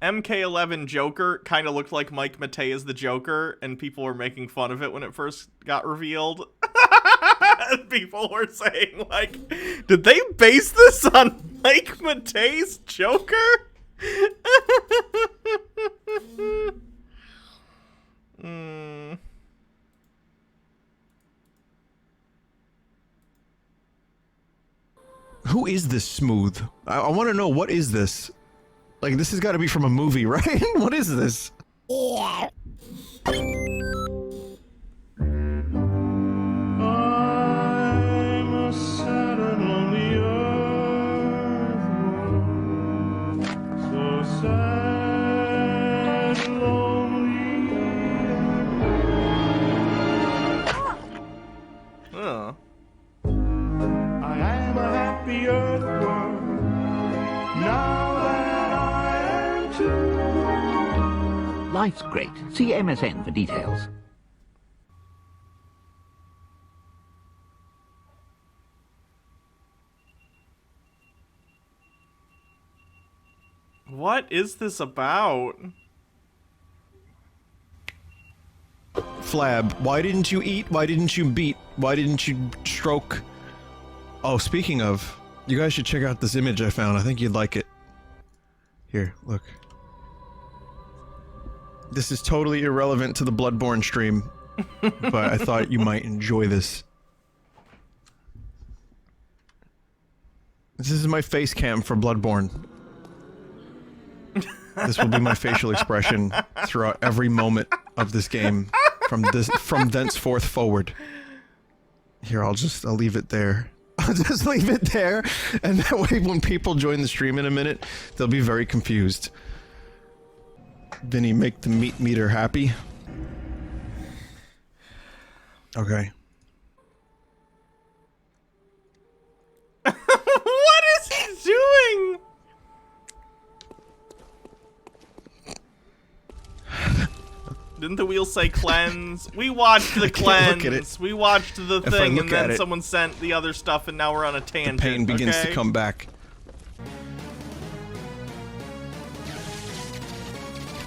Speaker 1: MK11 Joker kind of looked like Mike Matei as the Joker, and people were making fun of it when it first got revealed. And people were saying, like, did they base this on Mike Matei's Joker?
Speaker 5: Who is this Smooth? I want to know, what is this? Like, this has got to be from a movie, right? What is this?
Speaker 21: Yeah.
Speaker 10: I'm a sad and lonely earth, so sad, lonely.
Speaker 1: Oh.
Speaker 10: I am a happy earthworm, now that I am too.
Speaker 22: Life's great. See MSN for details.
Speaker 1: What is this about?
Speaker 5: Flab, why didn't you eat? Why didn't you beat? Why didn't you stroke? Oh, speaking of, you guys should check out this image I found. I think you'd like it. Here, look. This is totally irrelevant to the Bloodborne stream, but I thought you might enjoy this. This is my face cam for Bloodborne. This will be my facial expression throughout every moment of this game from thenceforth forward. Here, I'll leave it there. I'll just leave it there, and that way when people join the stream in a minute, they'll be very confused. Vinny, make the meat meter happy. Okay.
Speaker 1: What is he doing? Didn't the wheel say cleanse? We watched the cleanse.
Speaker 5: Look at it.
Speaker 1: We watched the
Speaker 5: If I
Speaker 1: thing,
Speaker 5: look
Speaker 1: and then
Speaker 5: at it,
Speaker 1: someone sent the other stuff, and now we're on a tangent.
Speaker 5: The pain begins
Speaker 1: okay?
Speaker 5: to come back.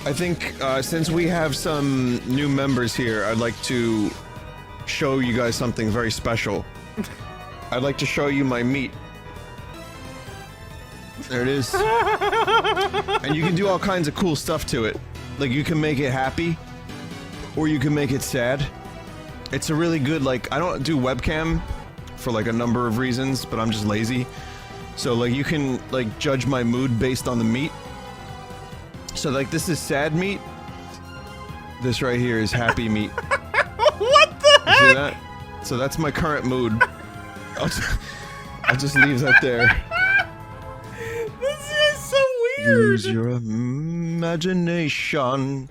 Speaker 5: I think, since we have some new members here, I'd like to show you guys something very special. I'd like to show you my meat. There it is. And you can do all kinds of cool stuff to it. Like, you can make it happy, or you can make it sad. It's a really good, like, I don't do webcam for, like, a number of reasons, but I'm just lazy. So, like, you can, like, judge my mood based on the meat. So, like, this is sad meat. This right here is happy meat.
Speaker 1: What the heck?
Speaker 5: You see that? So that's my current mood. I'll just leave that there.
Speaker 1: This is so weird.
Speaker 5: Use your imagination.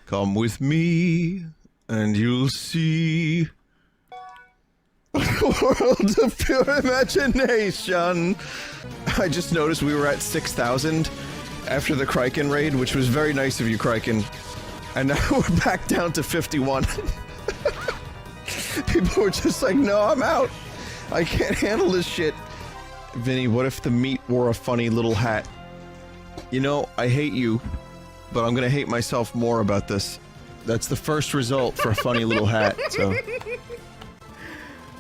Speaker 5: Come with me, and you'll see a world of pure imagination. I just noticed we were at 6,000 after the Kraken raid, which was very nice of you, Kraken. And now we're back down to 51. People were just like, no, I'm out. I can't handle this shit. Vinny, what if the meat wore a funny little hat? You know, I hate you, but I'm gonna hate myself more about this. That's the first result for a funny little hat, so...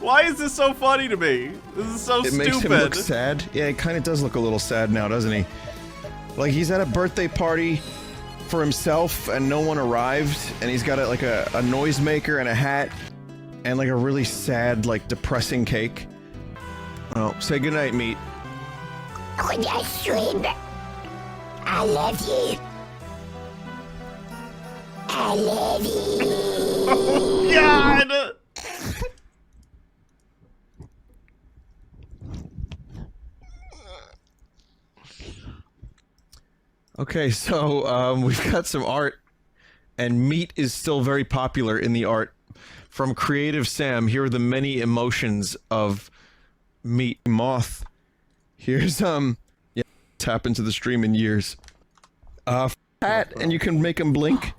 Speaker 1: Why is this so funny to me? This is so stupid.
Speaker 5: It makes him look sad. Yeah, he kind of does look a little sad now, doesn't he? Like, he's at a birthday party for himself and no one arrived, and he's got like a noisemaker and a hat and like a really sad, like, depressing cake. Oh, say goodnight, meat.
Speaker 21: When I stream, I love you. I love you.
Speaker 1: Oh, God!
Speaker 5: Okay, so we've got some art, and meat is still very popular in the art. From Creative Sam, here are the many emotions of meat. Moth. Here's yeah, tap into the stream in years. Hat, and you can make him blink.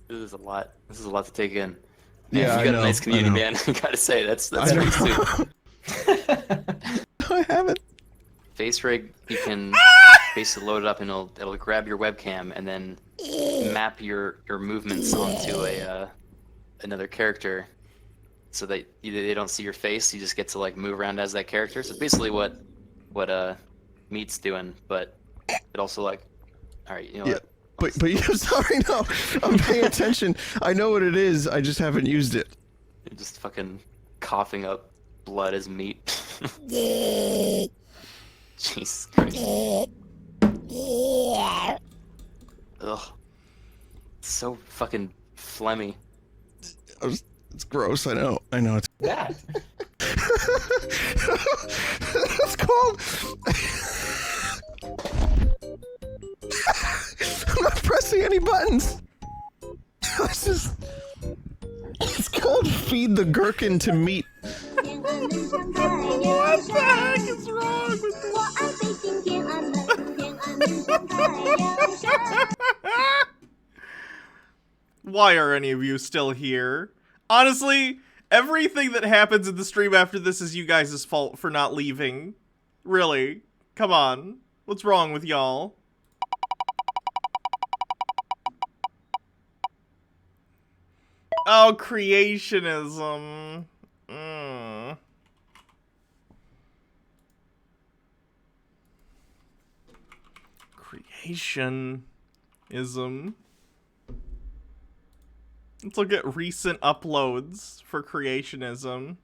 Speaker 6: This is a lot. This is a lot to take in.
Speaker 5: Yeah,
Speaker 6: Man,
Speaker 5: I
Speaker 6: you got
Speaker 5: know,
Speaker 6: a nice community,
Speaker 5: I know.
Speaker 6: man. I gotta say, that's
Speaker 5: I know.
Speaker 6: pretty sweet.
Speaker 5: I haven't.
Speaker 6: Face rig, you can basically load it up and it'll grab your webcam and then map your movements onto another character, so that they don't see your face. You just get to like move around as that character. So it's basically what Meat's doing, but it also like, all right, you know what?
Speaker 5: But yeah, sorry, no, I'm paying attention. I know what it is. I just haven't used it.
Speaker 6: You're just fucking coughing up blood as meat. Jesus Christ. Ugh. It's so fucking phlegmy.
Speaker 5: It's gross. I know. It's
Speaker 6: that.
Speaker 5: It's called. I'm not pressing any buttons. It's called Feed the Gherkin to Meat.
Speaker 1: What the heck is wrong with Why are any of you still here? Honestly, everything that happens in the stream after this is you guys' fault for not leaving. Really. Come on. What's wrong with y'all? Oh, creationism. Creationism. Let's look at recent uploads for creationism.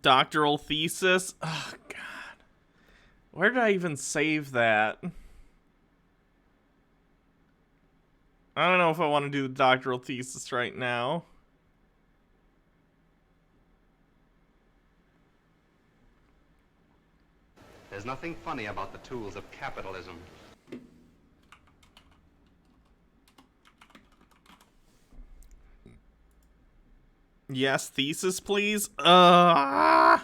Speaker 1: Doctoral thesis? Oh, God. Where did I even save that? I don't know if I want to do the doctoral thesis right now.
Speaker 2: There's nothing funny about the tools of capitalism.
Speaker 1: Yes, thesis, please. I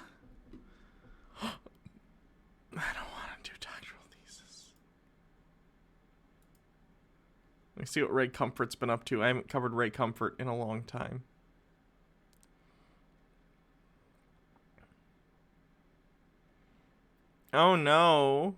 Speaker 1: don't want to do doctoral thesis. Let me see what Ray Comfort's been up to. I haven't covered Ray Comfort in a long time. Oh no.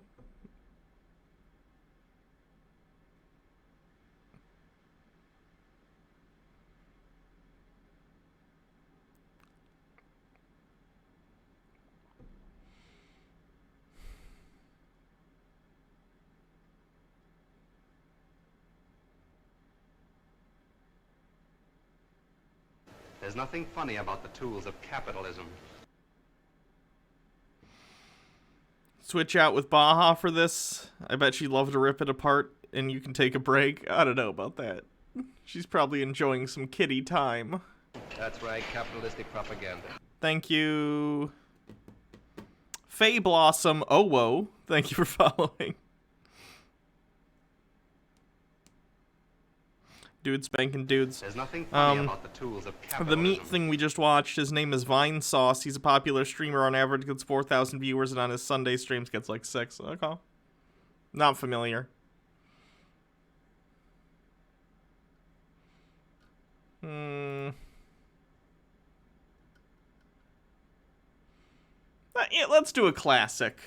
Speaker 2: There's nothing funny about the tools of capitalism.
Speaker 1: Switch out with Baja for this. I bet she'd love to rip it apart and you can take a break. I don't know about that. She's probably enjoying some kiddie time.
Speaker 2: That's right, capitalistic propaganda.
Speaker 1: Thank you. Faye Blossom. Oh, whoa. Thank you for following. Dudes spanking dudes.
Speaker 2: There's nothing funny about the tools of
Speaker 1: The
Speaker 2: capitalism.
Speaker 1: meat thing we just watched, his name is Vine Sauce. He's a popular streamer. On average gets 4,000 viewers, and on his Sunday streams gets like 6. Okay. Not familiar. Yeah, let's do a classic.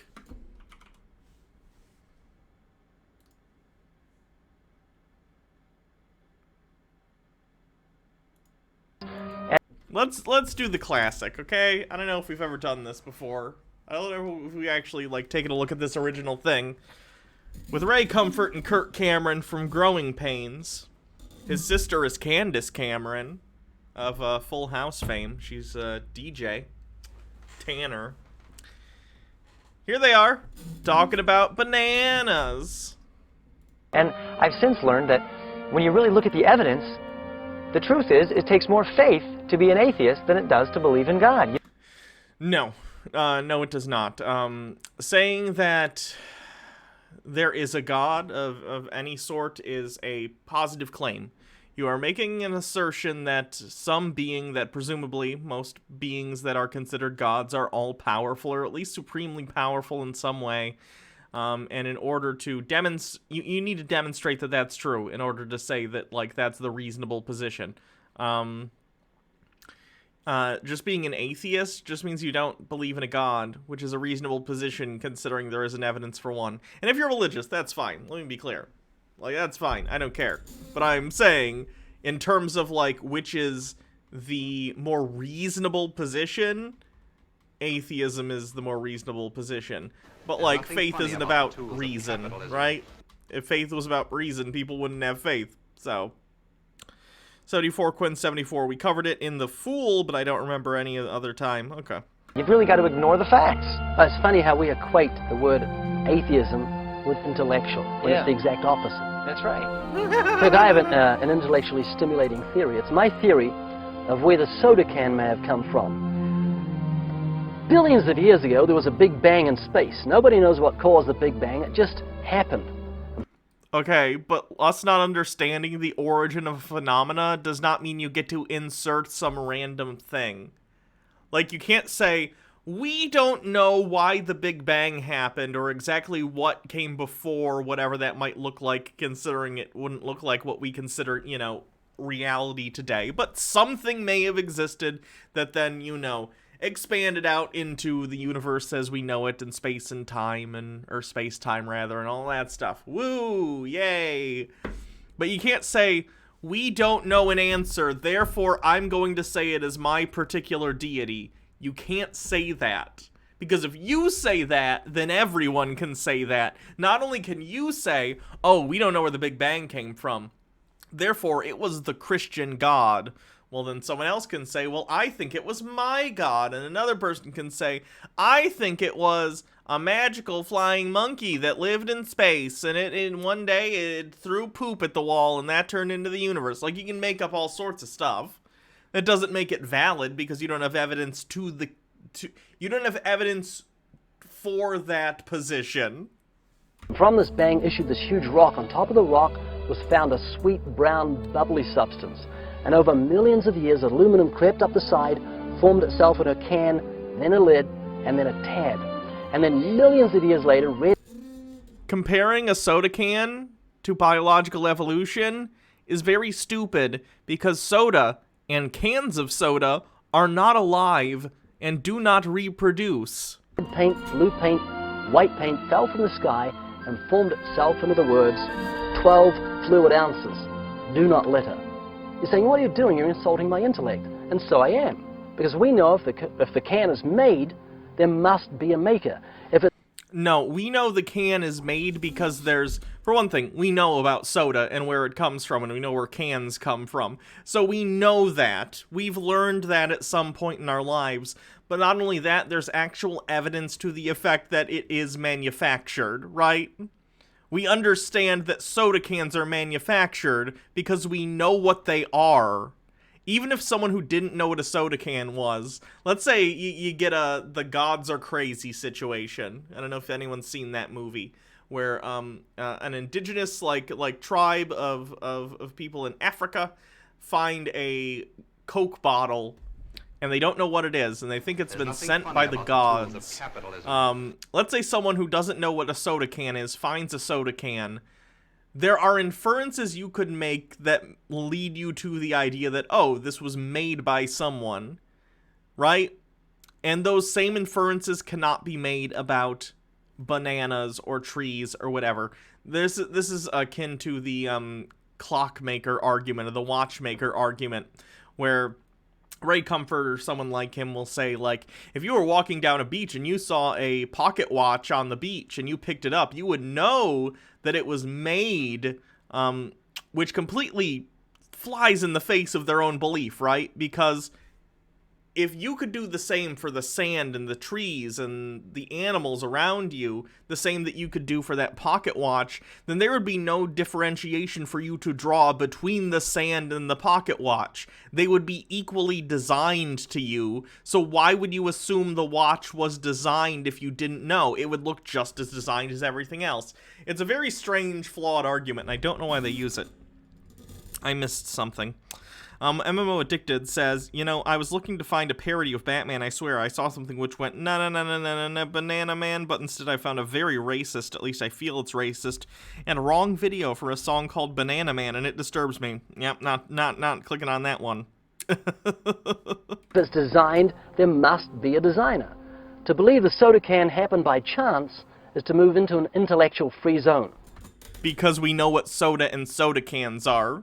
Speaker 1: Let's do the classic, okay? I don't know if we've ever done this before. I don't know if we actually like taken a look at this original thing. with Ray Comfort and Kirk Cameron from Growing Pains. His sister is Candace Cameron of Full House fame. She's a DJ. Tanner. Here they are, talking about bananas.
Speaker 7: And I've since learned that when you really look at the evidence, the truth is it takes more faith to be an atheist than it does to believe in God.
Speaker 1: No. No, it does not. Saying that there is a God of any sort is a positive claim. You are making an assertion that some being that presumably most beings that are considered gods are all-powerful, or at least supremely powerful in some way. And in order to you need to demonstrate that that's true in order to say that, like, that's the reasonable position. Just being an atheist just means you don't believe in a god, which is a reasonable position considering there isn't evidence for one. And if you're religious, that's fine. Let me be clear. Like, that's fine. I don't care. But I'm saying, in terms of, like, which is the more reasonable position, atheism is the more reasonable position. But, like, faith isn't about reason, right? If faith was about reason, people wouldn't have faith. So, 74 Quinn 74. We covered it in The Fool, but I don't remember any other time. Okay.
Speaker 7: You've really got to ignore the facts. It's funny how we equate the word atheism with intellectual, when it's the exact opposite.
Speaker 6: That's right.
Speaker 7: Look, I have an intellectually stimulating theory. It's my theory of where the soda can may have come from. Billions of years ago, there was a big bang in space. Nobody knows what caused the big bang. It just happened.
Speaker 1: Okay, but us not understanding the origin of phenomena does not mean you get to insert some random thing. Like, you can't say, we don't know why the Big Bang happened, or exactly what came before, whatever that might look like, considering it wouldn't look like what we consider, you know, reality today. But something may have existed that then, you know, expanded out into the universe as we know it, and space and time, or space-time rather, and all that stuff. Woo! Yay! But you can't say, we don't know an answer, therefore I'm going to say it as my particular deity. You can't say that. Because if you say that, then everyone can say that. Not only can you say, oh, we don't know where the Big Bang came from, therefore it was the Christian God. Well, then someone else can say, well, I think it was my God. And another person can say, I think it was a magical flying monkey that lived in space, and in one day it threw poop at the wall, and that turned into the universe. Like, you can make up all sorts of stuff. That doesn't make it valid because you don't have evidence you don't have evidence for that position.
Speaker 7: From this bang issued this huge rock. On top of the rock was found a sweet, brown, bubbly substance. And over millions of years, aluminum crept up the side, formed itself in a can, then a lid, and then a tab. And then millions of years later, red...
Speaker 1: Comparing a soda can to biological evolution is very stupid because soda and cans of soda are not alive and do not reproduce.
Speaker 7: Red paint, blue paint, white paint fell from the sky and formed itself into the words, 12 fluid ounces, do not litter. You're saying, what are you doing? You're insulting my intellect. And so I am. Because we know if the can is made, there must be a maker.
Speaker 1: No, we know the can is made because there's, for one thing, we know about soda and where it comes from, and we know where cans come from. So we know that. We've learned that at some point in our lives. But not only that, there's actual evidence to the effect that it is manufactured, right? We understand that soda cans are manufactured because we know what they are. Even if someone who didn't know what a soda can was, let's say you get the gods are crazy situation. I don't know if anyone's seen that movie, where an indigenous like tribe of people in Africa find a Coke bottle, and they don't know what it is, and they think it's been sent by the gods. Let's say someone who doesn't know what a soda can is finds a soda can. There are inferences you could make that lead you to the idea that, oh, this was made by someone, right? And those same inferences cannot be made about bananas or trees or whatever. This is akin to the clockmaker argument or the watchmaker argument, where Ray Comfort or someone like him will say, like, if you were walking down a beach and you saw a pocket watch on the beach and you picked it up, you would know that it was made, which completely flies in the face of their own belief, right? Because if you could do the same for the sand and the trees and the animals around you, the same that you could do for that pocket watch, then there would be no differentiation for you to draw between the sand and the pocket watch. They would be equally designed to you, so why would you assume the watch was designed if you didn't know? It would look just as designed as everything else. It's a very strange, flawed argument, and I don't know why they use it. I missed something. MMO Addicted says, you know, I was looking to find a parody of Batman, I swear. I saw something which went, na Banana Man, but instead I found a very racist, at least I feel it's racist, and wrong video for a song called Banana Man, and it disturbs me. Yep, not clicking on that one.
Speaker 7: If it's designed, there must be a designer. To believe the soda can happened by chance is to move into an intellectual free zone.
Speaker 1: Because we know what soda and soda cans are.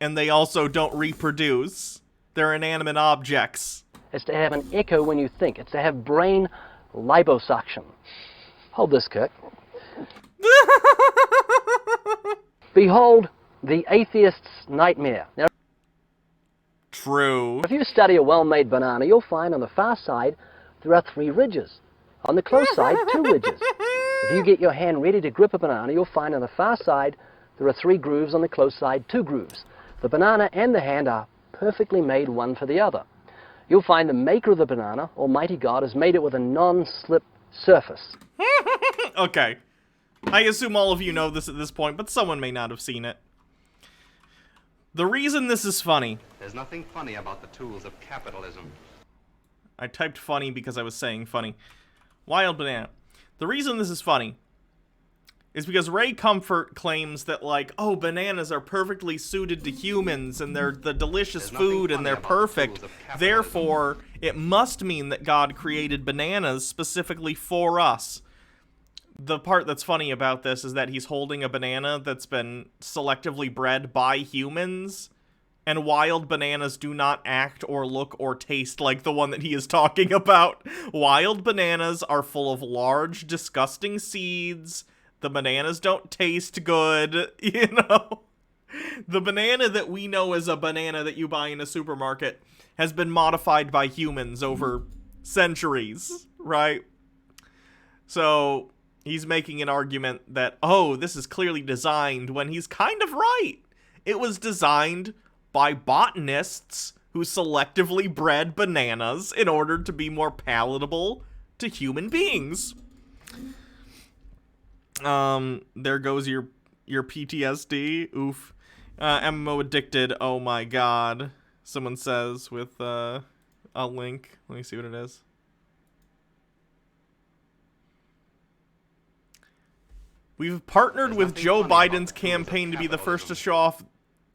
Speaker 1: And they also don't reproduce. They're inanimate objects.
Speaker 7: It's to have an echo when you think. It's to have brain liposuction. Hold this, Kirk. Behold the atheist's nightmare. Now,
Speaker 1: true.
Speaker 7: If you study a well-made banana, you'll find on the far side there are 3 ridges. On the close side, 2 ridges. If you get your hand ready to grip a banana, you'll find on the far side there are 3 grooves, on the close side 2 grooves. The banana and the hand are perfectly made one for the other. You'll find the maker of the banana, Almighty God, has made it with a non-slip surface.
Speaker 1: Okay. I assume all of you know this at this point, but someone may not have seen it. The reason this is funny...
Speaker 2: There's nothing funny about the tools of capitalism.
Speaker 1: I typed funny because I was saying funny. Wild banana. The reason this is funny is because Ray Comfort claims that, like, oh, bananas are perfectly suited to humans, and they're the delicious food, and they're perfect. Therefore, it must mean that God created bananas specifically for us. The part that's funny about this is that he's holding a banana that's been selectively bred by humans, and wild bananas do not act or look or taste like the one that he is talking about. Wild bananas are full of large, disgusting seeds. The bananas don't taste good, you know? The banana that we know as a banana that you buy in a supermarket has been modified by humans over centuries, right? So he's making an argument that, oh, this is clearly designed, when he's kind of right. It was designed by botanists who selectively bred bananas in order to be more palatable to human beings. There goes your PTSD. Oof. MMO Addicted. Oh my god. Someone says with a link. Let me see what it is. We've partnered with Joe Biden's campaign to be the first to show off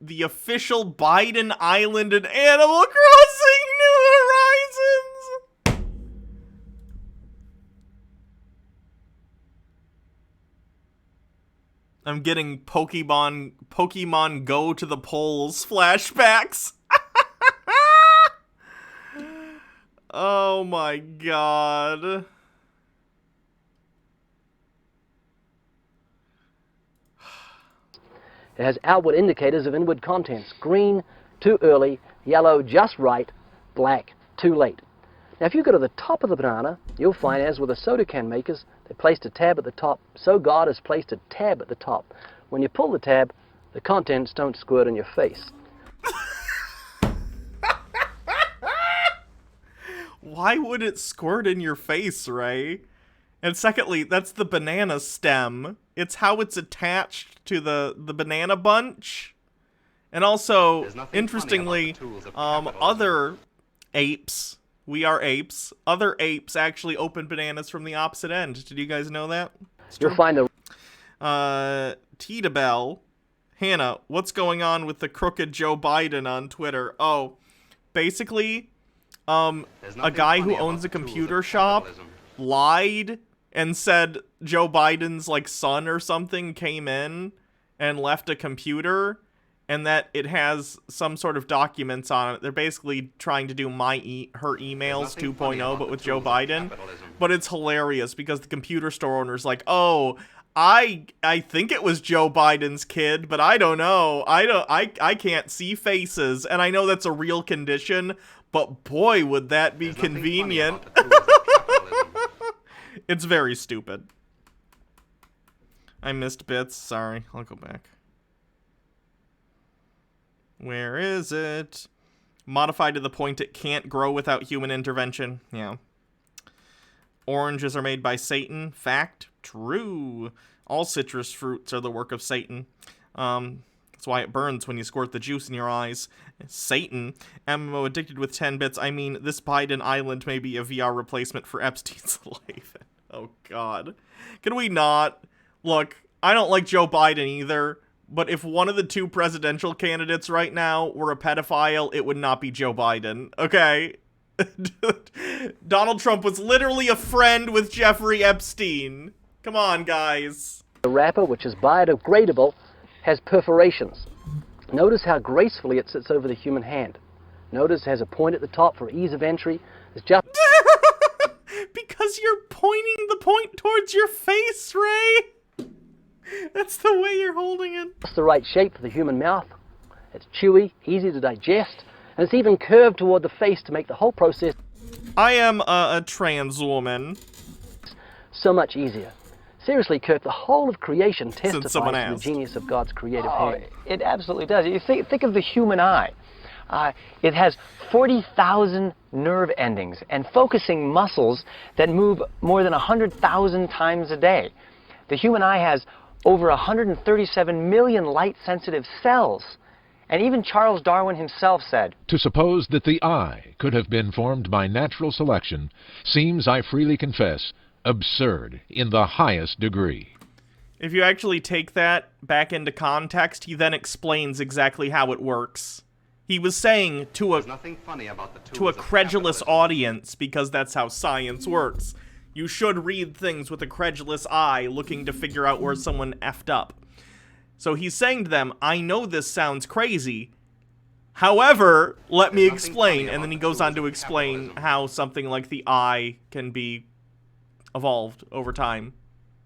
Speaker 1: the official Biden Island and Animal Crossing New Horizons. I'm getting Pokemon Go to the polls flashbacks. Oh my god.
Speaker 7: It has outward indicators of inward contents. Green, too early. Yellow, just right. Black, too late. Now, if you go to the top of the banana, you'll find, as with the soda can makers, they placed a tab at the top. So God has placed a tab at the top. When you pull the tab, the contents don't squirt in your face.
Speaker 1: Why would it squirt in your face, Ray? And secondly, that's the banana stem. It's how it's attached to the banana bunch. And also, interestingly, other apes, we are apes, other apes actually open bananas from the opposite end. Did you guys know that?
Speaker 7: You'll find the...
Speaker 1: Tita Bell. Hannah, what's going on with the crooked Joe Biden on Twitter? Oh, basically, a guy who owns a computer shop lied and said Joe Biden's, like, son or something came in and left a computer, and that it has some sort of documents on it. They're basically trying to do her emails 2.0, but with Joe Biden. But it's hilarious because the computer store owner's like, oh, I think it was Joe Biden's kid, but I don't know. I can't see faces, and I know that's a real condition, but boy, would that be convenient. It's very stupid. I missed bits. Sorry. I'll go back. Where is it? Modified to the point it can't grow without human intervention. Yeah. Oranges are made by Satan. Fact. True. All citrus fruits are the work of Satan. That's why it burns when you squirt the juice in your eyes. Satan. MMO addicted with 10 bits. I mean, this Biden Island may be a VR replacement for Epstein's life. Oh, God. Can we not? Look, I don't like Joe Biden either, but if one of the two presidential candidates right now were a pedophile, it would not be Joe Biden, okay? Donald Trump was literally a friend with Jeffrey Epstein. Come on, guys.
Speaker 7: The wrapper, which is biodegradable, has perforations. Notice how gracefully it sits over the human hand. Notice it has a point at the top for ease of entry. It's just
Speaker 1: because you're pointing the point towards your face, Ray. That's the way you're holding it.
Speaker 7: Just the right shape for the human mouth. It's chewy, easy to digest, and it's even curved toward the face to make the whole process
Speaker 1: I am a trans woman.
Speaker 7: So much easier. Seriously, Kirk, the whole of creation testifies to the
Speaker 1: asked.
Speaker 7: genius of God's creative
Speaker 8: Oh,
Speaker 7: hand.
Speaker 8: it absolutely does. You think of the human eye. It has 40,000 nerve endings and focusing muscles that move more than 100,000 times a day. The human eye has over 137 million light-sensitive cells. And even Charles Darwin himself said,
Speaker 9: To suppose that the eye could have been formed by natural selection seems, I freely confess, absurd in the highest degree.
Speaker 1: If you actually take that back into context, he then explains exactly how it works. He was saying to a credulous audience, because that's how science works, you should read things with a credulous eye looking to figure out where someone effed up. So he's saying to them, I know this sounds crazy. However, let me explain. And then he goes on to explain how something like the eye can be evolved over time,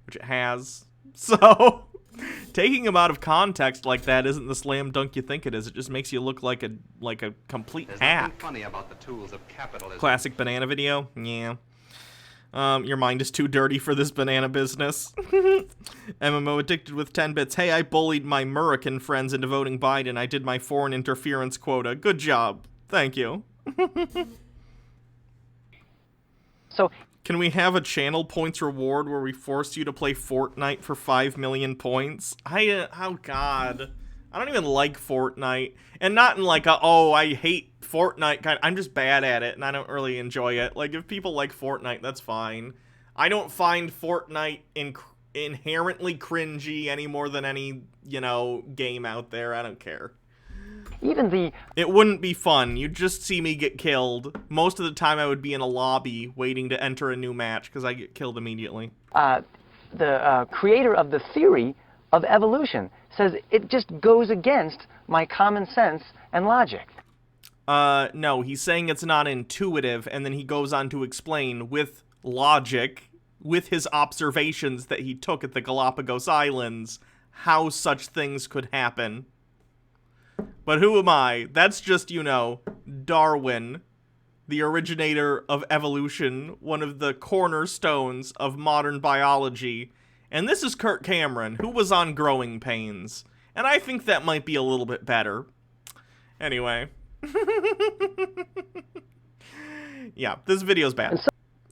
Speaker 1: which it has. So, taking him out of context like that isn't the slam dunk you think it is. It just makes you look like a complete hack.
Speaker 2: Funny about the tools of capitalism.
Speaker 1: Classic banana video? Yeah. Your mind is too dirty for this banana business. MMO addicted with 10 bits. Hey, I bullied my American friends into voting Biden. I did my foreign interference quota. Good job. Thank you.
Speaker 8: So,
Speaker 1: can we have a channel points reward where we force you to play Fortnite for 5 million points? Oh God. I don't even like Fortnite. And not in like a, oh, I hate Fortnite kind. I'm just bad at it and I don't really enjoy it. Like, if people like Fortnite, that's fine. I don't find Fortnite inherently cringy any more than any, game out there. I don't care. It wouldn't be fun. You'd just see me get killed. Most of the time I would be in a lobby waiting to enter a new match because I get killed immediately.
Speaker 8: The creator of the theory of evolution says it just goes against my common sense and logic.
Speaker 1: No, he's saying it's not intuitive, and then he goes on to explain with logic, with his observations that he took at the Galapagos Islands, how such things could happen. But who am I? That's just, Darwin, the originator of evolution, one of the cornerstones of modern biology. And this is Kirk Cameron, who was on Growing Pains. And I think that might be a little bit better. Anyway. Yeah, this video's bad.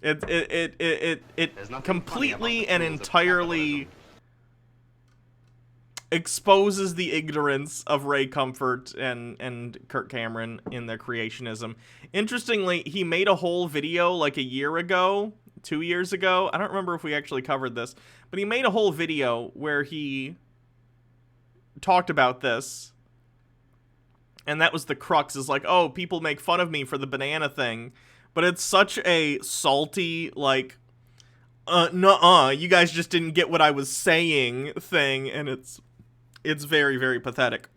Speaker 1: It completely and entirely exposes the ignorance of Ray Comfort and Kirk Cameron in their creationism. Interestingly, he made a whole video like a year ago, 2 years ago. I don't remember if we actually covered this, but he made a whole video where he talked about this. And that was the crux, is like, oh, people make fun of me for the banana thing. But it's such a salty, like, nuh-uh, you guys just didn't get what I was saying thing, and it's very, very pathetic.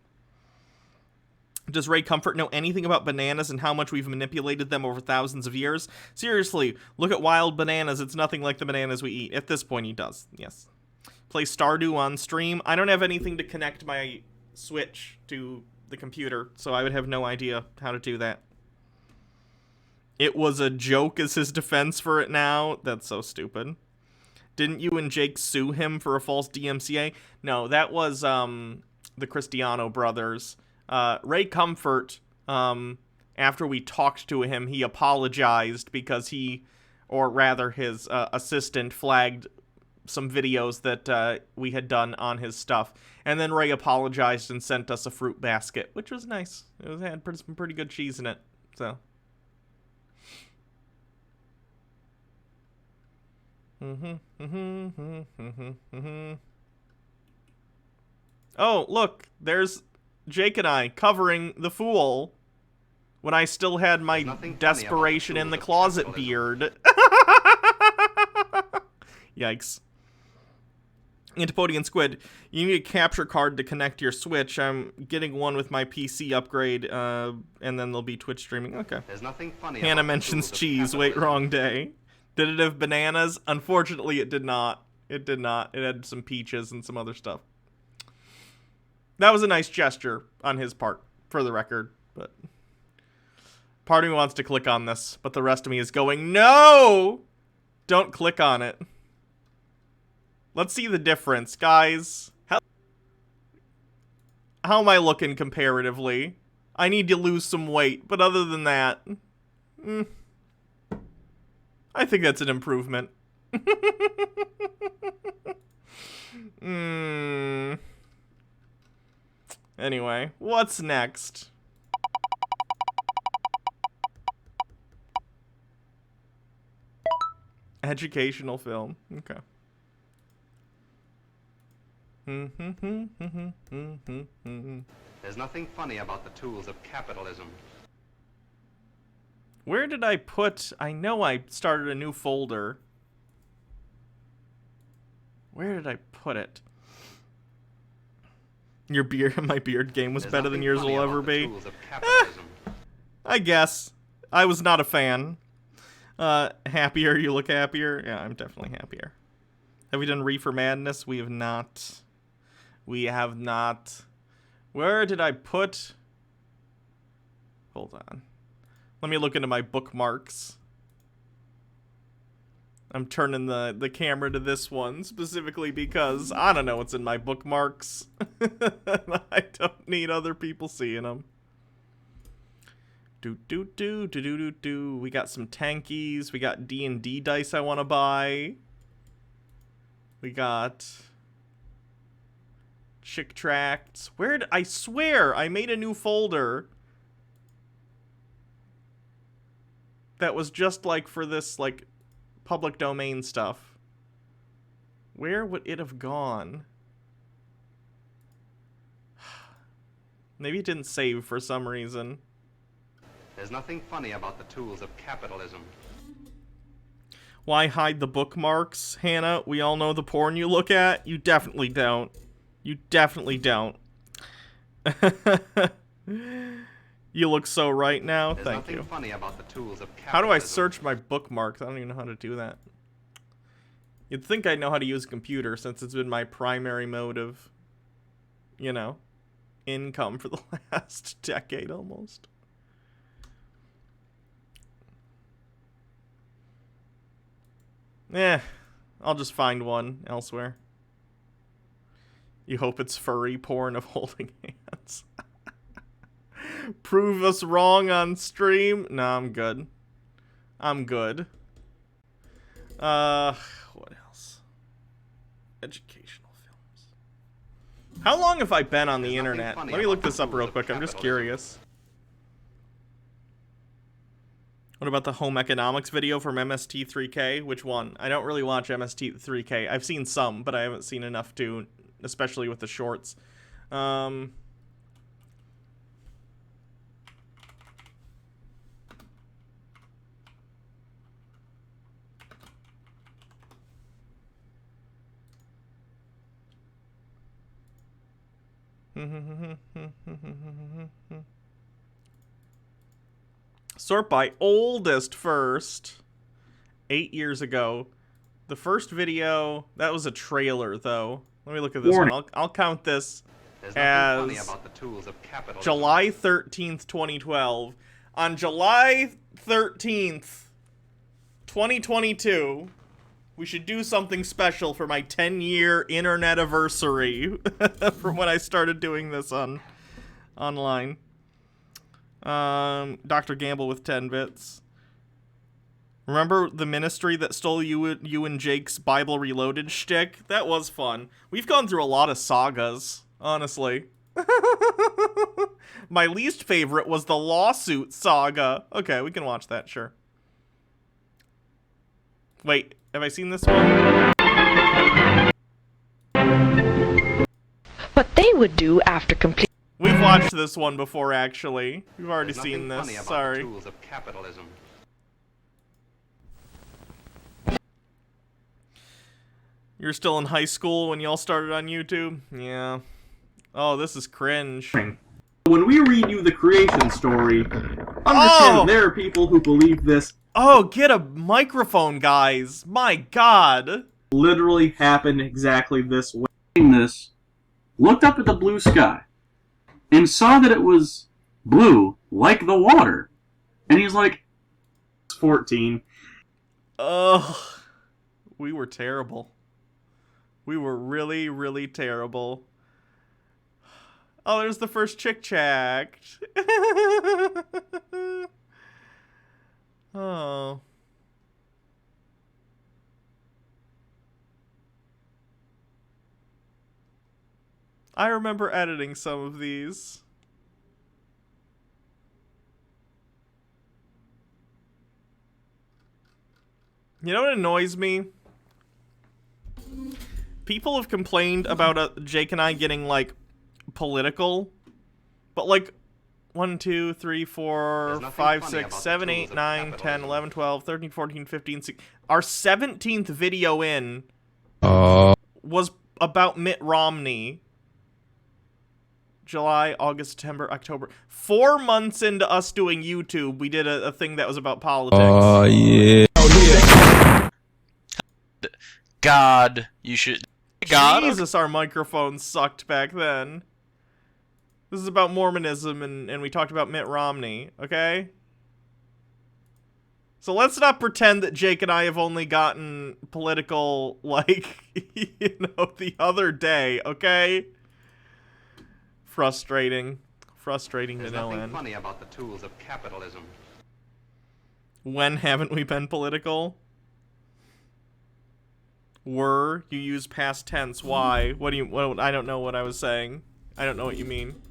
Speaker 1: Does Ray Comfort know anything about bananas and how much we've manipulated them over thousands of years? Seriously, look at wild bananas. It's nothing like the bananas we eat. At this point, he does. Yes. Play Stardew on stream. I don't have anything to connect my Switch to the computer, so I would have no idea how to do that. It was a joke as his defense for it now. That's so stupid. Didn't you and Jake sue him for a false DMCA? No, that was the Cristiano brothers. Ray Comfort, after we talked to him, he apologized because he, or rather his assistant, flagged some videos that we had done on his stuff. And then Ray apologized and sent us a fruit basket, which was nice. It had some pretty good cheese in it, so. Oh, look, there's Jake and I covering the fool when I still had my desperation in the closet beard. Yikes. Antipodian Squid, you need a capture card to connect your Switch. I'm getting one with my PC upgrade, and then there'll be Twitch streaming. Okay.
Speaker 2: There's nothing funny
Speaker 1: Hannah
Speaker 2: about
Speaker 1: mentions
Speaker 2: the
Speaker 1: cheese. Wait, wrong day. Did it have bananas? Unfortunately, it did not. It did not. It had some peaches and some other stuff. That was a nice gesture on his part, for the record, but part of me wants to click on this, but the rest of me is going, no! Don't click on it. Let's see the difference, guys. How am I looking comparatively? I need to lose some weight, but other than that, I think that's an improvement. Anyway, what's next? Educational film. Okay.
Speaker 2: There's nothing funny about the tools of capitalism.
Speaker 1: Where did I put... I know I started a new folder. Where did I put it? Your beard, my beard game was better than yours will ever be. I guess. I was not a fan. Happier, you look happier. Yeah, I'm definitely happier. Have we done Reefer Madness? We have not. We have not. Where did I put... Hold on. Let me look into my bookmarks. I'm turning the camera to this one specifically because I don't know what's in my bookmarks. I don't need other people seeing them. Do. We got some tankies. We got D&D dice I want to buy. We got chick tracts. I swear I made a new folder that was just like for this like public domain stuff. Where would it have gone? Maybe it didn't save for some reason.
Speaker 2: There's nothing funny about the tools of capitalism.
Speaker 1: Why hide the bookmarks, Hannah? We all know the porn you look at. You definitely don't. You definitely don't. You look so right now.
Speaker 2: There's
Speaker 1: Thank you.
Speaker 2: nothing funny about the tools of capitalism.
Speaker 1: How do I search my bookmarks? I don't even know how to do that. You'd think I'd know how to use a computer since it's been my primary mode of, you know, income for the last decade almost. I'll just find one elsewhere. You hope it's furry porn of holding hands. Prove us wrong on stream? No, I'm good. I'm good. What else? Educational films. How long have I been on the internet? Let me look this up real quick. I'm just curious. What about the home economics video from MST3K? Which one? I don't really watch MST3K. I've seen some, but I haven't seen enough to, especially with the shorts. Sort by oldest first. 8 years ago. The first video, that was a trailer, though. Let me look at this one. I'll count this as July 13th, 2012. On July 13th, 2022, we should do something special for my 10-year internet anniversary from when I started doing this online. Dr. Gamble with 10 bits. Remember the ministry that stole you and Jake's Bible Reloaded shtick? That was fun. We've gone through a lot of sagas, honestly. My least favorite was the lawsuit saga. Okay, we can watch that, sure. Wait, have I seen this one?
Speaker 11: What they would do after complete.
Speaker 1: We've watched this one before, actually. We've already seen this. Sorry.
Speaker 2: Tools of capitalism.
Speaker 1: You're still in high school when y'all started on YouTube? Yeah. Oh, this is cringe.
Speaker 13: When we read you the creation story, understand there are people who believe this.
Speaker 1: Oh, get a microphone, guys. My God.
Speaker 13: Literally happened exactly this way. This looked up at the blue sky and saw that it was blue, like the water. And he's like, 14.
Speaker 1: Ugh. We were terrible. We were really, really terrible. Oh, there's the first chick checked. Oh. I remember editing some of these. You know what annoys me? People have complained about Jake and I getting, like, political. But, like, 1, 2, 3, 4, 5, 6, 7, 8, 9, 10, 11, 12, 13, 14, 15, 16. Our 17th video in was about Mitt Romney. July, August, September, October. 4 months into us doing YouTube, we did a thing that was about politics.
Speaker 23: Oh, yeah. God, you should... God?
Speaker 1: Jesus, our microphones sucked back then. This is about Mormonism, and we talked about Mitt Romney, okay? So let's not pretend that Jake and I have only gotten political, like, you know, the other day, okay? Frustrating. Frustrating to no end.
Speaker 2: There's nothing funny about the tools of capitalism.
Speaker 1: When haven't we been political? Were. You use past tense. Why? What do you... I don't know what I was saying. I don't know what you mean.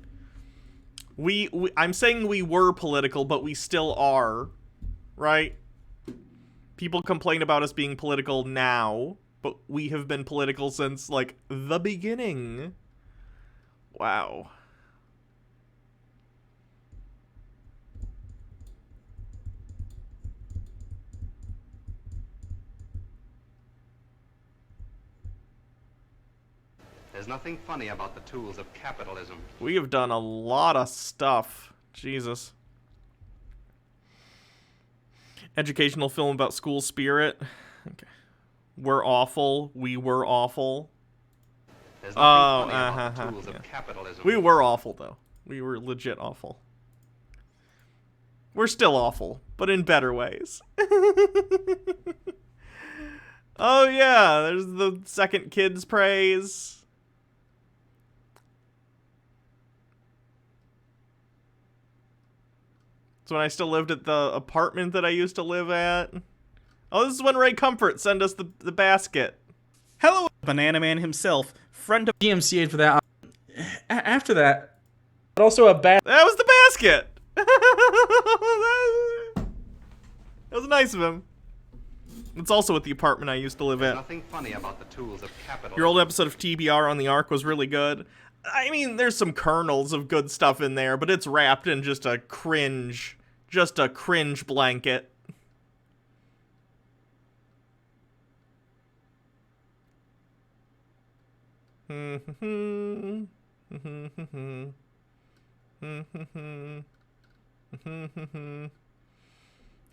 Speaker 1: I'm saying we were political, but we still are. Right? People complain about us being political now, but we have been political since, like, the beginning. Wow.
Speaker 2: There's nothing funny about the tools of capitalism.
Speaker 1: We have done a lot of stuff. Jesus. Educational film about school spirit. Okay. We're awful. We were awful.
Speaker 2: There's nothing funny about the tools of capitalism.
Speaker 1: We were awful, though. We were legit awful. We're still awful, but in better ways. Oh, yeah. There's the second kids praise. It's when I still lived at the apartment that I used to live at. Oh, this is when Ray Comfort sent us the basket.
Speaker 24: Hello, Banana Man himself, friend of GMCA for that. After that, but also a
Speaker 1: That was the basket! That was nice of him. It's also at the apartment I used to live
Speaker 2: There's
Speaker 1: at.
Speaker 2: nothing funny about the tools of capitalism.
Speaker 1: Your old episode of TBR on the Ark was really good. I mean, there's some kernels of good stuff in there, but it's wrapped in just a cringe blanket.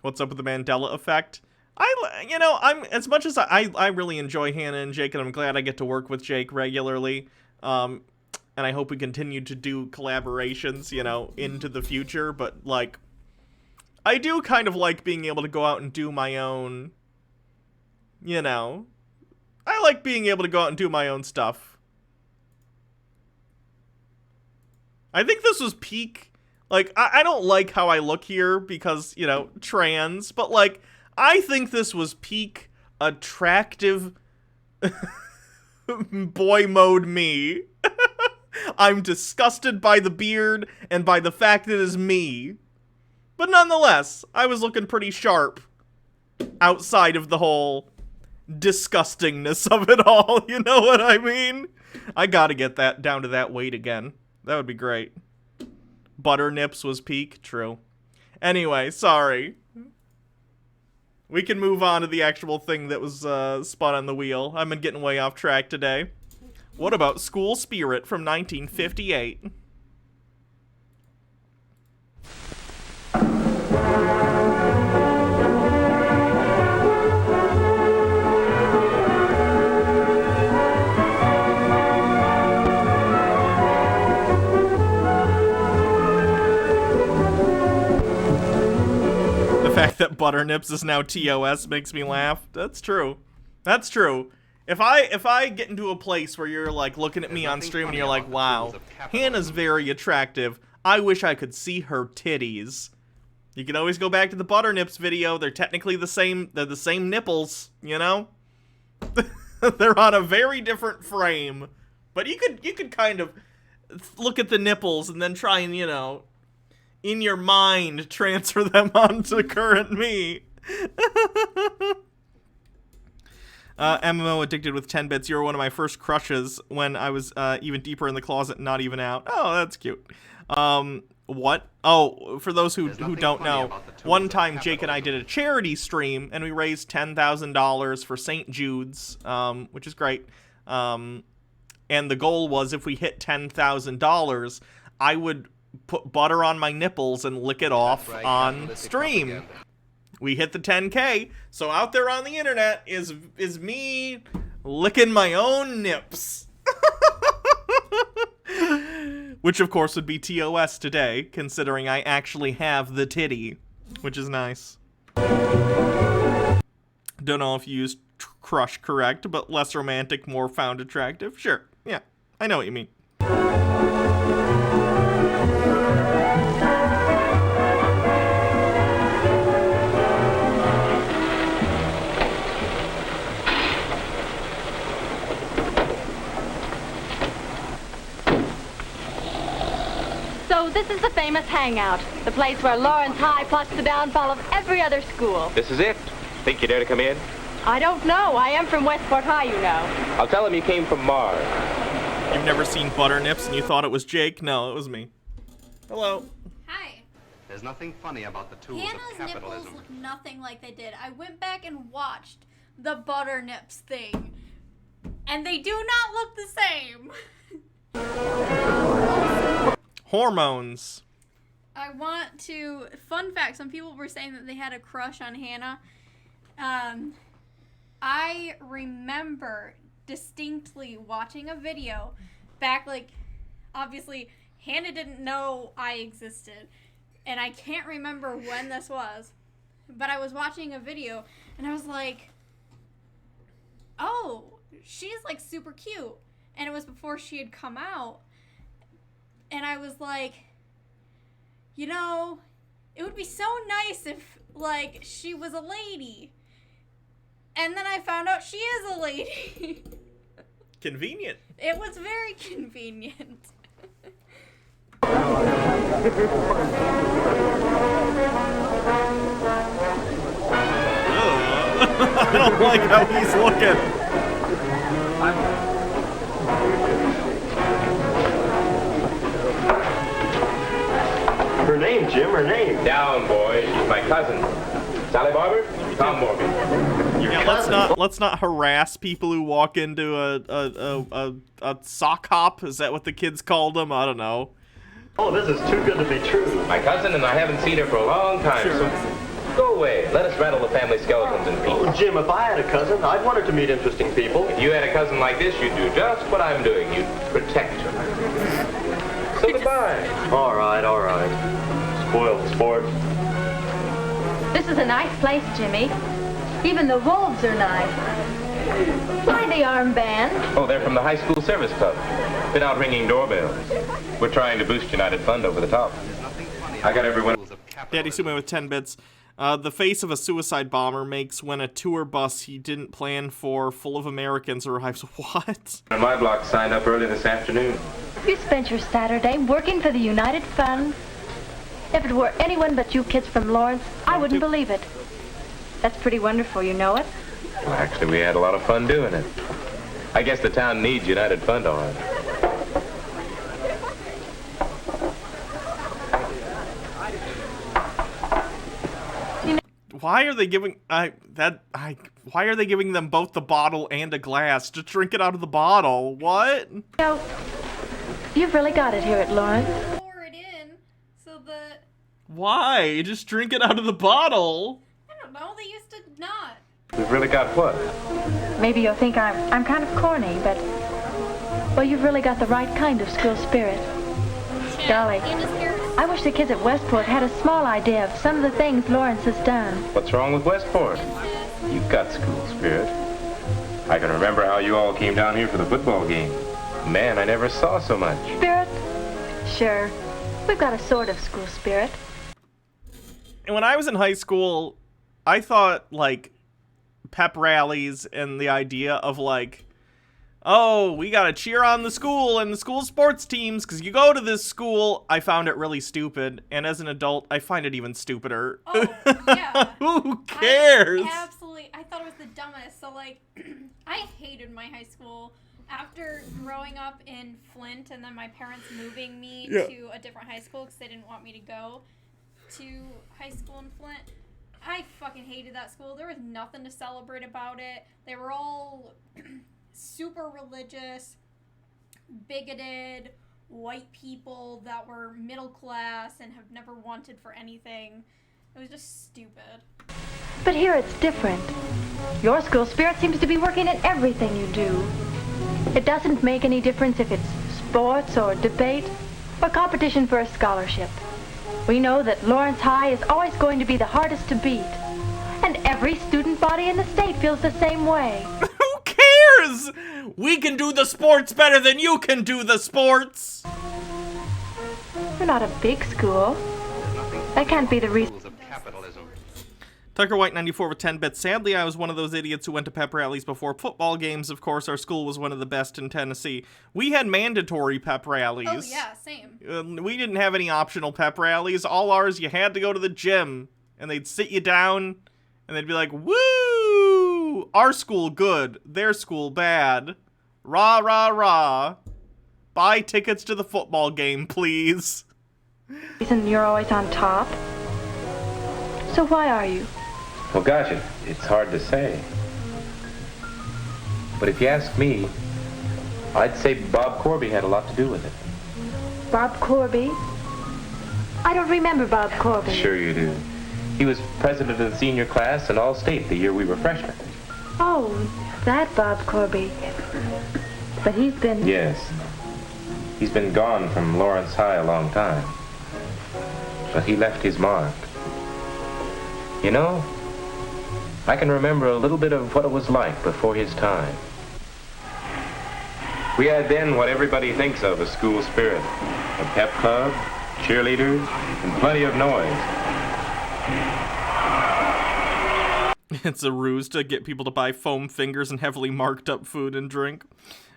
Speaker 1: What's up with the Mandela effect? I'm as much as I really enjoy Hannah and Jake, and I'm glad I get to work with Jake regularly. And I hope we continue to do collaborations, into the future. But like, I do kind of like being able to go out and do my own. I like being able to go out and do my own stuff. I think this was peak. Like, I don't like how I look here because, trans, but, like, I think this was peak attractive boy mode me. I'm disgusted by the beard and by the fact that it is me. But nonetheless, I was looking pretty sharp outside of the whole disgustingness of it all, you know what I mean? I gotta get that down to that weight again. That would be great. Butter Nips was peak, true. Anyway, sorry. We can move on to the actual thing that was spun on the wheel. I've been getting way off track today. What about School Spirit from 1958? The fact that Butternips is now TOS makes me laugh. That's true. That's true. If I get into a place where you're like looking at me on stream and you're like, wow, Hannah's very attractive. I wish I could see her titties. You can always go back to the Butternips video. They're technically the same. They're the same nipples, They're on a very different frame. But you could kind of look at the nipples and then try and, in your mind, transfer them onto current me. MMO Addicted with 10 bits. You were one of my first crushes when I was even deeper in the closet, not even out. Oh, that's cute. What? Oh, for those who don't know, one time Jake and I did a charity stream, and we raised $10,000 for St. Jude's, which is great. And the goal was if we hit $10,000, I would put butter on my nipples and lick it off on stream. We hit the 10K, so out there on the internet is me licking my own nips. Which, of course, would be TOS today, considering I actually have the titty, which is nice. Don't know if you used crush correct, but less romantic, more found attractive. Sure, yeah, I know what you mean.
Speaker 3: So this is the famous hangout, the place where Lawrence High plots the downfall of every other school.
Speaker 12: This is it. Think you dare to come in?
Speaker 3: I don't know. I am from Westport High,
Speaker 12: I'll tell him you came from Mars.
Speaker 1: You've never seen Butternips and you thought it was Jake? No, it was me. Hello.
Speaker 4: Hi.
Speaker 2: There's nothing funny about the tools
Speaker 4: Hannah's
Speaker 2: of capitalism.
Speaker 4: nipples look nothing like they did. I went back and watched the Butternips thing, and they do not look the same.
Speaker 1: Hormones.
Speaker 4: I want to... Fun fact, some people were saying that they had a crush on Hannah. I remember distinctly watching a video back, obviously, Hannah didn't know I existed. And I can't remember when this was. But I was watching a video, and I was like, oh, she's, super cute. And it was before she had come out. And I was like, it would be so nice if, she was a lady. And then I found out she is a lady.
Speaker 1: Convenient.
Speaker 4: It was very convenient.
Speaker 1: I don't like how he's looking.
Speaker 12: Her name, Jim, her name. Down, boy. She's my cousin. Sally Barber? Tom Morgan.
Speaker 1: Yeah, let's not harass people who walk into a sock hop. Is that what the kids called them? I don't know.
Speaker 12: Oh, this is too good to be true. My cousin, and I haven't seen her for a long time.
Speaker 1: Sure.
Speaker 12: Go away. Let us rattle the family skeletons in peace.
Speaker 14: Oh, Jim, if I had a cousin, I'd want her to meet interesting people.
Speaker 12: If you had a cousin like this, you'd do just what I'm doing. You'd protect her. So goodbye.
Speaker 14: All right. Spoiled sport.
Speaker 3: This is a nice place, Jimmy. Even the wolves are nice. Why the armband?
Speaker 12: Oh, they're from the high school service club. Been out ringing doorbells. We're trying to boost United Fund over the top. I got everyone.
Speaker 1: Daddy Sumo with 10 bits. The face of a suicide bomber makes when a tour bus he didn't plan for full of Americans arrives. What?
Speaker 12: On my block signed up early this afternoon.
Speaker 3: You spent your Saturday working for the United Fund. If it were anyone but you kids from Lawrence, I wouldn't believe it. That's pretty wonderful, you know it.
Speaker 12: Well, actually, we had a lot of fun doing it. I guess the town needs United Fund, all right.
Speaker 1: Why are they giving why are they giving them both the bottle and a glass? Just drink it out of the bottle. What?
Speaker 3: No. You've really got it here at Lawrence.
Speaker 4: Pour it in so that...
Speaker 1: Why? Just drink it out of the bottle.
Speaker 4: I don't know, they used to not.
Speaker 12: We've really got what?
Speaker 3: Maybe you'll think I'm kind of corny, but... Well, you've really got the right kind of school spirit. Golly, I wish the kids at Westport had a small idea of some of the things Lawrence has done.
Speaker 12: What's wrong with Westport? You've got school spirit. I can remember how you all came down here for the football game. Man, I never saw so much.
Speaker 3: Spirit? Sure. We've got a sort of school spirit.
Speaker 1: And when I was in high school, I thought, like, pep rallies and the idea of, like, oh, we gotta cheer on the school and the school sports teams because you go to this school. I found it really stupid, and as an adult, I find it even stupider.
Speaker 4: Oh, yeah.
Speaker 1: Who cares?
Speaker 4: I thought it was the dumbest. So, like, I hated my high school. After growing up in Flint and then my parents moving me to a different high school because they didn't want me to go to high school in Flint, I fucking hated that school. There was nothing to celebrate about it. They were all... super religious, bigoted, white people that were middle class and have never wanted for anything. It was just stupid.
Speaker 3: But here it's different. Your school spirit seems to be working in everything you do. It doesn't make any difference if it's sports or debate or competition for a scholarship. We know that Lawrence High is always going to be the hardest to beat. And every student body in the state feels the same way.
Speaker 1: We can do the sports better than you can do the sports.
Speaker 3: We're not a big school. That can't be the reason.
Speaker 1: Tucker White 94 with 10 bits. Sadly, I was one of those idiots who went to pep rallies before football games. Of course, our school was one of the best in Tennessee. We had mandatory pep rallies.
Speaker 4: Oh, yeah, same.
Speaker 1: We didn't have any optional pep rallies. All ours, you had to go to the gym, and they'd sit you down, and they'd be like, woo! Our school good, their school bad. Rah, rah, rah. Buy tickets to the football game, please.
Speaker 3: Reason you're always on top. So why are you?
Speaker 12: Well, gosh, it's hard to say. But if you ask me, I'd say Bob Corby had a lot to do with it.
Speaker 3: Bob Corby? I don't remember Bob Corby.
Speaker 12: Sure you do. He was president of the senior class in All-State the year we were freshmen.
Speaker 3: Oh, that Bob Corby. But he's been...
Speaker 12: Yes. He's been gone from Lawrence High a long time. But he left his mark. You know, I can remember a little bit of what it was like before his time. We had then what everybody thinks of as school spirit. A pep club, cheerleaders, and plenty of noise.
Speaker 1: It's a ruse to get people to buy foam fingers and heavily marked up food and drink.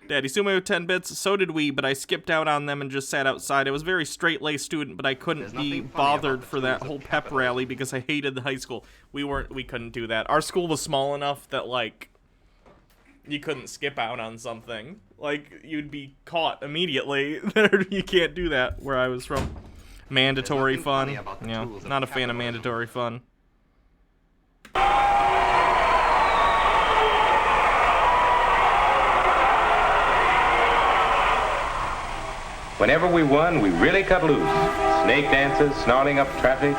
Speaker 1: Daddy Sumo with 10 bits, so did we, but I skipped out on them and just sat outside. I was a very straight-laced student, but I couldn't be bothered for that whole pep rally because I hated the high school. We couldn't do that. Our school was small enough that, like, you couldn't skip out on something. Like, you'd be caught immediately. You can't do that where I was from. Mandatory fun. Yeah, not a fan of mandatory fun.
Speaker 12: Whenever we won, we really cut loose. Snake dances, snarling up traffic.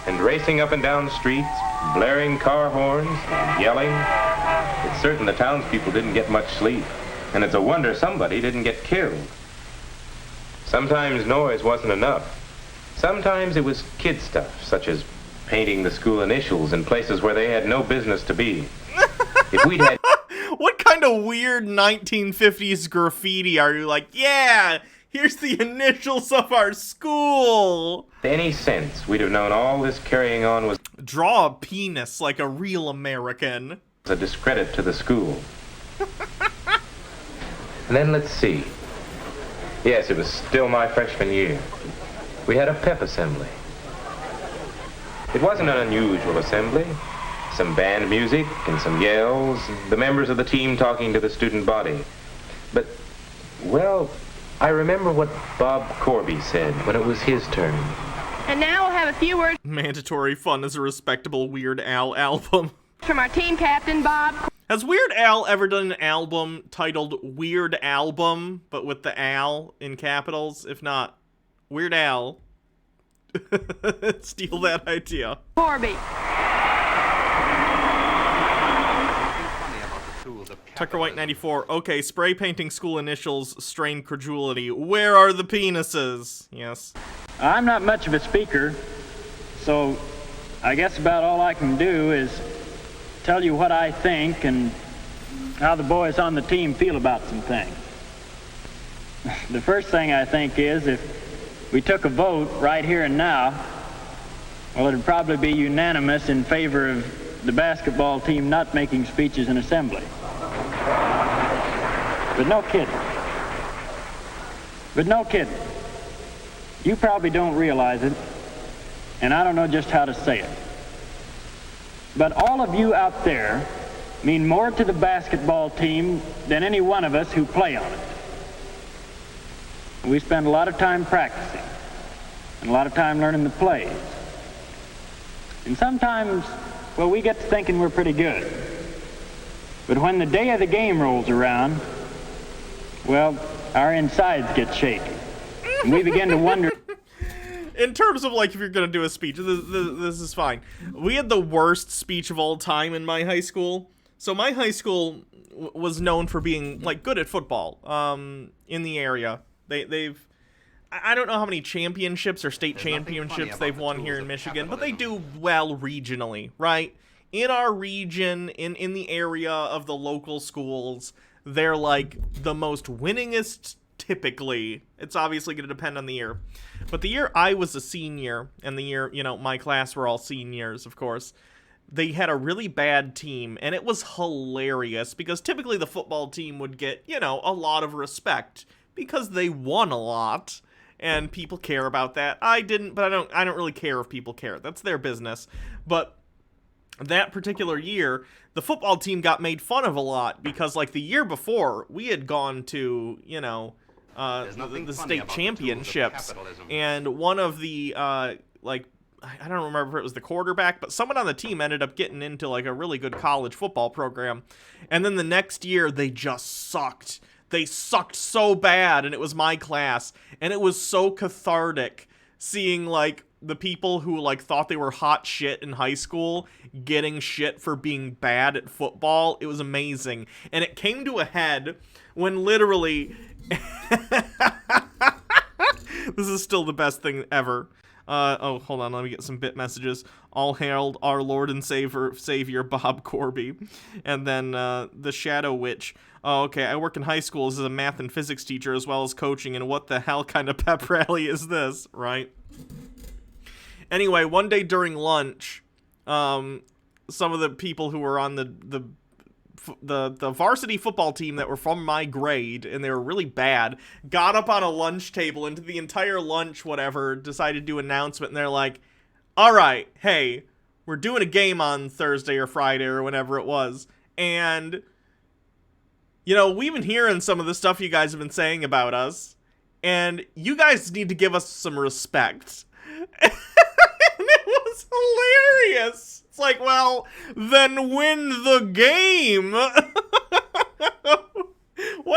Speaker 12: and racing up and down streets, blaring car horns, and yelling. It's certain the townspeople didn't get much sleep, and it's a wonder somebody didn't get killed. Sometimes noise wasn't enough. Sometimes it was kid stuff, such as painting the school initials in places where they had no business to be. If we'd had...
Speaker 1: What kind of weird 1950s graffiti are you like, yeah, here's the initials of our school?
Speaker 12: any sense, we'd have known all this carrying on was...
Speaker 1: Draw a penis like a real American.
Speaker 12: ...a discredit to the school. And then let's see. Yes, it was still my freshman year. We had a pep assembly. It wasn't an unusual assembly. Some band music and some yells, the members of the team talking to the student body. But, well, I remember what Bob Corby said when it was his turn.
Speaker 11: And now we'll have a few words
Speaker 1: Mandatory Fun is a respectable Weird Al album.
Speaker 11: from our team captain, Bob.
Speaker 1: Has Weird Al ever done an album titled Weird Album, but with the Al in capitals? If not, Weird Al. Steal that idea.
Speaker 11: Corby.
Speaker 1: Tucker White 94. Okay, spray painting school initials, strain credulity. Where are the penises? Yes.
Speaker 15: I'm not much of a speaker, so I guess about all I can do is tell you what I think and how the boys on the team feel about some things. The first thing I think is if we took a vote right here and now, well, it'd probably be unanimous in favor of the basketball team not making speeches in assembly. But no kidding. You probably don't realize it, and I don't know just how to say it. But all of you out there mean more to the basketball team than any one of us who play on it. We spend a lot of time practicing and a lot of time learning the plays. And sometimes, well, we get to thinking we're pretty good. But when the day of the game rolls around, well, our insides get shaky. And we begin to wonder...
Speaker 1: In terms of, like, if you're gonna do a speech, this is fine. We had the worst speech of all time in my high school. So my high school was known for being, like, good at football, in the area. They've... I don't know how many championships or state championships they've won here in Michigan, but they do well regionally, right? In our region, in the area of the local schools, they're, like, the most winningest typically. It's obviously going to depend on the year. But the year I was a senior, and the year, you know, my class were all seniors, of course, they had a really bad team, and it was hilarious, because typically the football team would get, you know, a lot of respect, because they won a lot, and people care about that. I didn't, but I don't really care if people care. That's their business. But that particular year, the football team got made fun of a lot, because, like, the year before, we had gone to, you know, the state championships, and one of the, like, I don't remember if it was the quarterback, but someone on the team ended up getting into, like, a really good college football program, and then the next year, they just sucked. They sucked so bad, and it was my class, and it was so cathartic seeing, like, the people who, like, thought they were hot shit in high school getting shit for being bad at football. It was amazing, and it came to a head when literally... This is still the best thing ever. Oh, hold on, let me get some bit messages. All hail our Lord and Savior Bob Corby. And then the Shadow Witch. Oh, okay, I work in high school as a math and physics teacher as well as coaching, and what the hell kind of pep rally is this, right? Anyway, one day during lunch, some of the people who were on the varsity football team that were from my grade, and they were really bad, got up on a lunch table, and to the entire lunch, whatever, decided to do an announcement, and they're like, all right, hey, we're doing a game on Thursday or Friday or whenever it was, and, you know, we've been hearing some of the stuff you guys have been saying about us, and you guys need to give us some respect. And it was hilarious. It's like, well, then win the game. What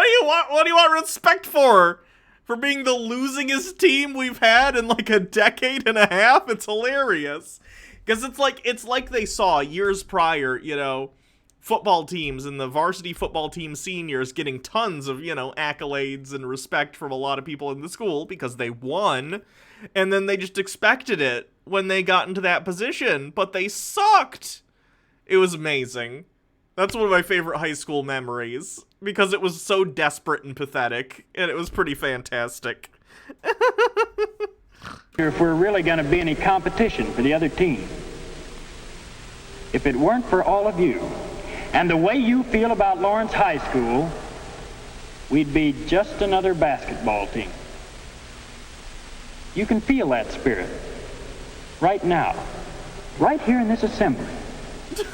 Speaker 1: do you want respect for? For being the losingest team we've had in like a decade and a half. It's hilarious. Because it's like they saw years prior, you know, football teams and the varsity football team seniors getting tons of, you know, accolades and respect from a lot of people in the school because they won. And then they just expected it when they got into that position, but they sucked. It was amazing. That's one of my favorite high school memories because it was so desperate and pathetic, and it was pretty fantastic.
Speaker 15: If we're really going to be any competition for the other team. If it weren't for all of you and the way you feel about Lawrence High School, we'd be just another basketball team. You can feel that spirit right now, right here in this assembly.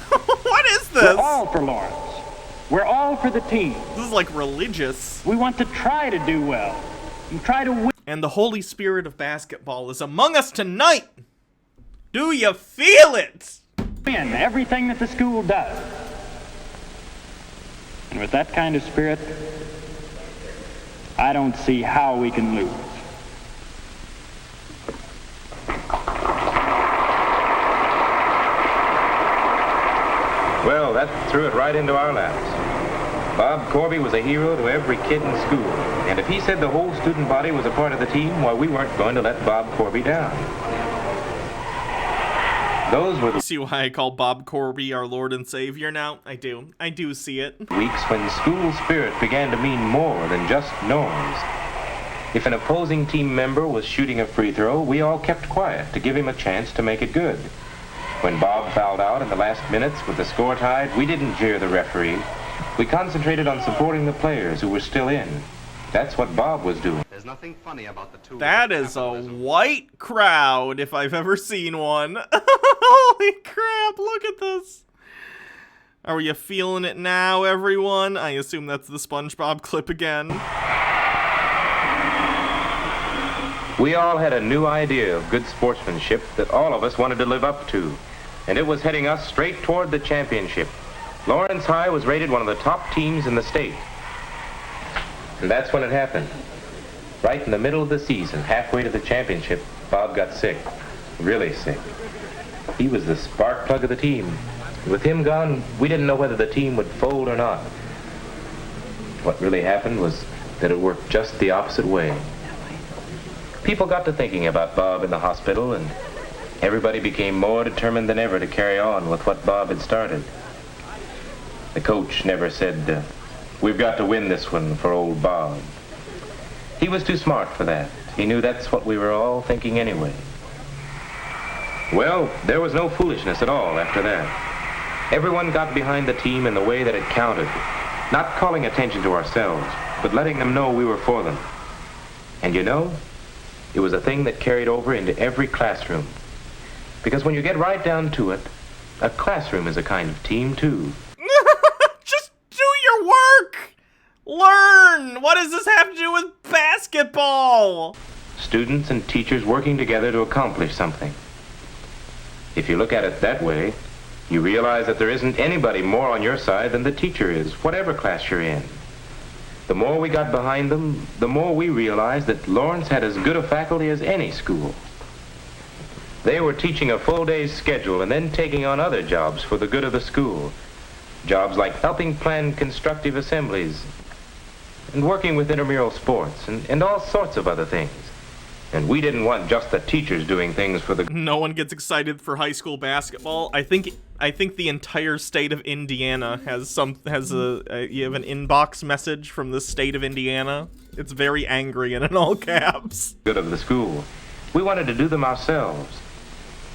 Speaker 1: What is this?
Speaker 15: We're all for Lawrence. We're all for the team.
Speaker 1: This is like religious.
Speaker 15: We want to try to do well and try to win.
Speaker 1: And the Holy Spirit of basketball is among us tonight. Do you feel it?
Speaker 15: Win everything that the school does. And with that kind of spirit, I don't see how we can lose.
Speaker 12: Well, that threw it right into our laps. Bob Corby was a hero to every kid in school. And if he said the whole student body was a part of the team, well, we weren't going to let Bob Corby down. Those were the
Speaker 1: see why I call Bob Corby our Lord and Savior now? I do see it.
Speaker 12: Weeks when school spirit began to mean more than just norms. If an opposing team member was shooting a free throw, we all kept quiet to give him a chance to make it good. When Bob fouled out in the last minutes with the score tied, we didn't jeer the referee. We concentrated on supporting the players who were still in. That's what Bob was doing.
Speaker 2: There's nothing funny about the tools.
Speaker 1: That is a white crowd if I've ever seen one. Holy crap, look at this. Are you feeling it now, everyone? I assume that's the SpongeBob clip again.
Speaker 12: We all had a new idea of good sportsmanship that all of us wanted to live up to, and it was heading us straight toward the championship. Lawrence High was rated one of the top teams in the state. And that's when it happened. Right in the middle of the season, halfway to the championship, Bob got sick. Really sick. He was the spark plug of the team. With him gone, we didn't know whether the team would fold or not. What really happened was that it worked just the opposite way. People got to thinking about Bob in the hospital, and everybody became more determined than ever to carry on with what Bob had started. The coach never said, we've got to win this one for old Bob. He was too smart for that. He knew that's what we were all thinking anyway. Well, there was no foolishness at all after that. Everyone got behind the team in the way that it counted, not calling attention to ourselves, but letting them know we were for them. And you know, it was a thing that carried over into every classroom. Because when you get right down to it, a classroom is a kind of team too.
Speaker 1: Just do your work! Learn! What does this have to do with basketball?
Speaker 12: Students and teachers working together to accomplish something. If you look at it that way, you realize that there isn't anybody more on your side than the teacher is, whatever class you're in. The more we got behind them, the more we realized that Lawrence had as good a faculty as any school. They were teaching a full day's schedule and then taking on other jobs for the good of the school. Jobs like helping plan constructive assemblies and working with intramural sports and all sorts of other things. And we didn't want just the teachers doing things for the...
Speaker 1: No one gets excited for high school basketball. I think the entire state of Indiana you have an inbox message from the state of Indiana. It's very angry and in all caps.
Speaker 12: Good of the school. We wanted to do them ourselves.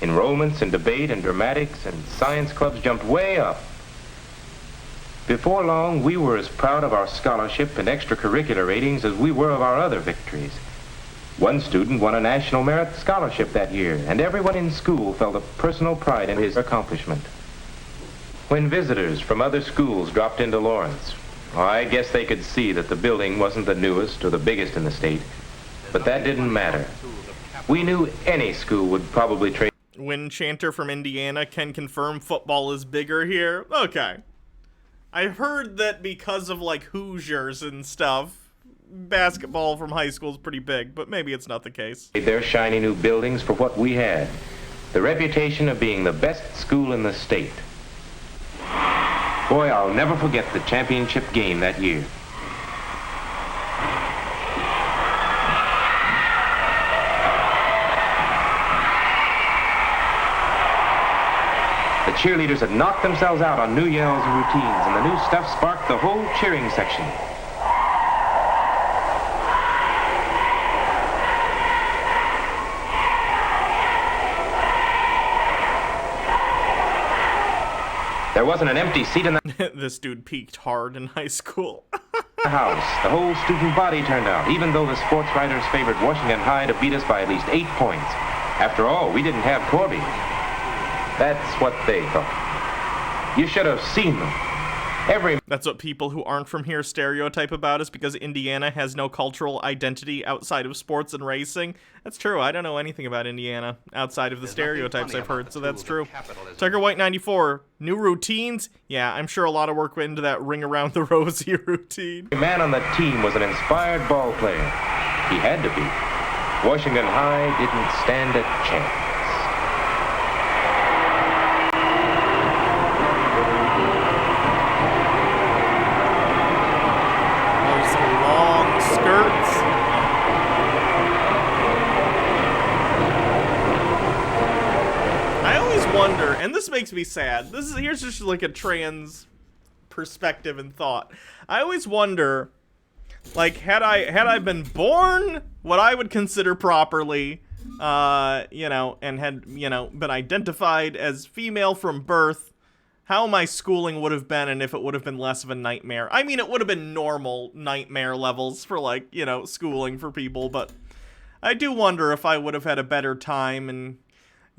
Speaker 12: Enrollments in debate and dramatics and science clubs jumped way up. Before long, we were as proud of our scholarship and extracurricular ratings as we were of our other victories. One student won a National Merit Scholarship that year, and everyone in school felt a personal pride in his accomplishment. When visitors from other schools dropped into Lawrence, I guess they could see that the building wasn't the newest or the biggest in the state, but that didn't matter. We knew any school would probably trade.
Speaker 1: Wind Chanter from Indiana can confirm football is bigger here. Okay. I heard that because of like Hoosiers and stuff, basketball from high school is pretty big, but maybe it's not the case.
Speaker 12: Their shiny new buildings for what we had. The reputation of being the best school in the state. Boy, I'll never forget the championship game that year. The cheerleaders had knocked themselves out on new yells and routines, and the new stuff sparked the whole cheering section. There wasn't an empty seat in the
Speaker 1: This dude peaked hard in high school.
Speaker 12: house. The whole student body turned out, even though the sports writers favored Washington High to beat us by at least 8 points. After all, we didn't have Corby. That's what they thought. You should have seen them.
Speaker 1: That's what people who aren't from here stereotype about us, because Indiana has no cultural identity outside of sports and racing. That's true. I don't know anything about Indiana outside of the stereotypes I've heard, so that's true. Tucker White 94, new routines? Yeah, I'm sure a lot of work went into that ring around the rosy routine.
Speaker 12: Every man on the team was an inspired ball player. He had to be. Washington High didn't stand a chance.
Speaker 1: Wonder, and this makes me sad. Here's just like a trans perspective and thought. I always wonder, like, had I been born what I would consider properly, and had, been identified as female from birth, how my schooling would have been, and if it would have been less of a nightmare. I mean, it would have been normal nightmare levels for, like, schooling for people, but I do wonder if I would have had a better time and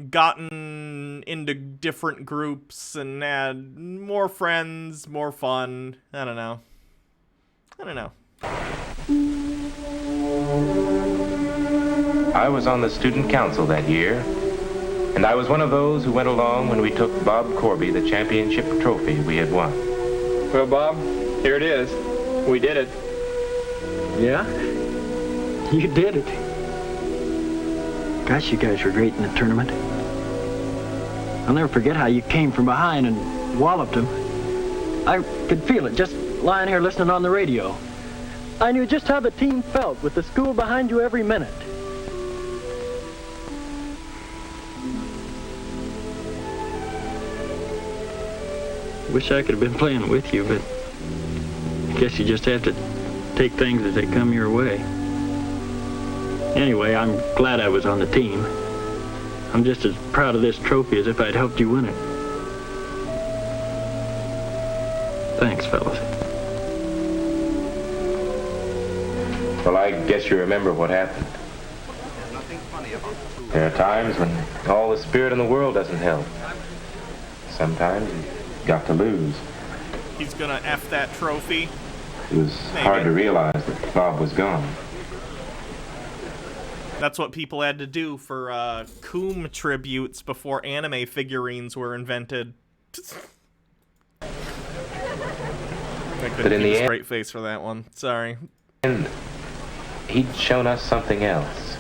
Speaker 1: gotten into different groups and had more friends, more fun. I don't know.
Speaker 12: I was on the student council that year, and I was one of those who went along when we took Bob Corby the championship trophy we had won.
Speaker 15: Well, Bob, here it is. We did it.
Speaker 8: Yeah? You did it. Gosh, you guys were great in the tournament. I'll never forget how you came from behind and walloped him. I could feel it just lying here listening on the radio. I knew just how the team felt with the school behind you every minute. Wish I could have been playing with you, but I guess you just have to take things as they come your way. Anyway, I'm glad I was on the team. I'm just as proud of this trophy as if I'd helped you win it. Thanks, fellas.
Speaker 12: Well, I guess you remember what happened. There are times when all the spirit in the world doesn't help. Sometimes you got to lose.
Speaker 1: He's gonna F that trophy.
Speaker 12: It was hard to realize that Bob was gone.
Speaker 1: That's what people had to do for Coom tributes before anime figurines were invented. I couldn't keep a straight face for that one. Sorry.
Speaker 12: And he'd shown us something else.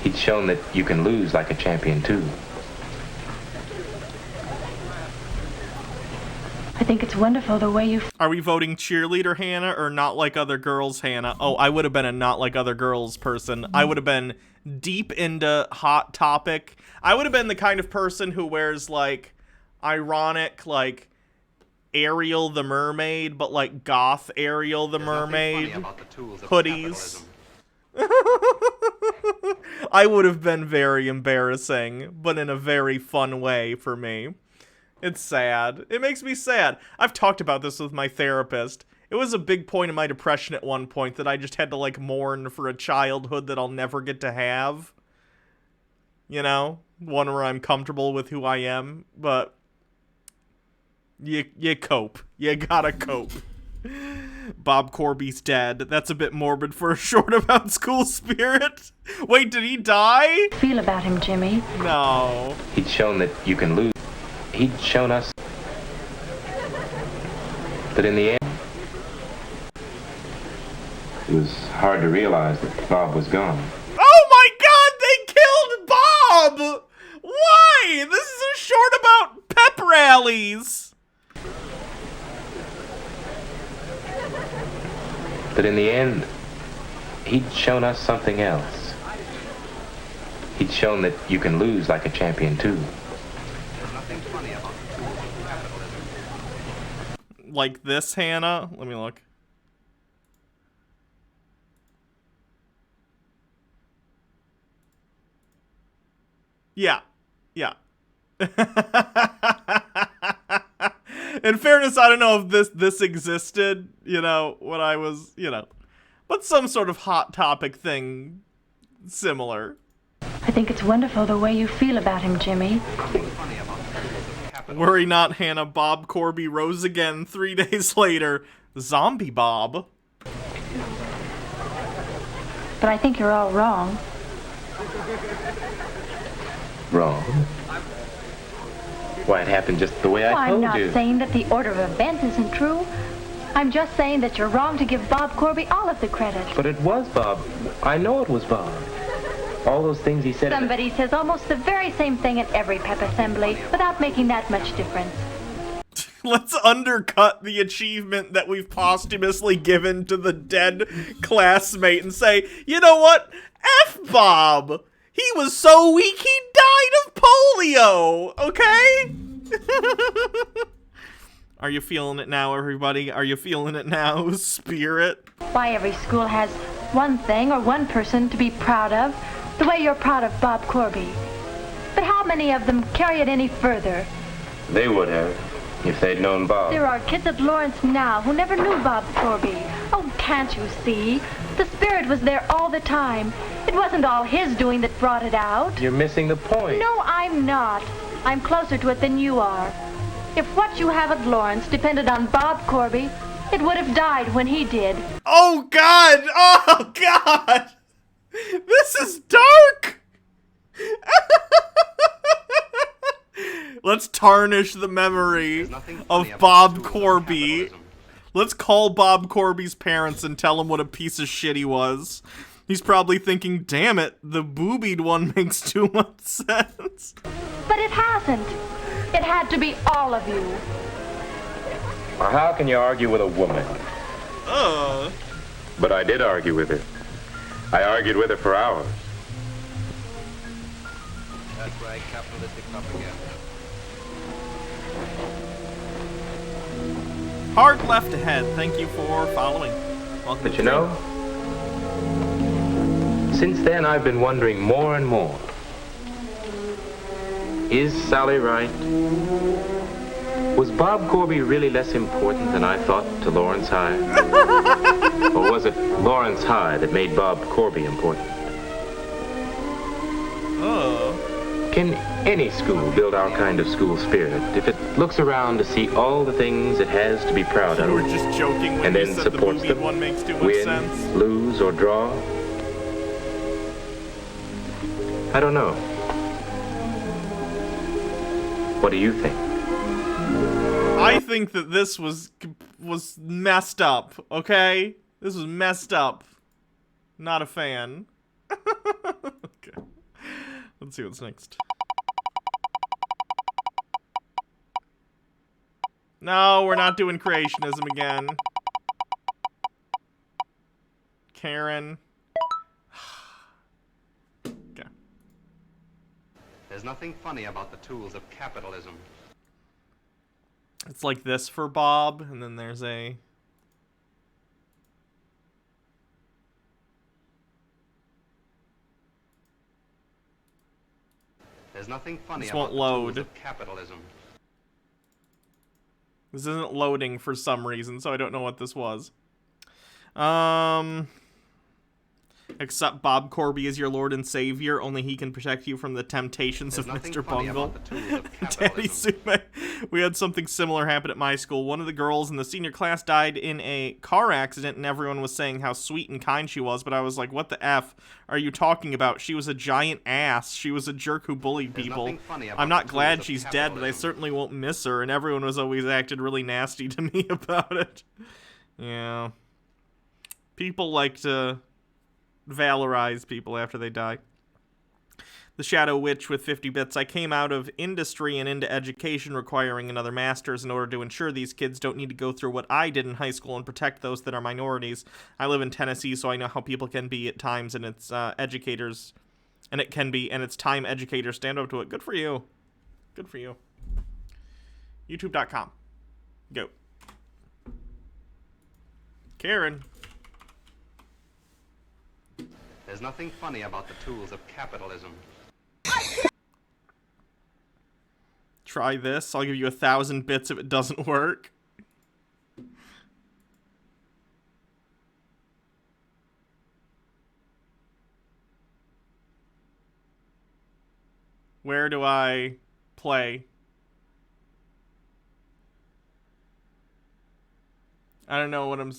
Speaker 12: He'd shown that you can lose like a champion too.
Speaker 3: I think it's wonderful the way you...
Speaker 1: Are we voting cheerleader Hannah or not like other girls Hannah? Oh, I would have been a not like other girls person. I would have been deep into Hot Topic. I would have been the kind of person who wears, like, ironic, like, Ariel the Mermaid, but, like, goth Ariel the Mermaid hoodies. I would have been very embarrassing, but in a very fun way for me. It's sad. It makes me sad. I've talked about this with my therapist. It was a big point of my depression at one point that I just had to, like, mourn for a childhood that I'll never get to have. One where I'm comfortable with who I am, but you cope. You gotta cope. Bob Corby's dead. That's a bit morbid for a short about school spirit. Wait, did he die?
Speaker 3: Feel about him, Jimmy.
Speaker 1: No.
Speaker 12: He'd shown that you can lose. He'd shown us that in the end, It was hard to realize that Bob was gone.
Speaker 1: Oh my god, they killed Bob! Why? This is a short about pep rallies.
Speaker 12: But in the end, he'd shown us something else. He'd shown that you can lose like a champion, too.
Speaker 2: There's nothing funny about the tools of capitalism.
Speaker 1: Like this, Hannah? Let me look. Yeah. Yeah. In fairness, I don't know if this existed, you know, when I was, you know, but some sort of hot topic thing similar.
Speaker 3: I think it's wonderful the way you feel about him, Jimmy.
Speaker 1: Worry not, Hannah. Bob Corby rose again 3 days later. Zombie Bob.
Speaker 3: But I think you're all wrong.
Speaker 12: Wrong? Why, it happened just the way I told
Speaker 3: I'm
Speaker 12: you.
Speaker 3: not saying that the order of events isn't true. I'm just saying that you're wrong to give Bob Corby all of the credit.
Speaker 12: But it was Bob. I know it was Bob. All those things he said...
Speaker 3: Somebody says almost the very same thing at every pep assembly without making that much difference.
Speaker 1: Let's undercut the achievement that we've posthumously given to the dead classmate and say, you know what? F Bob! He was so weak he died of polio, okay? Are you feeling it now, everybody? Are you feeling it now, Spirit?
Speaker 3: Why, every school has one thing or one person to be proud of, the way you're proud of Bob Corby. But how many of them carry it any further?
Speaker 12: They would have, if they'd known Bob.
Speaker 3: There are kids at Lawrence now who never knew Bob Corby. Oh, can't you see? The spirit was there all the time. It wasn't all his doing that brought it out.
Speaker 12: You're missing the point.
Speaker 3: No, I'm not. I'm closer to it than you are. If what you have at Lawrence depended on Bob Corby, it would have died when he did.
Speaker 1: Oh, God! Oh, God! This is dark! Let's tarnish the memory of Bob Corby. Let's call Bob Corby's parents and tell him what a piece of shit he was. He's probably thinking, damn it, the boobied one makes too much sense.
Speaker 3: But it hasn't. It had to be all of you.
Speaker 12: Well, how can you argue with a woman? But I did argue with her. I argued with her for hours.
Speaker 2: That's right, capitalistic propaganda.
Speaker 1: Hard left ahead. Thank you for following. Welcome
Speaker 12: But
Speaker 1: to
Speaker 12: you know, since then I've been wondering more and more. Is Sally right? Was Bob Corby really less important than I thought to Lawrence High? Or was it Lawrence High that made Bob Corby important? Can any school build our kind of school spirit if it looks around to see all the things it has to be proud of?
Speaker 1: You were just joking when
Speaker 12: and
Speaker 1: you
Speaker 12: then
Speaker 1: said the
Speaker 12: supports
Speaker 1: boobied
Speaker 12: them,
Speaker 1: one makes too much
Speaker 12: win,
Speaker 1: sense.
Speaker 12: lose, or draw? I don't know. What do you think?
Speaker 1: I think that this was messed up, okay? This was messed up. Not a fan. Okay. Let's see what's next. No, we're not doing creationism again. Karen. Okay.
Speaker 2: There's nothing funny about the tools of capitalism.
Speaker 1: It's like this for Bob, and then there's a...
Speaker 2: There's nothing funny
Speaker 1: This
Speaker 2: about
Speaker 1: won't
Speaker 2: the
Speaker 1: load.
Speaker 2: tools of capitalism.
Speaker 1: This isn't loading for some reason, so I don't know what this was. Accept Bob Corby as your Lord and Savior. Only he can protect you from the temptations of Mr. Bungle. Daddy Sume. We had something similar happen at my school. One of the girls in the senior class died in a car accident, and everyone was saying how sweet and kind she was, but I was like, what the F are you talking about? She was a giant ass. She was a jerk who bullied people. I'm not glad she's dead, but I certainly won't miss her, and everyone was always acted really nasty to me about it. Yeah. People like to valorize people after they die. The Shadow Witch with 50 bits. I came out of industry and into education requiring another master's in order to ensure these kids don't need to go through what I did in high school and protect those that are minorities. I live in Tennessee, so I know how people can be at times, and it's educators, and it's time educators stand up to it. Good for you. Good for you. YouTube.com. Go. Karen.
Speaker 2: There's nothing funny about the tools of capitalism.
Speaker 1: Try this. I'll give you 1,000 bits if it doesn't work. Where do I play? I don't know what I'm...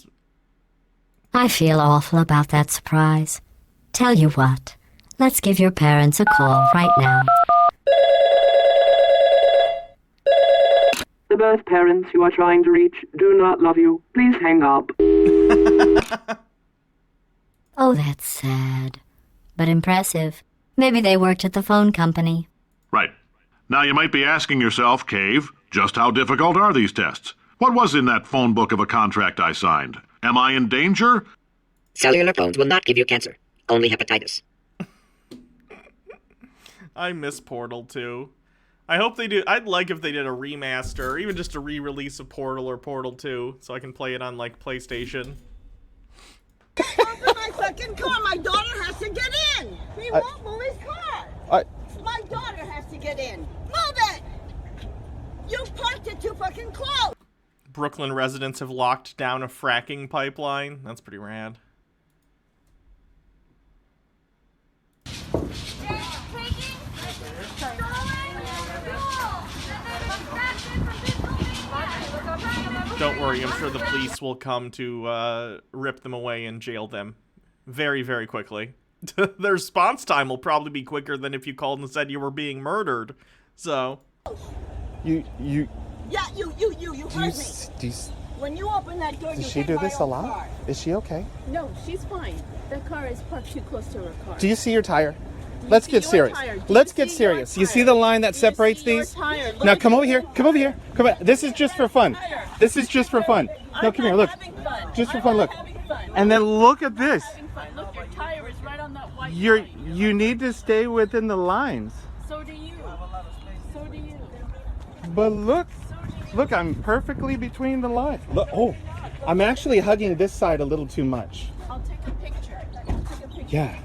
Speaker 16: I feel awful about that surprise. Tell you what, let's give your parents a call right now.
Speaker 17: The birth parents you are trying to reach do not love you. Please hang up.
Speaker 16: Oh, that's sad. But impressive. Maybe they worked at the phone company.
Speaker 10: Right. Now you might be asking yourself, Cave, just how difficult are these tests? What was in that phone book of a contract I signed? Am I in danger?
Speaker 18: Cellular phones will not give you cancer. Only hepatitis.
Speaker 1: I miss Portal 2. I hope they do. I'd like if they did a remaster, or even just a re-release of Portal or Portal 2, so I can play it on, like, PlayStation.
Speaker 19: Open my fucking car. My daughter has to get in. He won't move his car. My daughter has to get in. Move it. You parked it too fucking close.
Speaker 1: Brooklyn residents have locked down a fracking pipeline. That's pretty rad. Don't worry, I'm sure the police will come to rip them away and jail them very, very quickly. Their response time will probably be quicker than if you called and said you were being murdered. So...
Speaker 19: Yeah, you heard me. When you open that door,
Speaker 25: Does
Speaker 19: you
Speaker 25: she
Speaker 19: hit
Speaker 25: do
Speaker 19: my
Speaker 25: this a
Speaker 19: own
Speaker 25: lot?
Speaker 19: car.
Speaker 25: Is she okay?
Speaker 19: No, she's fine. That car is parked too close to her car.
Speaker 25: Do you see your tire?
Speaker 19: you
Speaker 25: Let's
Speaker 19: see
Speaker 25: get
Speaker 19: your
Speaker 25: serious.
Speaker 19: tire? Do
Speaker 25: Let's
Speaker 19: you
Speaker 25: get
Speaker 19: see your
Speaker 25: serious. You see the line that separates these?
Speaker 19: tire? Look
Speaker 25: Now
Speaker 19: at
Speaker 25: come
Speaker 19: your
Speaker 25: over here. Come over here. Come on. This is just for fun. This is just for fun. No, come here. Look. Just for fun. Look. And then look at this.
Speaker 19: Look, your tire is right on that white
Speaker 25: You need to stay within the lines.
Speaker 19: So do you. So do you.
Speaker 25: But look, I'm perfectly between the lines. Look, oh, I'm actually hugging this side a little too much.
Speaker 19: I'll take a picture.
Speaker 25: Yeah.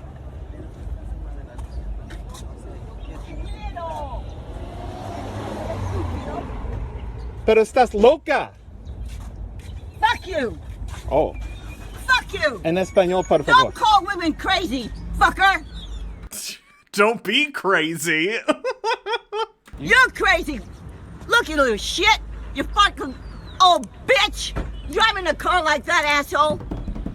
Speaker 25: Pero estás loca.
Speaker 19: Fuck you.
Speaker 25: Oh.
Speaker 19: Fuck you.
Speaker 25: En español, por favor.
Speaker 19: Don't call women crazy, fucker.
Speaker 1: Don't be crazy.
Speaker 19: You're crazy. Look, you little shit. You fucking old bitch. Driving a car like that, asshole.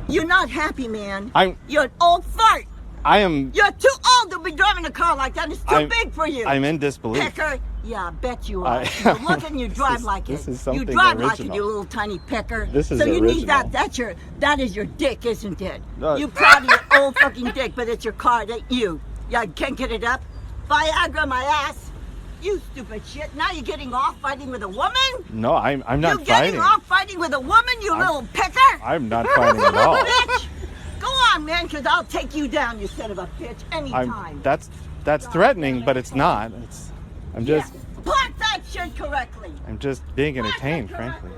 Speaker 19: You're not happy, man. You're an old fart.
Speaker 25: I am.
Speaker 19: You're too old to be driving a car like that. It's too big for you.
Speaker 25: I'm in disbelief.
Speaker 19: Pecker. Yeah, I bet you are. You look and you drive like it.
Speaker 25: This is
Speaker 19: You
Speaker 25: something
Speaker 19: drive like
Speaker 25: original.
Speaker 19: it, you little tiny pecker.
Speaker 25: This is
Speaker 19: so you need
Speaker 25: original.
Speaker 19: that is your dick, isn't it?
Speaker 25: No.
Speaker 19: You proud of your old fucking dick, but it's your car, it ain't you. Yeah, can't get it up. Viagra my ass. You stupid shit. Now you're getting off fighting with a woman?
Speaker 25: No, I'm not
Speaker 19: You're
Speaker 25: fighting.
Speaker 19: getting off fighting with a woman, you little pecker?
Speaker 25: I'm not fighting at all.
Speaker 19: Bitch! Go on, man, because I'll take you down, you son of a bitch, anytime.
Speaker 25: That's threatening, but it's not. I'm just
Speaker 19: Park that shit correctly.
Speaker 25: I'm just being entertained, frankly.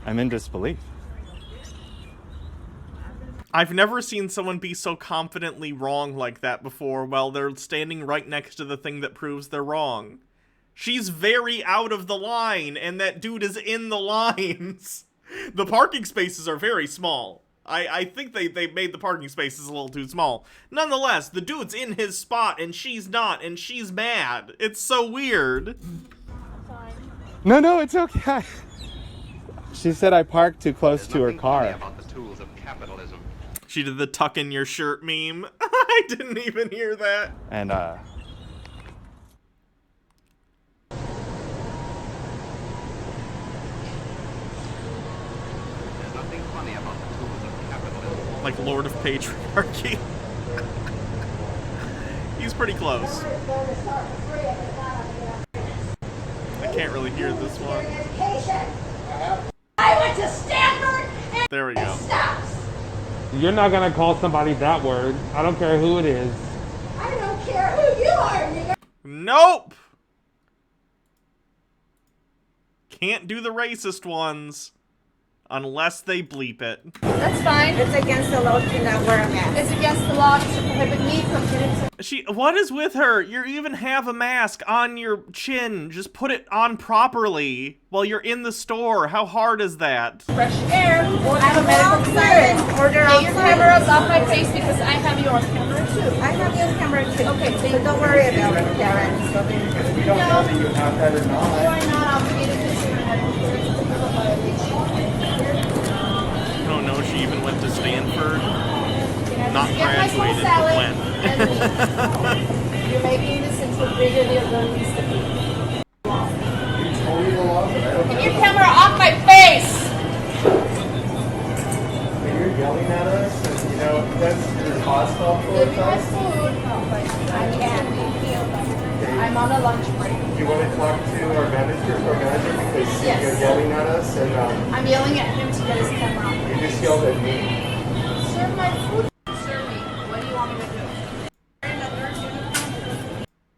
Speaker 25: I'm in disbelief.
Speaker 1: I've never seen someone be so confidently wrong like that before while they're standing right next to the thing that proves they're wrong. She's very out of the line, and that dude is in the lines. The parking spaces are very small. I think they made the parking spaces a little too small. Nonetheless, the dude's in his spot, and she's not, and she's mad. It's so weird.
Speaker 25: No, it's okay. She said I parked too close to her car.
Speaker 2: About the tools of capitalism.
Speaker 1: She did the tuck in your shirt meme. I didn't even hear that.
Speaker 25: And
Speaker 2: There's nothing funny about the tools of
Speaker 1: Like Lord of Patriarchy. He's pretty close. I can't really hear this one.
Speaker 19: I went to Stanford and
Speaker 1: there we go.
Speaker 5: You're not gonna call somebody that word. I don't care who it is.
Speaker 19: I don't care who you are, nigga.
Speaker 1: Nope! Can't do the racist ones. Unless they bleep it.
Speaker 4: That's fine.
Speaker 19: It's against the law to not wear a mask.
Speaker 4: It's against the law to prohibit me from getting...
Speaker 1: What is with her? You even have a mask on your chin. Just put it on properly while you're in the store. How hard is that?
Speaker 4: Fresh air. I have a medical clearance. Get your cameras off my face because I have your camera too.
Speaker 19: I have your camera too.
Speaker 4: Okay, thank
Speaker 19: so don't worry about it, Karen.
Speaker 5: We don't know that you have that or not.
Speaker 4: You are not obligated to see your medical clearance.
Speaker 1: I don't know if she even went to Stanford. Not
Speaker 4: Get my
Speaker 1: graduated, but
Speaker 4: salad
Speaker 1: when.
Speaker 4: and you're making this into a bigger deal than it needs to be. Get your camera off my face!
Speaker 5: When you're yelling at us, and, you know, that's your hostile
Speaker 4: Give me
Speaker 5: towards
Speaker 4: my
Speaker 5: us.
Speaker 4: food. I can't. I'm on a lunch break.
Speaker 5: You want to talk to our manager because
Speaker 4: Yes.
Speaker 5: you're yelling at us, and
Speaker 4: I'm yelling at him to get his camera off.
Speaker 5: you just yelled at me.
Speaker 4: Serve my food. Serve me. What do you want me to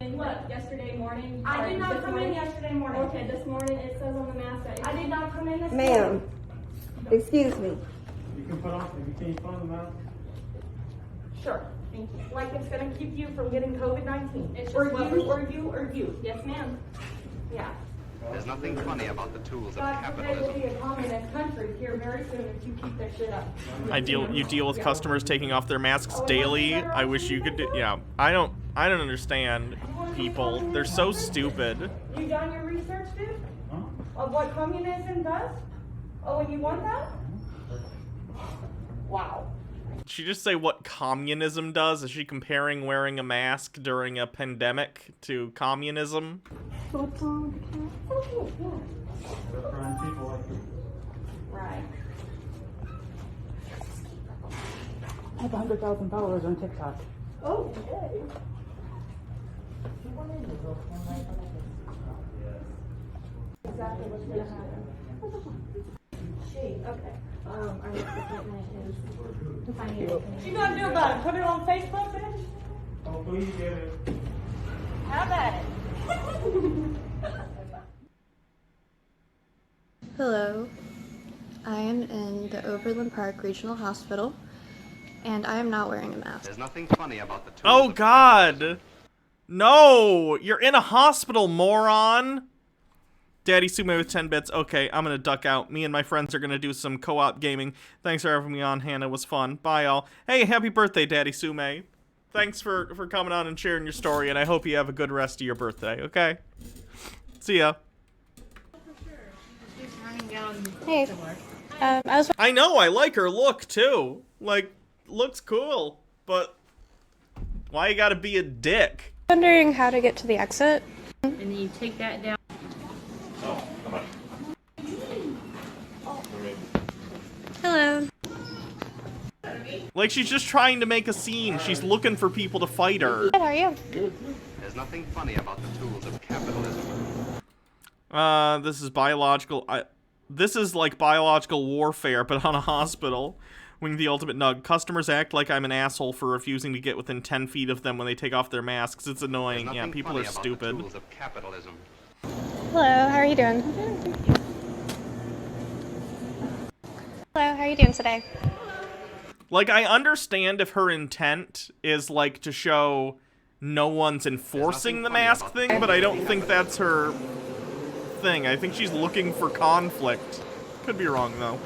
Speaker 4: do?
Speaker 6: What, yesterday morning?
Speaker 4: I did not come in
Speaker 6: yesterday morning. Okay, this morning it says on the mask that I did not come in this
Speaker 19: Ma'am, excuse me.
Speaker 5: You can put on the mask.
Speaker 6: Sure, thank you. Like it's gonna keep you from getting COVID-19.
Speaker 2: It's just
Speaker 6: Or
Speaker 2: what
Speaker 6: you,
Speaker 2: we-
Speaker 6: or you, or you. Yes, ma'am. Yeah.
Speaker 2: There's nothing funny about the tools of
Speaker 6: God forbid we'll
Speaker 2: capitalism.
Speaker 6: be a communist country here very soon if you keep this shit up.
Speaker 1: You deal with customers taking off their masks daily. I wish you could do. Yeah, I don't understand people. They're so stupid.
Speaker 6: You done your research, dude? Of what communism does? Oh, and you want that? Wow.
Speaker 1: Did she just say what communism does? Is she comparing wearing a mask during a pandemic to communism?
Speaker 6: What's wrong with the cat? Oh, yeah.
Speaker 5: They're trying people like you.
Speaker 6: Right.
Speaker 5: I have 100,000 followers on TikTok.
Speaker 6: Oh, okay. Exactly what's gonna happen. Okay. Our next appointment is to find you. What you gonna do about it? Put it on Facebook, bitch?
Speaker 5: Oh, please get it.
Speaker 6: How about it?
Speaker 20: Hello, I am in the Overland Park Regional Hospital, and I am not wearing a mask.
Speaker 2: There's nothing funny about the tools
Speaker 1: Oh
Speaker 2: of
Speaker 1: God! No! You're in a hospital, moron! Daddy Sume with 10 bits. Okay, I'm gonna duck out. Me and my friends are gonna do some co-op gaming. Thanks for having me on, Hannah. It was fun. Bye, all. Hey, happy birthday, Daddy Sume. Thanks for coming on and sharing your story, and I hope you have a good rest of your birthday, okay? See ya.
Speaker 20: Hey,
Speaker 1: I know, I like her look, too. Like, looks cool, but why you gotta be a dick?
Speaker 20: wondering how to get to the exit.
Speaker 6: And then you take that down.
Speaker 5: Oh, come on.
Speaker 20: Hello.
Speaker 1: Like, she's just trying to make a scene. She's looking for people to fight her.
Speaker 20: Good, how are you?
Speaker 2: There's nothing funny about the tools of capitalism.
Speaker 1: This is biological. This is like biological warfare, but on a hospital. Wing the ultimate nug. Customers act like I'm an asshole for refusing to get within 10 feet of them when they take off their masks. It's annoying. Yeah, people are stupid.
Speaker 2: The tools of capitalism.
Speaker 20: Hello, how are you doing? Hello, how are you doing today?
Speaker 1: Like, I understand if her intent is, like, to show no one's enforcing the mask thing, but I don't think that's her thing. I think she's looking for conflict. Could be wrong, though.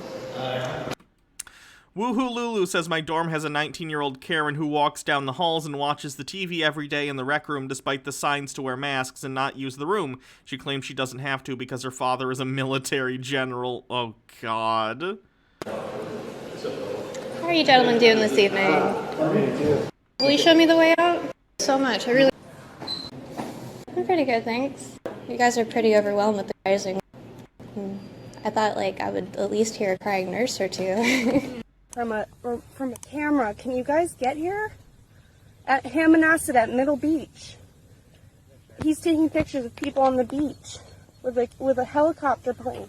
Speaker 1: Woohoo Lulu says my dorm has a 19-year-old Karen who walks down the halls and watches the TV every day in the rec room despite the signs to wear masks and not use the room. She claims she doesn't have to because her father is a military general. Oh, God.
Speaker 20: How are you gentlemen doing this evening? Will you show me the way out? So much, I'm pretty good, thanks. You guys are pretty overwhelmed with the rising. I thought, like, I would at least hear a crying nurse or two.
Speaker 6: from a camera. Can you guys get here? At Hammonasset at Middle Beach. He's taking pictures of people on the beach with a helicopter plane.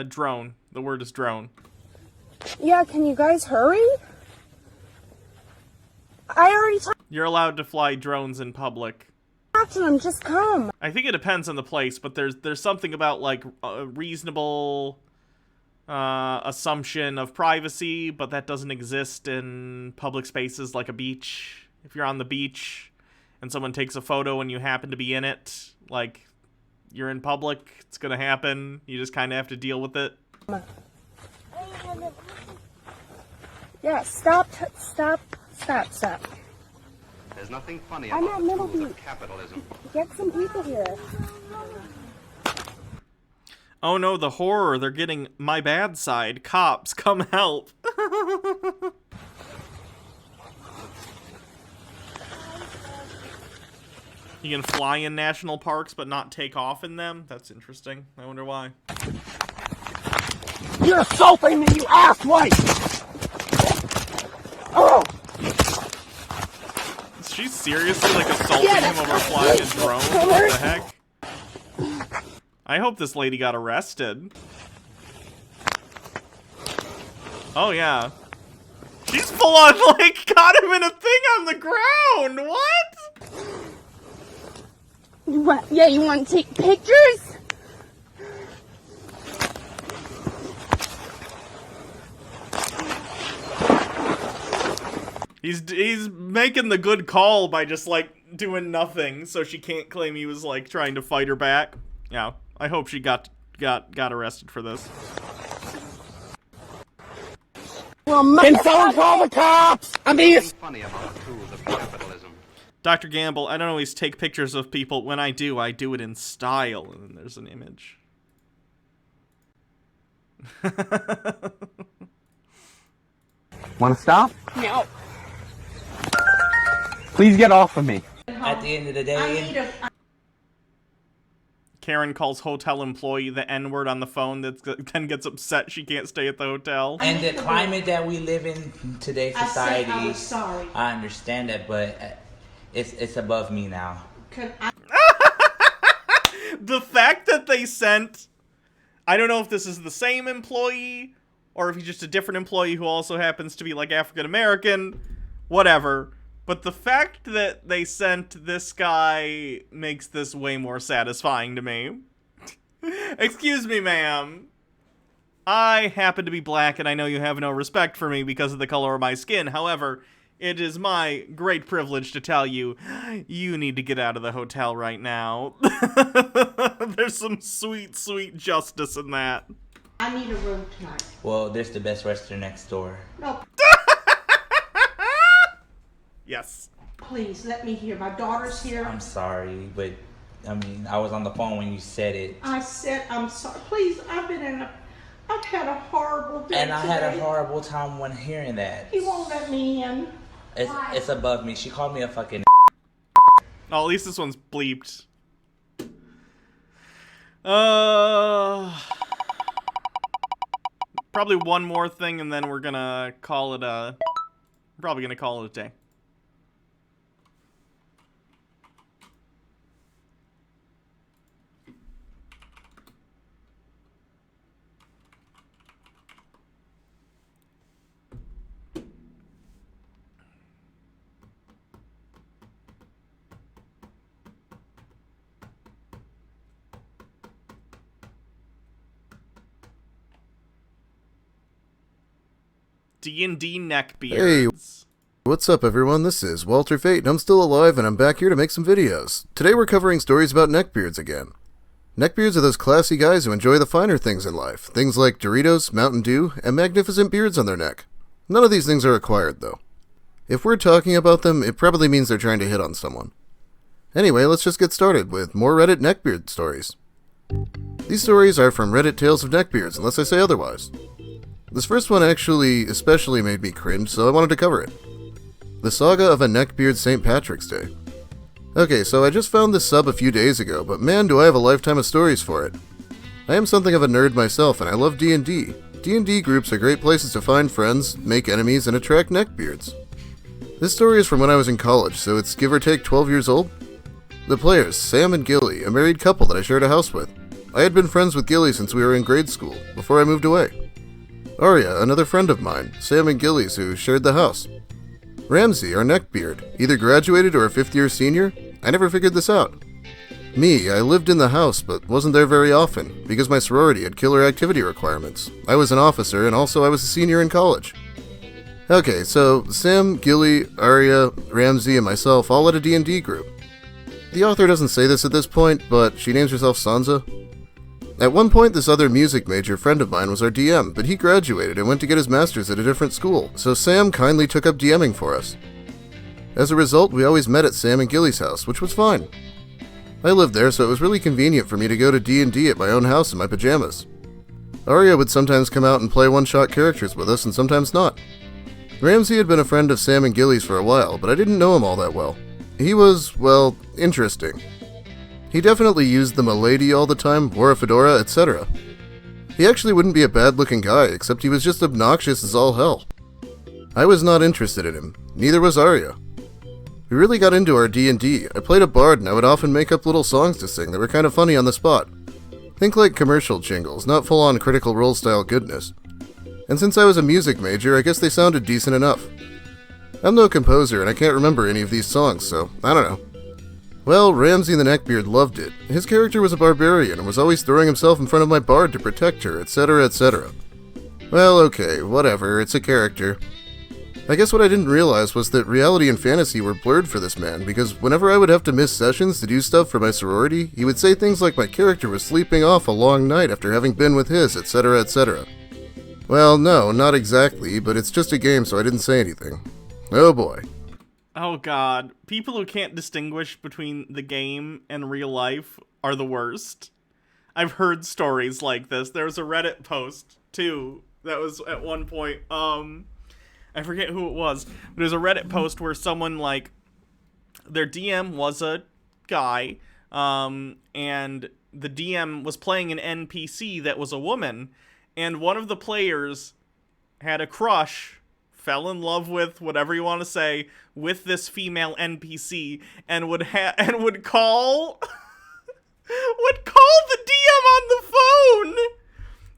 Speaker 1: Drone. The word is drone.
Speaker 6: Yeah, can you guys hurry? I already talked
Speaker 1: You're allowed to fly drones in public.
Speaker 6: to them. Just come.
Speaker 1: I think it depends on the place, but there's something about like a reasonable assumption of privacy, but that doesn't exist in public spaces like a beach. If you're on the beach and someone takes a photo and you happen to be in it, like you're in public, it's gonna happen. You just kind of have to deal with it.
Speaker 6: Yeah, stop.
Speaker 2: There's nothing funny
Speaker 6: I'm
Speaker 2: about
Speaker 6: at
Speaker 2: the
Speaker 6: Middle
Speaker 2: tools
Speaker 6: Beach.
Speaker 2: of capitalism.
Speaker 6: Get some people here.
Speaker 1: Oh no, the horror. They're getting my bad side. Cops, come help. You can fly in national parks but not take off in them? That's interesting. I wonder why.
Speaker 10: You're assaulting me, you asswipe! Oh!
Speaker 1: Is she seriously like assaulting him over flying a drone? What the heck? I hope this lady got arrested. Oh yeah. She's full on like got him in a thing on the ground! What?
Speaker 6: What? Yeah, you want to take pictures?
Speaker 1: He's making the good call by just like doing nothing, so she can't claim he was like trying to fight her back. Yeah, I hope she got arrested for this.
Speaker 10: Can someone call the cops? I'm being
Speaker 2: Funny about the tools of capitalism.
Speaker 1: Dr. Gamble, I don't always take pictures of people. When I do it in style. And then there's an image.
Speaker 25: Want to stop?
Speaker 6: No.
Speaker 25: Please get off of me.
Speaker 7: At the end of the day,
Speaker 1: Karen calls hotel employee the N-word on the phone, that then gets upset she can't stay at the hotel.
Speaker 7: and the climate that we live in today's society,
Speaker 19: I was sorry.
Speaker 7: I understand that, but it's above me now.
Speaker 1: The fact that they sent, I don't know if this is the same employee or if he's just a different employee who also happens to be like African American, whatever. But the fact that they sent this guy makes this way more satisfying to me. Excuse me, ma'am. I happen to be black and I know you have no respect for me because of the color of my skin. However, it is my great privilege to tell you, you need to get out of the hotel right now. There's some sweet, sweet justice in that.
Speaker 19: I need a room tonight.
Speaker 7: Well, there's the best restaurant next door.
Speaker 19: No.
Speaker 1: Yes.
Speaker 19: Please, let me hear. My daughter's here.
Speaker 7: I'm sorry, but I mean, I was on the phone when you said it.
Speaker 19: I said I'm sorry. Please, I've had a horrible day
Speaker 7: And I had a
Speaker 19: today.
Speaker 7: horrible time when hearing that.
Speaker 19: He won't let me in.
Speaker 7: It's above me. She called me a fucking.
Speaker 1: Oh, at least this one's bleeped. Probably one more thing and then we're gonna call it a... Probably gonna call it a day. D&D neckbeards.
Speaker 9: Hey, what's up everyone? This is Walter Fate and I'm still alive and I'm back here to make some videos. Today we're covering stories about neckbeards again. Neckbeards are those classy guys who enjoy the finer things in life. Things like Doritos, Mountain Dew, and magnificent beards on their neck. None of these things are acquired though. If we're talking about them, it probably means they're trying to hit on someone. Anyway, let's just get started with more Reddit neckbeard stories. These stories are from Reddit Tales of Neckbeards, unless I say otherwise. This first one actually especially made me cringe, so I wanted to cover it. The Saga of a Neckbeard St. Patrick's Day. Okay, so I just found this sub a few days ago, but man do I have a lifetime of stories for it. I am something of a nerd myself and I love D&D, D&D groups are great places to find friends, make enemies, and attract neckbeards. This story is from when I was in college, so it's give or take 12 years old. The players, Sam and Gilly, a married couple that I shared a house with. I had been friends with Gilly since we were in grade school, before I moved away. Arya, another friend of mine, Sam and Gilly's, who shared the house. Ramsey, our neckbeard, either graduated or a fifth-year senior. I never figured this out. Me, I lived in the house, but wasn't there very often, because my sorority had killer activity requirements. I was an officer, and also I was a senior in college. Okay, so Sam, Gilly, Arya, Ramsey, and myself all had a D&D group. The author doesn't say this at this point, but she names herself Sansa. At one point, this other music major friend of mine was our DM, but he graduated and went to get his master's at a different school, so Sam kindly took up DMing for us. As a result, we always met at Sam and Gilly's house, which was fine. I lived there, so it was really convenient for me to go to D&D at my own house in my pajamas. Arya would sometimes come out and play one-shot characters with us, and sometimes not. Ramsey had been a friend of Sam and Gilly's for a while, but I didn't know him all that well. He was, well, interesting. He definitely used the milady all the time, wore a fedora, etc. He actually wouldn't be a bad-looking guy, except he was just obnoxious as all hell. I was not interested in him, neither was Arya. We really got into our D&D. I played a bard and I would often make up little songs to sing that were kind of funny on the spot. Think like commercial jingles, not full-on Critical Role style goodness. And since I was a music major, I guess they sounded decent enough. I'm no composer and I can't remember any of these songs, so I don't know. Well, Ramsey the Neckbeard loved it. His character was a barbarian and was always throwing himself in front of my bard to protect her, etc., etc. Well, okay, whatever, it's a character. I guess what I didn't realize was that reality and fantasy were blurred for this man, because whenever I would have to miss sessions to do stuff for my sorority, he would say things like my character was sleeping off a long night after having been with his, etc., etc. Well, no, not exactly, but it's just a game, so I didn't say anything. Oh boy.
Speaker 1: Oh god. People who can't distinguish between the game and real life are the worst. I've heard stories like this. There was a Reddit post, too, that was at one point, I forget who it was, but it was a Reddit post where someone, like, their DM was a guy, and the DM was playing an NPC that was a woman, and one of the players had a crush, fell in love with, whatever you want to say, with this female NPC, and would call the DM on the phone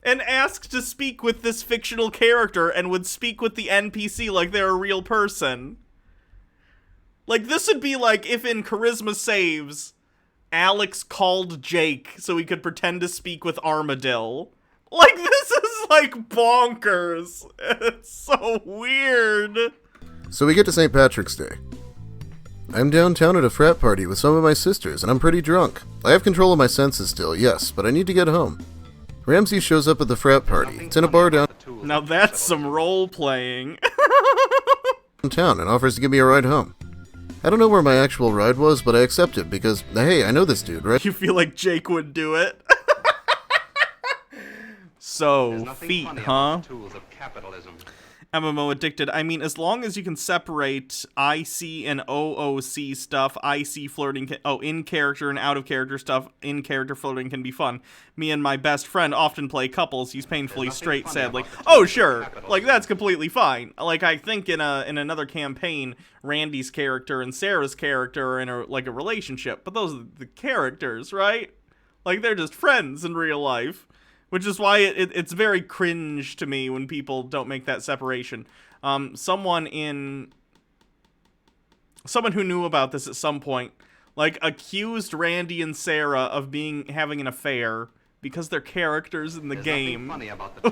Speaker 1: and ask to speak with this fictional character, and would speak with the NPC like they're a real person. Like, this would be like if in Charisma Saves, Alex called Jake so he could pretend to speak with Armadillo. Like, this is like bonkers. It's so weird.
Speaker 9: So we get to St. Patrick's Day. I'm downtown at a frat party with some of my sisters, and I'm pretty drunk. I have control of my senses still, yes, but I need to get home. Ramsey shows up at the frat party. It's in a bar
Speaker 1: Now that's some role-playing.
Speaker 9: downtown and offers to give me a ride home. I don't know where my actual ride was, but I accepted because, hey, I know this dude, right?
Speaker 1: You feel like Jake would do it? So, feet, huh?
Speaker 2: Tools of capitalism.
Speaker 1: MMO addicted. I mean, as long as you can separate IC and OOC stuff, IC flirting in character and out of character stuff, in character flirting can be fun. Me and my best friend often play couples. He's painfully straight, sadly. Oh, sure. Like, that's completely fine. Like, I think in another campaign, Randy's character and Sarah's character are in a relationship, but those are the characters, right? Like, they're just friends in real life. Which is why it's very cringe to me when people don't make that separation. Someone who knew about this at some point, like, accused Randy and Sarah of having an affair because they're characters in the game.
Speaker 2: Funny about the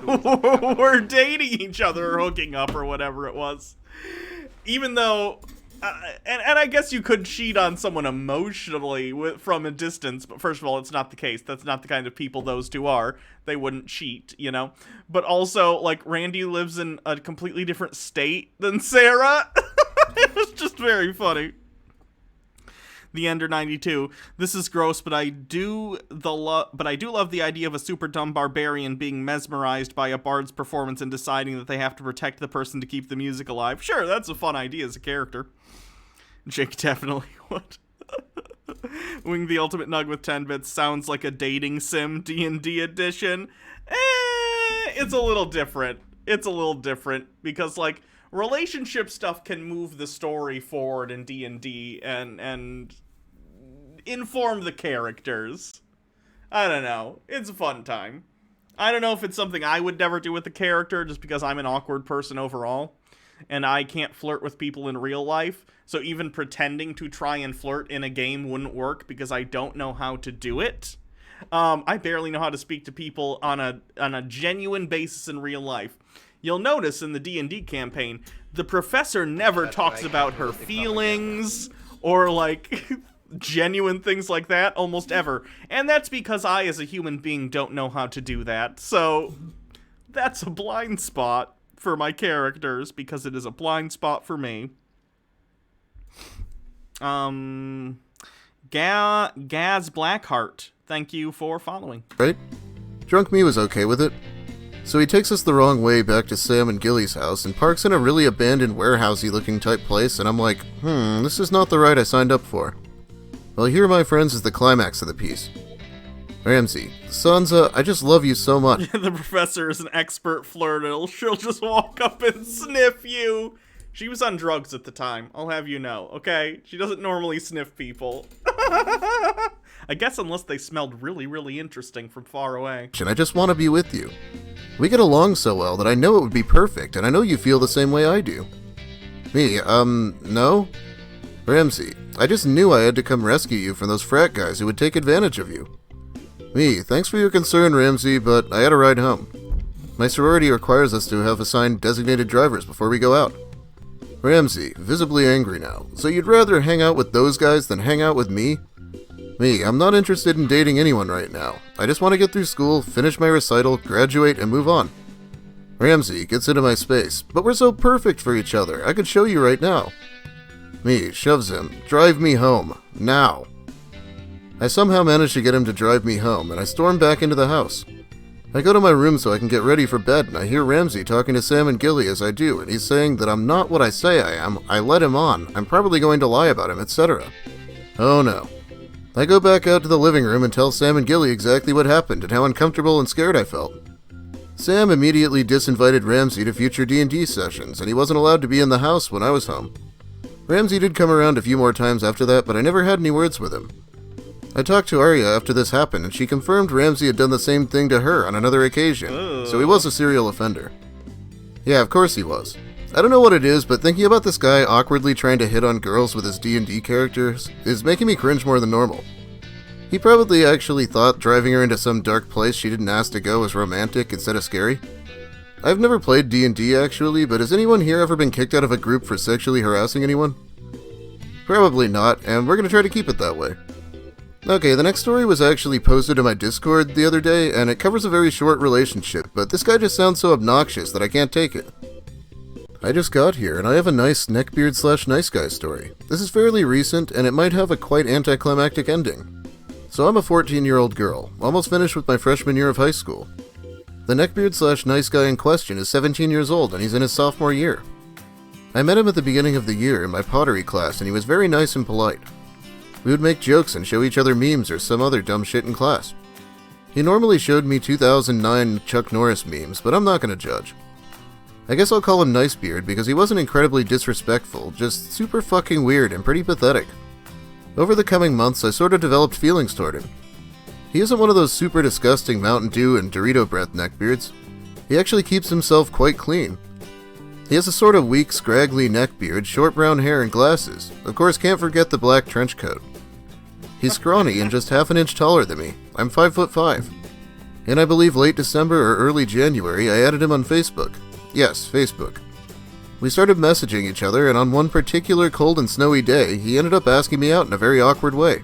Speaker 1: were dating each other or hooking up or whatever it was. Even though... and I guess you could cheat on someone emotionally from a distance, but first of all, it's not the case. That's not the kind of people those two are. They wouldn't cheat, you know? But also, like, Randy lives in a completely different state than Sarah. It was just very funny. The Ender 92. This is gross, but I do love the idea of a super dumb barbarian being mesmerized by a bard's performance and deciding that they have to protect the person to keep the music alive. Sure, that's a fun idea as a character. Jake definitely would. Wing the Ultimate Nug with 10 bits sounds like a dating sim D&D edition. it's a little different. It's a little different because, like, relationship stuff can move the story forward in D&D and inform the characters. I don't know. It's a fun time. I don't know if it's something I would never do with the character just because I'm an awkward person overall and I can't flirt with people in real life. So even pretending to try and flirt in a game wouldn't work because I don't know how to do it. I barely know how to speak to people on a genuine basis in real life. You'll notice in the D&D campaign, the professor never talks about her feelings or, like, genuine things like that, almost ever. And that's because I, as a human being, don't know how to do that. So, that's a blind spot for my characters, because it is a blind spot for me. Gaz Blackheart, thank you for following.
Speaker 9: Right? Drunk me was okay with it. So he takes us the wrong way back to Sam and Gilly's house and parks in a really abandoned warehousey looking type place, and I'm like, this is not the ride I signed up for. Well, here, my friends, is the climax of the piece. Ramsey, Sansa, I just love you so much.
Speaker 1: The professor is an expert flirter. She'll just walk up and sniff you. She was on drugs at the time, I'll have you know, okay? She doesn't normally sniff people. I guess unless they smelled really, really interesting from far away.
Speaker 9: And I just want to be with you. We get along so well that I know it would be perfect, and I know you feel the same way I do. Me, no? Ramsey, I just knew I had to come rescue you from those frat guys who would take advantage of you. Me, thanks for your concern, Ramsey, but I had a ride home. My sorority requires us to have assigned designated drivers before we go out. Ramsey, visibly angry now, so you'd rather hang out with those guys than hang out with me? Me, I'm not interested in dating anyone right now. I just want to get through school, finish my recital, graduate, and move on. Ramsey gets into my space, but we're so perfect for each other, I could show you right now. Me shoves him, drive me home, now. I somehow manage to get him to drive me home, and I storm back into the house. I go to my room so I can get ready for bed, and I hear Ramsey talking to Sam and Gilly as I do, and he's saying that I'm not what I say I am, I let him on, I'm probably going to lie about him, etc. Oh no. I go back out to the living room and tell Sam and Gilly exactly what happened and how uncomfortable and scared I felt. Sam immediately disinvited Ramsey to future D&D sessions, and he wasn't allowed to be in the house when I was home. Ramsey did come around a few more times after that, but I never had any words with him. I talked to Arya after this happened, and she confirmed Ramsey had done the same thing to her on another occasion, so he was a serial offender. Yeah, of course he was. I don't know what it is, but thinking about this guy awkwardly trying to hit on girls with his D&D characters is making me cringe more than normal. He probably actually thought driving her into some dark place she didn't ask to go was romantic instead of scary. I've never played D&D actually, but has anyone here ever been kicked out of a group for sexually harassing anyone? Probably not, and we're going to try to keep it that way. Okay, the next story was actually posted to my Discord the other day, and it covers a very short relationship, but this guy just sounds so obnoxious that I can't take it. I just got here, and I have a nice neckbeard/nice guy story. This is fairly recent, and it might have a quite anticlimactic ending. So I'm a 14-year-old girl, almost finished with my freshman year of high school. The neckbeard/nice guy in question is 17 years old, and he's in his sophomore year. I met him at the beginning of the year in my pottery class, and he was very nice and polite. We would make jokes and show each other memes or some other dumb shit in class. He normally showed me 2009 Chuck Norris memes, but I'm not going to judge. I guess I'll call him Nicebeard because he wasn't incredibly disrespectful, just super fucking weird and pretty pathetic. Over the coming months, I sort of developed feelings toward him. He isn't one of those super disgusting Mountain Dew and Dorito breath neckbeards. He actually keeps himself quite clean. He has a sort of weak, scraggly neckbeard, short brown hair, and glasses. Of course, can't forget the black trench coat. He's scrawny and just half an inch taller than me. I'm 5'5". And I believe late December or early January, I added him on Facebook. Yes, Facebook. We started messaging each other, and on one particular cold and snowy day, he ended up asking me out in a very awkward way.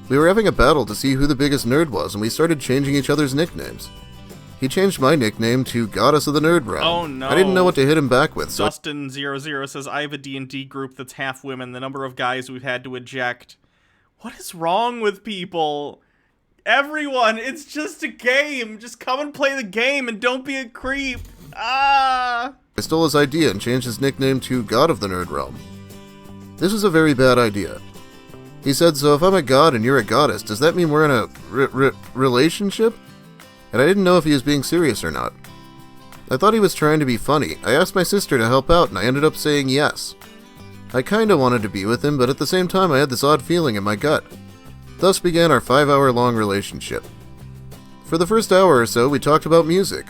Speaker 9: We were having a battle to see who the biggest nerd was, and we started changing each other's nicknames. He changed my nickname to Goddess of the Nerd Realm.
Speaker 1: Oh no.
Speaker 9: I didn't know what to hit him back with, so
Speaker 1: Dustin00 says, I have a D&D group that's half women, the number of guys we've had to eject. What is wrong with people? Everyone, it's just a game. Just come and play the game and don't be a creep. Ah!
Speaker 9: I stole his idea and changed his nickname to God of the Nerd Realm. This was a very bad idea. He said, so if I'm a god and you're a goddess, does that mean we're in a relationship? And I didn't know if he was being serious or not. I thought he was trying to be funny. I asked my sister to help out and I ended up saying yes. I kinda wanted to be with him, but at the same time I had this odd feeling in my gut. Thus began our 5-hour-long relationship. For the first hour or so, we talked about music.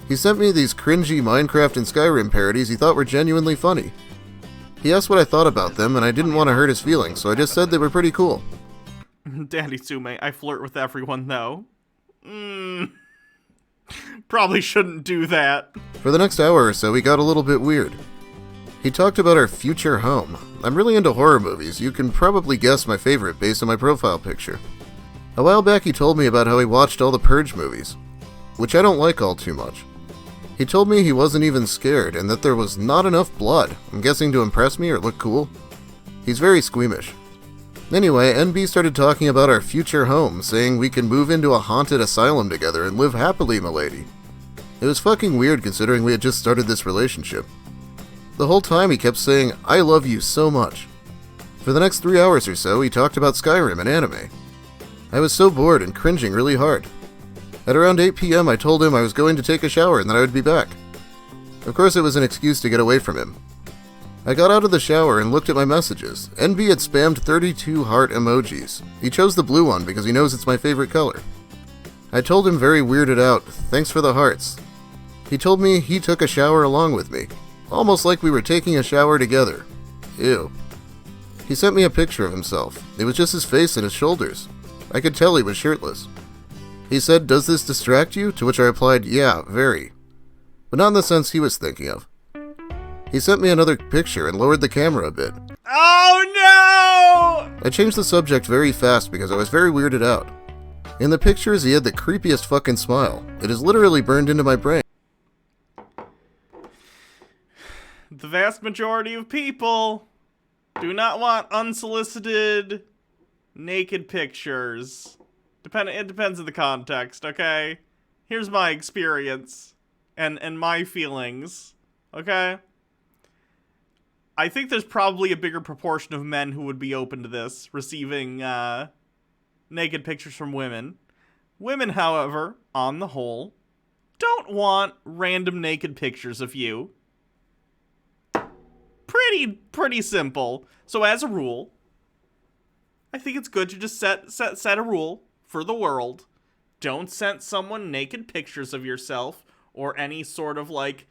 Speaker 9: He sent me these cringy Minecraft and Skyrim parodies he thought were genuinely funny. He asked what I thought about them, and I didn't want to hurt his feelings, so I just said they were pretty cool.
Speaker 1: Daddy Sume, I flirt with everyone, though. Probably shouldn't do that.
Speaker 9: For the next hour or so, he got a little bit weird. He talked about our future home. I'm really into horror movies. You can probably guess my favorite based on my profile picture. A while back he told me about how he watched all the Purge movies, which I don't like all too much. He told me he wasn't even scared and that there was not enough blood, I'm guessing to impress me or look cool. He's very squeamish. Anyway, NB started talking about our future home, saying we can move into a haunted asylum together and live happily, milady. It was fucking weird considering we had just started this relationship. The whole time he kept saying, "I love you so much." For the next 3 hours or so, he talked about Skyrim and anime. I was so bored and cringing really hard. At around 8 p.m. I told him I was going to take a shower and that I would be back. Of course it was an excuse to get away from him. I got out of the shower and looked at my messages. NB had spammed 32 heart emojis. He chose the blue one because he knows it's my favorite color. I told him very weirded out, "Thanks for the hearts." He told me he took a shower along with me. Almost like we were taking a shower together. Ew. He sent me a picture of himself. It was just his face and his shoulders. I could tell he was shirtless. He said, "Does this distract you?" To which I replied, "Yeah, very." But not in the sense he was thinking of. He sent me another picture and lowered the camera a bit.
Speaker 1: Oh no!
Speaker 9: I changed the subject very fast because I was very weirded out. In the pictures, he had the creepiest fucking smile. It is literally burned into my brain.
Speaker 1: The vast majority of people do not want unsolicited naked pictures. It depends on the context, okay? Here's my experience and my feelings, okay? I think there's probably a bigger proportion of men who would be open to this, receiving naked pictures from women. Women, however, on the whole, don't want random naked pictures of you. Pretty simple. So as a rule, I think it's good to just set a rule for the world. Don't send someone naked pictures of yourself or any sort of like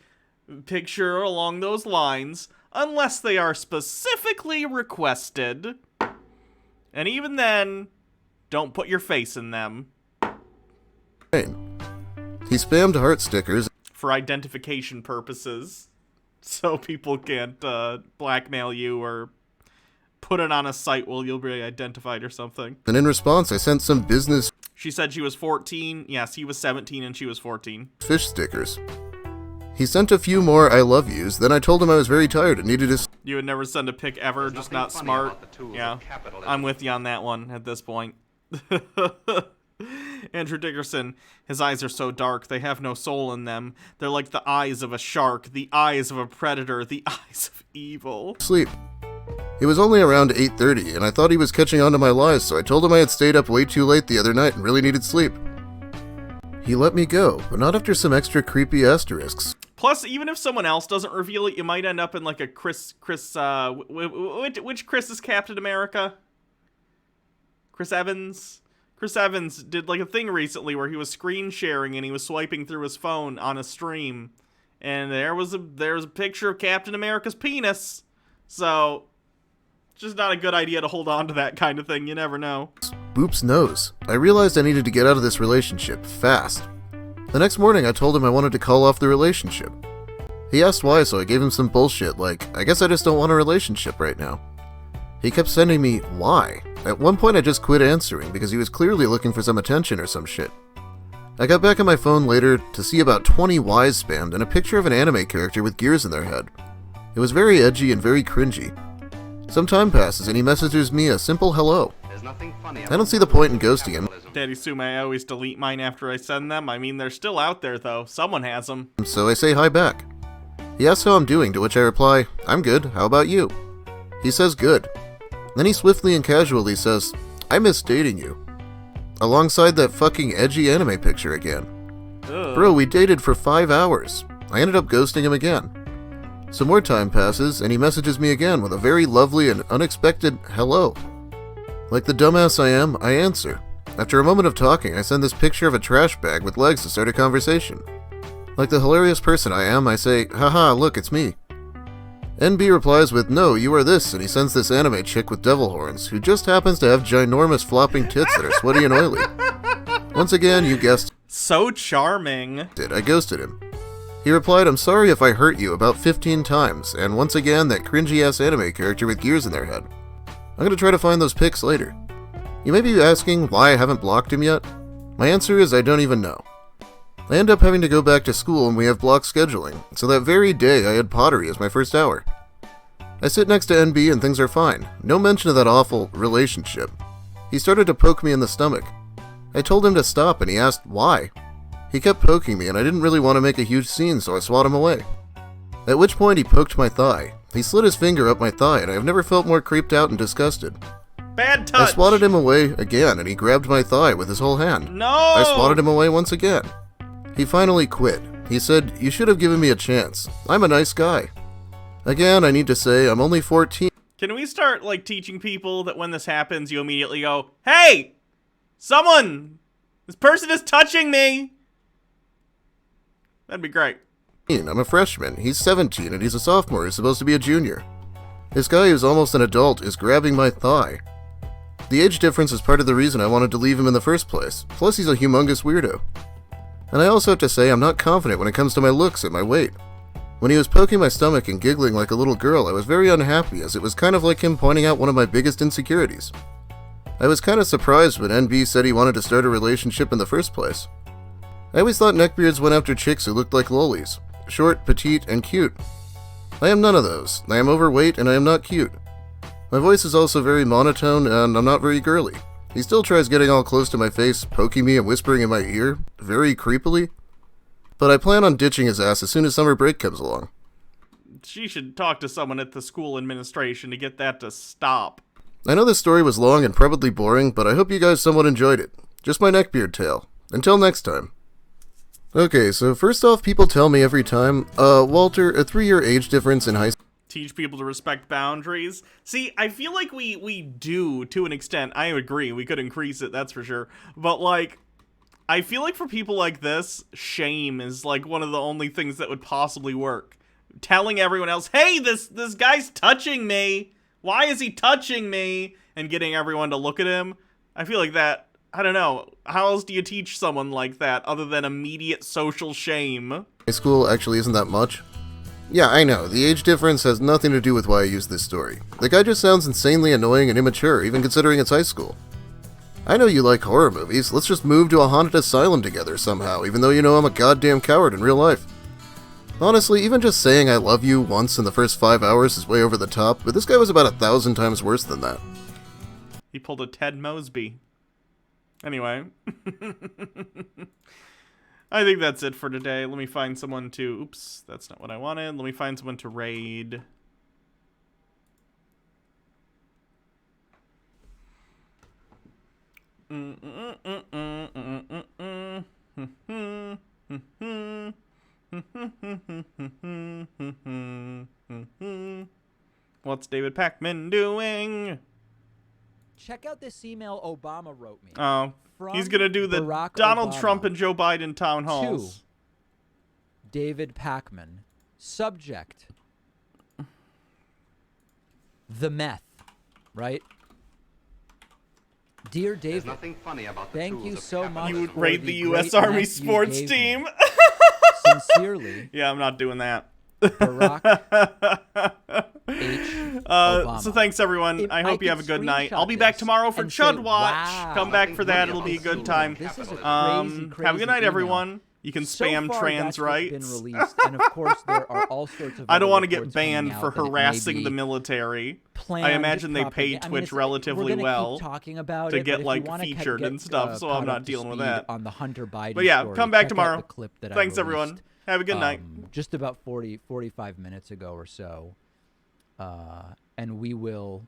Speaker 1: picture along those lines unless they are specifically requested. And even then, don't put your face in them.
Speaker 9: He spammed heart stickers
Speaker 1: for identification purposes. So people can't blackmail you or put it on a site where you'll be identified or something.
Speaker 9: And in response, I sent some business...
Speaker 1: She said she was 14. Yes, he was 17 and she was 14.
Speaker 9: ...fish stickers. He sent a few more I love yous, then I told him I was very tired and needed to...
Speaker 1: You would never send a pic ever, just not smart. Yeah, I'm with you on that one at this point. Andrew Dickerson, his eyes are so dark, they have no soul in them. They're like the eyes of a shark, the eyes of a predator, the eyes of evil.
Speaker 9: Sleep. It was only around 8:30, and I thought he was catching on to my lies, so I told him I had stayed up way too late the other night and really needed sleep. He let me go, but not after some extra creepy asterisks.
Speaker 1: Plus, even if someone else doesn't reveal it, you might end up in like a which Chris is Captain America? Chris Evans? Chris Evans did like a thing recently where he was screen sharing and he was swiping through his phone on a stream. And there was a picture of Captain America's penis. So, it's just not a good idea to hold on to that kind of thing. You never know.
Speaker 9: Boop's nose. I realized I needed to get out of this relationship, fast. The next morning I told him I wanted to call off the relationship. He asked why, so I gave him some bullshit like, I guess I just don't want a relationship right now. He kept sending me, why? At one point I just quit answering because he was clearly looking for some attention or some shit. I got back on my phone later to see about 20 whys spammed and a picture of an anime character with gears in their head. It was very edgy and very cringy. Some time passes and he messages me a simple hello. I don't see the point in ghosting him.
Speaker 1: Daddy Sume, I always delete mine after I send them. I mean, they're still out there though. Someone has them.
Speaker 9: So I say hi back. He asks how I'm doing, to which I reply, I'm good, how about you? He says good. Then he swiftly and casually says, I miss dating you. Alongside that fucking edgy anime picture again. Ugh. Bro, we dated for 5 hours. I ended up ghosting him again. Some more time passes, and he messages me again with a very lovely and unexpected hello. Like the dumbass I am, I answer. After a moment of talking, I send this picture of a trash bag with legs to start a conversation. Like the hilarious person I am, I say, haha, look, it's me. NB replies with, no, you are this, and he sends this anime chick with devil horns, who just happens to have ginormous flopping tits that are sweaty and oily. Once again, you guessed
Speaker 1: so charming.
Speaker 9: I ghosted him. He replied, I'm sorry if I hurt you about 15 times, and once again, that cringy-ass anime character with gears in their head. I'm gonna try to find those pics later. You may be asking why I haven't blocked him yet. My answer is I don't even know. I end up having to go back to school and we have block scheduling, so that very day I had pottery as my first hour. I sit next to NB and things are fine. No mention of that awful relationship. He started to poke me in the stomach. I told him to stop and he asked why. He kept poking me and I didn't really want to make a huge scene, so I swat him away. At which point he poked my thigh. He slid his finger up my thigh and I have never felt more creeped out and disgusted.
Speaker 1: Bad touch!
Speaker 9: I swatted him away again and he grabbed my thigh with his whole hand.
Speaker 1: No!
Speaker 9: I swatted him away once again. He finally quit. He said, you should have given me a chance. I'm a nice guy. Again, I need to say, I'm only 14.
Speaker 1: Can we start, like, teaching people that when this happens, you immediately go, hey! Someone! This person is touching me! That'd be great.
Speaker 9: I'm a freshman. He's 17 and he's a sophomore who's supposed to be a junior. This guy who's almost an adult is grabbing my thigh. The age difference is part of the reason I wanted to leave him in the first place. Plus he's a humongous weirdo. And I also have to say I'm not confident when it comes to my looks and my weight. When he was poking my stomach and giggling like a little girl, I was very unhappy as it was kind of like him pointing out one of my biggest insecurities. I was kind of surprised when NB said he wanted to start a relationship in the first place. I always thought neckbeards went after chicks who looked like lollies. Short, petite, and cute. I am none of those. I am overweight and I am not cute. My voice is also very monotone and I'm not very girly. He still tries getting all close to my face, poking me and whispering in my ear, very creepily. But I plan on ditching his ass as soon as summer break comes along.
Speaker 1: She should talk to someone at the school administration to get that to stop.
Speaker 9: I know this story was long and probably boring, but I hope you guys somewhat enjoyed it. Just my neckbeard tale. Until next time. Okay, so first off, people tell me every time, Walter, a 3-year age difference in high school.
Speaker 1: Teach people to respect boundaries. See, I feel like we do, to an extent. I agree, we could increase it, that's for sure. But, like, I feel like for people like this, shame is, like, one of the only things that would possibly work. Telling everyone else, hey, this guy's touching me! Why is he touching me? And getting everyone to look at him. I feel like that, I don't know, how else do you teach someone like that other than immediate social shame?
Speaker 9: High school actually isn't that much. Yeah, I know, the age difference has nothing to do with why I use this story. The guy just sounds insanely annoying and immature, even considering it's high school. I know you like horror movies, let's just move to a haunted asylum together somehow, even though you know I'm a goddamn coward in real life. Honestly, even just saying I love you once in the first 5 hours is way over the top, but this guy was about 1,000 times worse than that.
Speaker 1: He pulled a Ted Mosby. Anyway. I think that's it for today. Let me find someone to... Oops, that's not what I wanted. Let me find someone to raid. What's David Packman doing?
Speaker 13: Check out this email Obama wrote me.
Speaker 1: Oh, he's going to do the
Speaker 13: Barack
Speaker 1: Donald
Speaker 13: Obama
Speaker 1: Trump and Joe Biden town halls.
Speaker 13: To David Packman. Subject. The meth. Right? Dear David,
Speaker 2: There's nothing funny about the
Speaker 13: thank
Speaker 2: tools
Speaker 13: you
Speaker 2: of
Speaker 13: so much.
Speaker 1: You would
Speaker 13: for
Speaker 1: raid the U.S.
Speaker 13: great
Speaker 1: Army
Speaker 13: meth you
Speaker 1: sports
Speaker 13: gave
Speaker 1: team.
Speaker 13: me. Sincerely.
Speaker 1: Yeah, I'm not doing that.
Speaker 13: Barack H. Obama.
Speaker 1: So thanks, everyone. I hope you have a good night. I'll be back tomorrow for Chud Watch.
Speaker 13: wow,
Speaker 1: Come back for that. It'll be a good time.
Speaker 13: This is a
Speaker 1: Have a good night,
Speaker 13: email.
Speaker 1: everyone. You can
Speaker 13: So
Speaker 1: spam
Speaker 13: far,
Speaker 1: trans
Speaker 13: that's what's
Speaker 1: rights.
Speaker 13: been released, and of course there are all sorts of
Speaker 1: I don't
Speaker 13: other
Speaker 1: want to get
Speaker 13: reports coming
Speaker 1: banned
Speaker 13: out
Speaker 1: for
Speaker 13: that it may
Speaker 1: harassing
Speaker 13: be
Speaker 1: the military. I
Speaker 13: planned
Speaker 1: imagine they pay
Speaker 13: propaganda. I mean,
Speaker 1: Twitch
Speaker 13: it's-
Speaker 1: relatively
Speaker 13: we're gonna
Speaker 1: well
Speaker 13: keep talking about
Speaker 1: to
Speaker 13: it, but
Speaker 1: get
Speaker 13: if you
Speaker 1: like
Speaker 13: wanna
Speaker 1: featured
Speaker 13: get,
Speaker 1: and stuff, so I'm
Speaker 13: caught
Speaker 1: not
Speaker 13: up to
Speaker 1: dealing with
Speaker 13: speed
Speaker 1: that.
Speaker 13: on the Hunter Biden
Speaker 1: But yeah,
Speaker 13: story,
Speaker 1: come back
Speaker 13: check out
Speaker 1: tomorrow.
Speaker 13: the clip that I
Speaker 1: Thanks,
Speaker 13: released,
Speaker 1: everyone. Have a good night.
Speaker 13: Just about 45 minutes ago or so, and we will